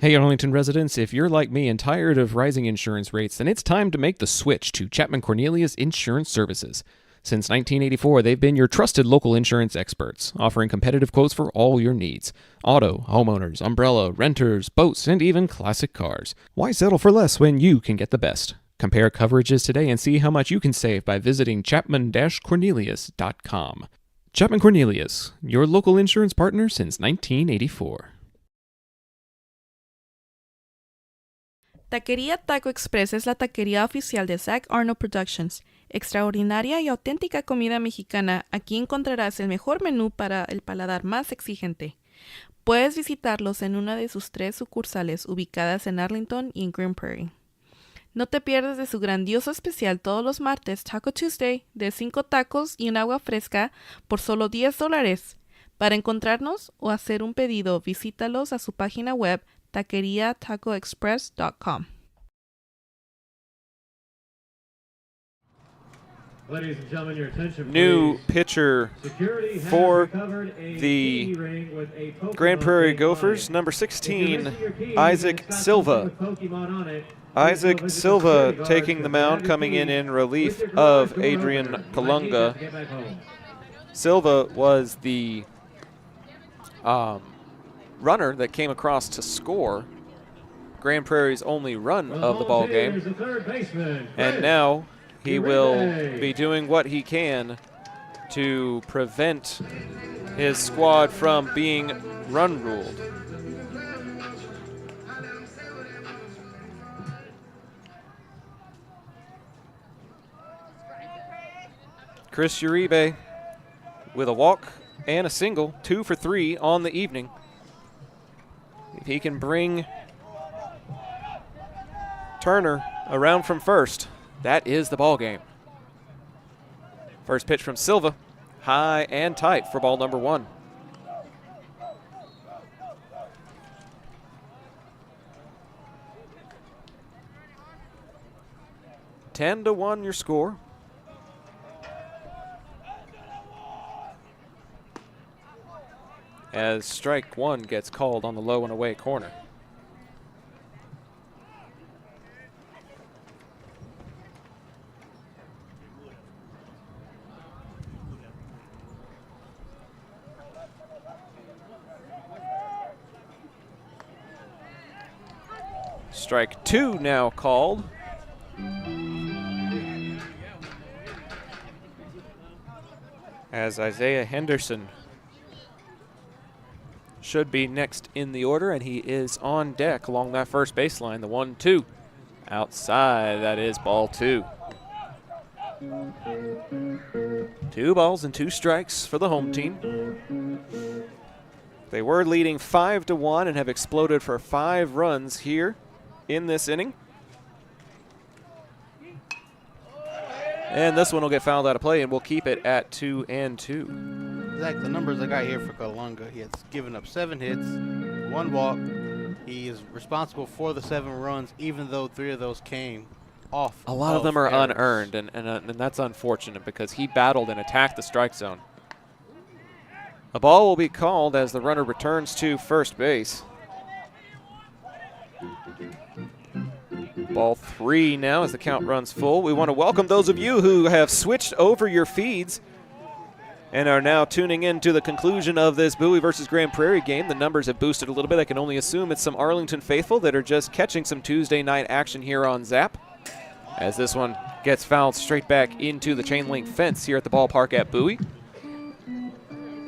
Hey, Arlington residents, if you're like me and tired of rising insurance rates, then it's time to make the switch to Chapman Cornelius Insurance Services. Since 1984, they've been your trusted local insurance experts, offering competitive quotes for all your needs. Auto, homeowners, umbrella, renters, boats, and even classic cars. Why settle for less when you can get the best? Compare coverages today and see how much you can save by visiting chapman-cornelius.com. Chapman Cornelius, your local insurance partner since 1984. Taquería Taco Express es la taquería oficial de Zach Arnold Productions. Extraordinaria y auténtica comida mexicana. Aquí encontrarás el mejor menú para el paladar más exigente. Puedes visitarlos en una de sus 3 sucursales ubicadas en Arlington y en Green Prairie. No te pierdas de su grandioso especial todos los martes, Taco Tuesday, de 5 tacos y un agua fresca por solo $10. Para encontrarnos o hacer un pedido, visítalos a su página web taqueriatacoexpress.com. Ladies and gentlemen, your attention, New please. pitcher Security has for recovered a the TV ring with a Pokemon Grand Prairie game Gophers, on it. number If you're 16, missing your keys Isaac and it's got Silva. something with Pokemon on it, please Isaac go visit the Silva security guards taking to the mound, grab your coming in keys relief with your garage of door Adrian open. You might need Kalunga. that to get back home. Silva was the runner that came across to score Grand Prairie's only run of the ball game. Here's the third baseman, And Chris now he will Uribe. be doing what he can to prevent his squad from being run ruled. Chris Uribe with a walk and a single, 2 for 3 on the evening. If he can bring Turner around from first, that is the ball game. First pitch from Silva, high and tight for ball number 1. (10-1) your score. As strike 1 gets called on the low and away corner. Strike 2 now called. As Isaiah Henderson should be next in the order, and he is on deck along that first baseline. The 1-2 outside, that is ball 2. 2 balls and 2 strikes for the home team. They were leading 5-1 and have exploded for 5 runs here in this inning. And this one will get fouled out of play, and we'll keep it at 2-2. Zach, the numbers I got here for Kalunga, he has given up 7 hits, 1 walk. He is responsible for the 7 runs, even though 3 of those came off. A lot of them are errors. unearned, and that's unfortunate because he battled and attacked the strike zone. A ball will be called as the runner returns to first base. Ball 3 now as the count runs full. We want to welcome those of you who have switched over your feeds and are now tuning in to the conclusion of this Bowie versus Grand Prairie game. The numbers have boosted a little bit. I can only assume it's some Arlington faithful that are just catching some Tuesday night action here on Zap, as this one gets fouled straight back into the chain link fence here at the ballpark at Bowie.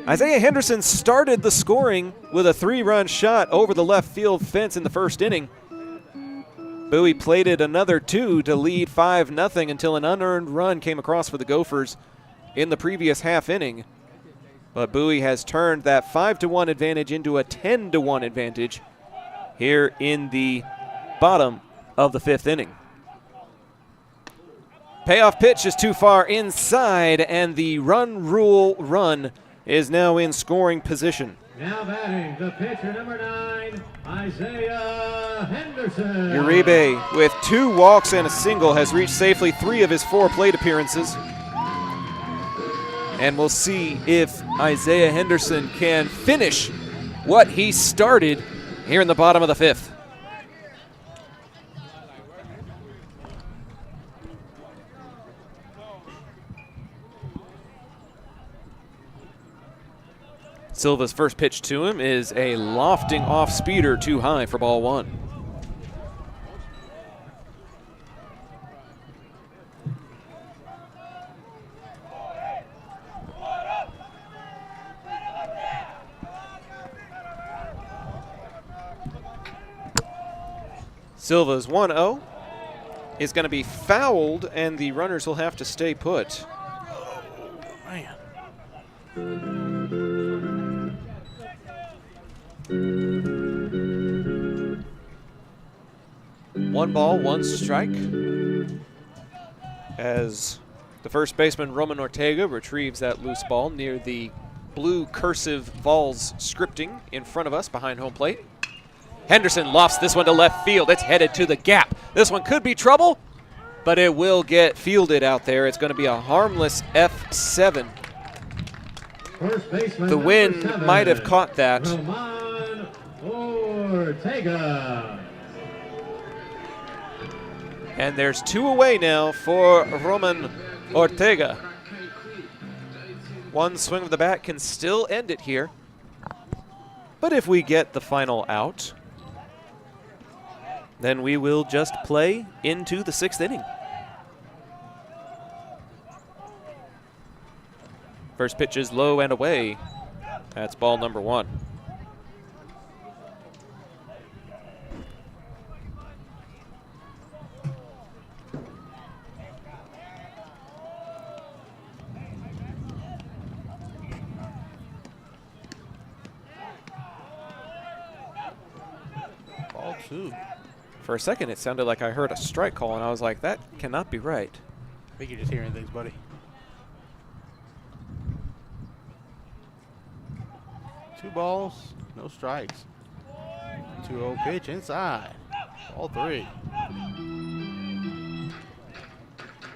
Isaiah Henderson started the scoring with a 3-run shot over the left field fence in the first inning. Bowie plated another 2 to lead 5-0 until an unearned run came across for the Gophers in the previous half inning. But Bowie has turned that 5-1 advantage into a 10-1 advantage here in the bottom of the 5th inning. Payoff pitch is too far inside, and the run rule run is now in scoring position. Now batting, the pitcher number 9, Isaiah Henderson. Uribe, with 2 walks and a single, has reached safely 3 of his 4 plate appearances. And we'll see if Isaiah Henderson can finish what he started here in the bottom of the 5th. Silva's first pitch to him is a lofting off speeder too high for ball 1. Silva's 1-0 is going to be fouled, and the runners will have to stay put. Man. 1 ball, 1 strike. As the first baseman, Roman Ortega, retrieves that loose ball near the blue cursive Vols scripting in front of us behind home plate. Henderson lofts this one to left field. It's headed to the gap. This one could be trouble, but it will get fielded out there. It's going to be a harmless F7. The wind might have caught that. Roman Ortega. And there's 2 away now for Roman Ortega. One swing of the bat can still end it here. But if we get the final out, then we will just play into the 6th inning. First pitch is low and away. That's ball number 1. Ball 2. For a second, it sounded like I heard a strike call, and I was like, that cannot be right. I think you're just hearing things, buddy. 2 balls, no strikes. 2-0 pitch inside. Ball 3.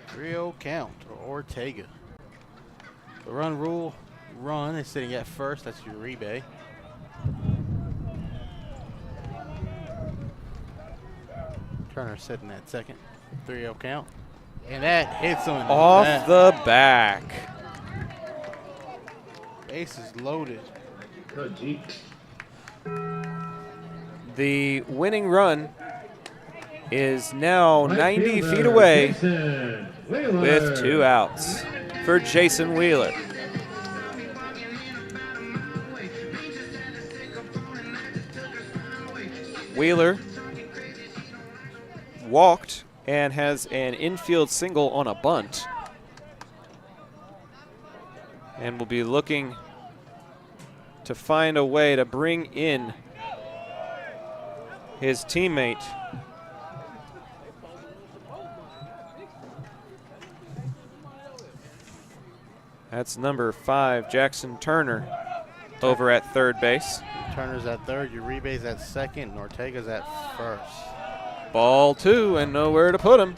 3-0 count for Ortega. The run rule, run is sitting at first. That's your Uribe. Turner sitting at second. 3-0 count. And that hits him in the Off back. the back. Bases loaded. The winning run is now 90 feet away with 2 outs for Jason Wheeler. Wheeler walked and has an infield single on a bunt. And will be looking to find a way to bring in his teammate. That's number 5, Jackson Turner, over at third base. Turner's at third, Uribe's at second, and Ortega's at first. Ball 2 and nowhere to put him.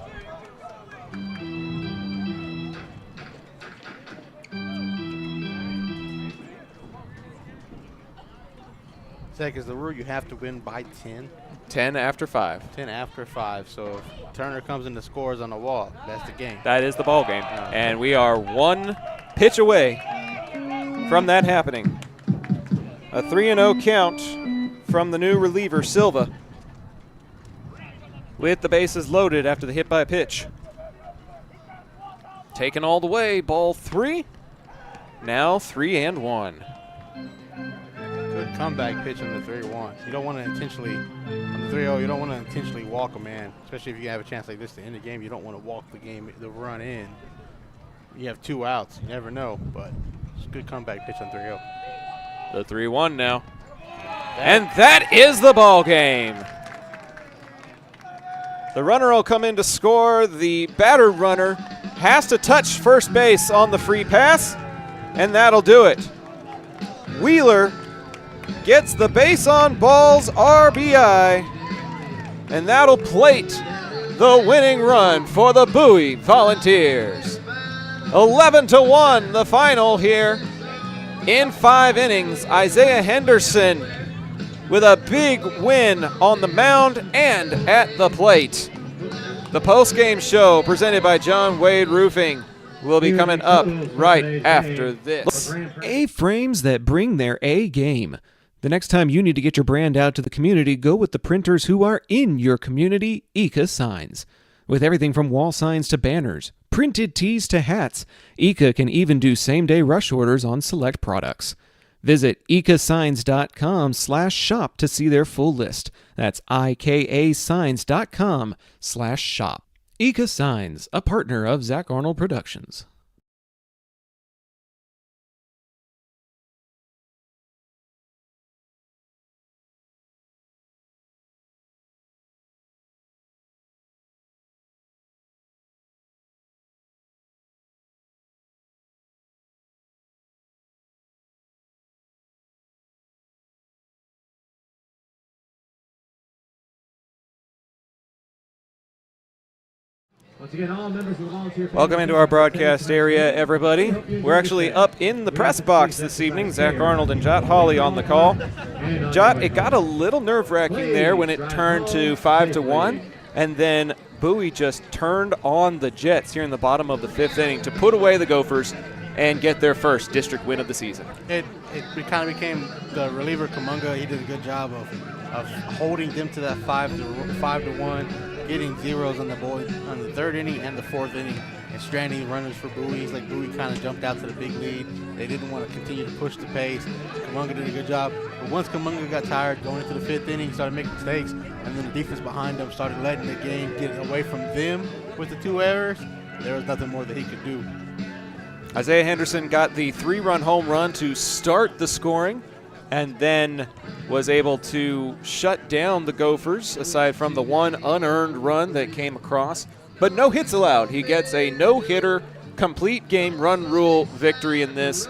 Zach, is the rule you have to win by 10? 10 after 5. 10 after 5. So if Turner comes in the scores on the walk, that's the game. That is the ball game. And we are 1 pitch away from that happening. A 3-0 count from the new reliever, Silva, with the bases loaded after the hit by pitch. Taken all the way, ball 3. Now 3-1. Good comeback pitch on the 3-1. You don't want to intentionally, on the 3-0, you don't want to intentionally walk a man, especially if you have a chance like this to end the game. You don't want to walk the run in. You have 2 outs. You never know, but it's a good comeback pitch on 3-0. The 3-1 now. And that is the ball game. The runner will come in to score. The batter runner has to touch first base on the free pass, and that'll do it. Wheeler gets the base on balls RBI, and that'll plate the winning run for the Bowie Volunteers. 11-1 the final here in 5 innings. Isaiah Henderson with a big win on the mound and at the plate. The postgame show presented by John Wade Roofing will be coming up right after this. A-frames that bring their A game. The next time you need to get your brand out to the community, go with the printers who are in your community, Eka Signs. With everything from wall signs to banners, printed tees to hats, Eka can even do same-day rush orders on select products. Visit ekasigns.com/shop to see their full list. That's ikasigns.com/shop. Eka Signs, a partner of Zach Arnold Productions. Once again, all members of the volunteer family- Welcome into our broadcast area, everybody. We're actually up in the press box this evening. Zach Arnold and Jot Hawley on the call. Jot, it got a little nerve-wracking there when it turned to 5-1, and then Bowie just turned on the Jets here in the bottom of the 5th inning to put away the Gophers and get their first district win of the season. It kind of became the reliever Kumunga. He did a good job of holding them to that 5-1, getting zeros on the 3rd inning and the 4th inning, and stranding runners for Bowie. Like Bowie kind of jumped out to the big lead. They didn't want to continue to push the pace. Kumunga did a good job. But once Kumunga got tired going into the 5th inning, he started making mistakes, and then the defense behind him started letting the game get away from them with the 2 errors. There was nothing more that he could do. Isaiah Henderson got the 3-run home run to start the scoring, and then was able to shut down the Gophers, aside from the 1 unearned run that came across. But no hits allowed. He gets a no-hitter, complete game run rule victory in this,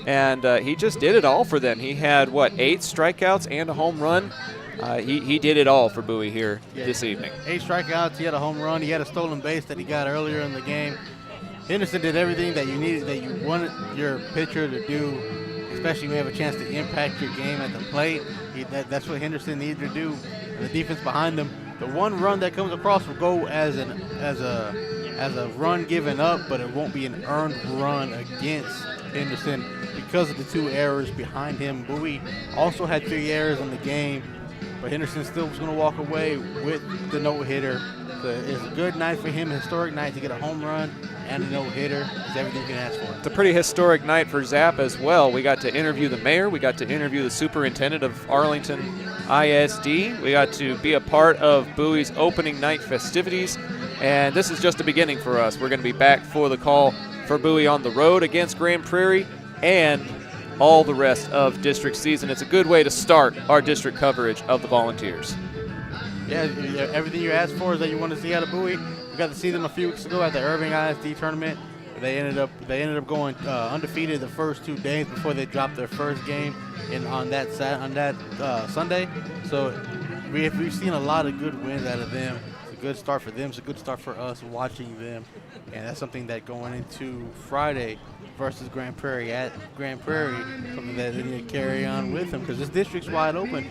and he just did it all for them. He had, 8 strikeouts and a home run? He did it all for Bowie here this evening. 8 strikeouts, he had a home run, he had a stolen base that he got earlier in the game. Henderson did everything that you needed, that you wanted your pitcher to do, especially when you have a chance to impact your game at the plate. That's what Henderson needed to do. And the defense behind him, the 1 run that comes across will go as a run given up, but it won't be an earned run against Henderson because of the 2 errors behind him. Bowie also had 3 errors in the game, but Henderson still was going to walk away with the no-hitter. So it's a good night for him, a historic night to get a home run and a no-hitter. It's everything you can ask for. It's a pretty historic night for Zap as well. We got to interview the mayor. We got to interview the superintendent of Arlington ISD. We got to be a part of Bowie's opening night festivities. And this is just the beginning for us. We're going to be back for the call for Bowie on the road against Grand Prairie and all the rest of district season. It's a good way to start our district coverage of the Volunteers. Yeah, everything you asked for is that you want to see out of Bowie. We got to see them a few weeks ago at the Irving ISD tournament. They ended up going undefeated the first 2 days before they dropped their first game on that Sunday. So we've seen a lot of good wins out of them. It's a good start for them. It's a good start for us watching them, and that's something that going into Friday versus Grand Prairie at Grand Prairie, something that they need to carry on with them because this district's wide open.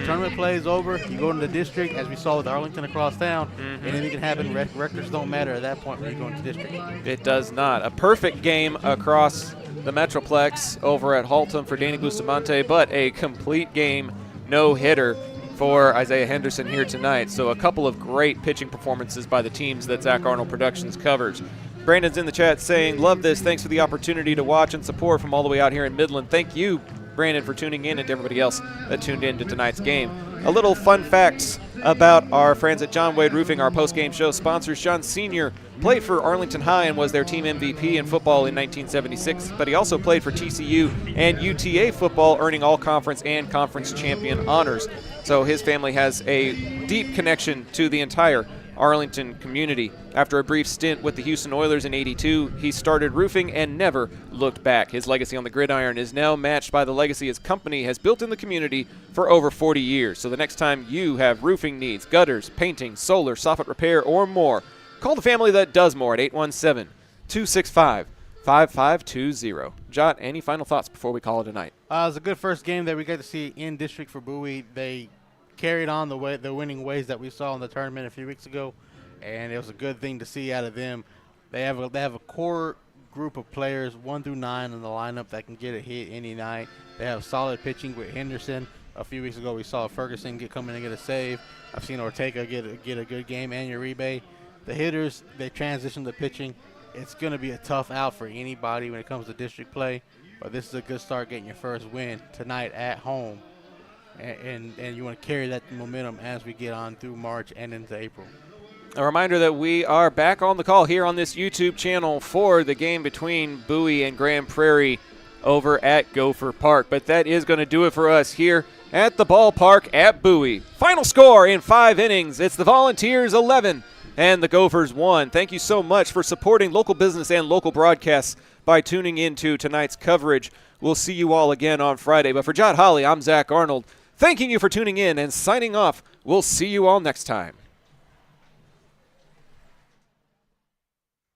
Tournament play is over. You go into the district, as we saw with Arlington across town. Anything can happen. Records don't matter at that point when you go into district. It does not. A perfect game across the Metroplex over at Haltom for Danny Bustamante, but a complete game no-hitter for Isaiah Henderson here tonight. So a couple of great pitching performances by the teams that Zach Arnold Productions covers. Brandon's in the chat saying, love this. Thanks for the opportunity to watch and support from all the way out here in Midland. Thank you, Brandon, for tuning in, and to everybody else that tuned in to tonight's game. A little fun facts about our friends at John Wade Roofing, our post-game show sponsors. Sean Sr. played for Arlington High and was their team MVP in football in 1976, but he also played for TCU and UTA football, earning all-conference and conference champion honors. So his family has a deep connection to the entire Arlington community. After a brief stint with the Houston Oilers in '82, he started roofing and never looked back. His legacy on the gridiron is now matched by the legacy his company has built in the community for over 40 years. So the next time you have roofing needs, gutters, painting, solar, soffit repair, or more, call the family that does more at 817-265-5520. Jot, any final thoughts before we call it a night? It was a good first game that we got to see in district for Bowie. They carried on the winning ways that we saw in the tournament a few weeks ago, and it was a good thing to see out of them. They have a core group of players 1 through 9 in the lineup that can get a hit any night. They have solid pitching with Henderson. A few weeks ago we saw Ferguson come in and get a save. I've seen Ortega get a good game, and Uribe. The hitters, they transition to pitching. It's going to be a tough out for anybody when it comes to district play, but this is a good start getting your first win tonight at home. And you want to carry that momentum as we get on through March and into April. A reminder that we are back on the call here on this YouTube channel for the game between Bowie and Grand Prairie over at Gopher Park. But that is going to do it for us here at the ballpark at Bowie. Final score in 5 innings. It's the Volunteers 11 and the Gophers 1. Thank you so much for supporting local business and local broadcasts by tuning into tonight's coverage. We'll see you all again on Friday. But for Jot Hawley, I'm Zach Arnold. Thanking you for tuning in and signing off. We'll see you all next time.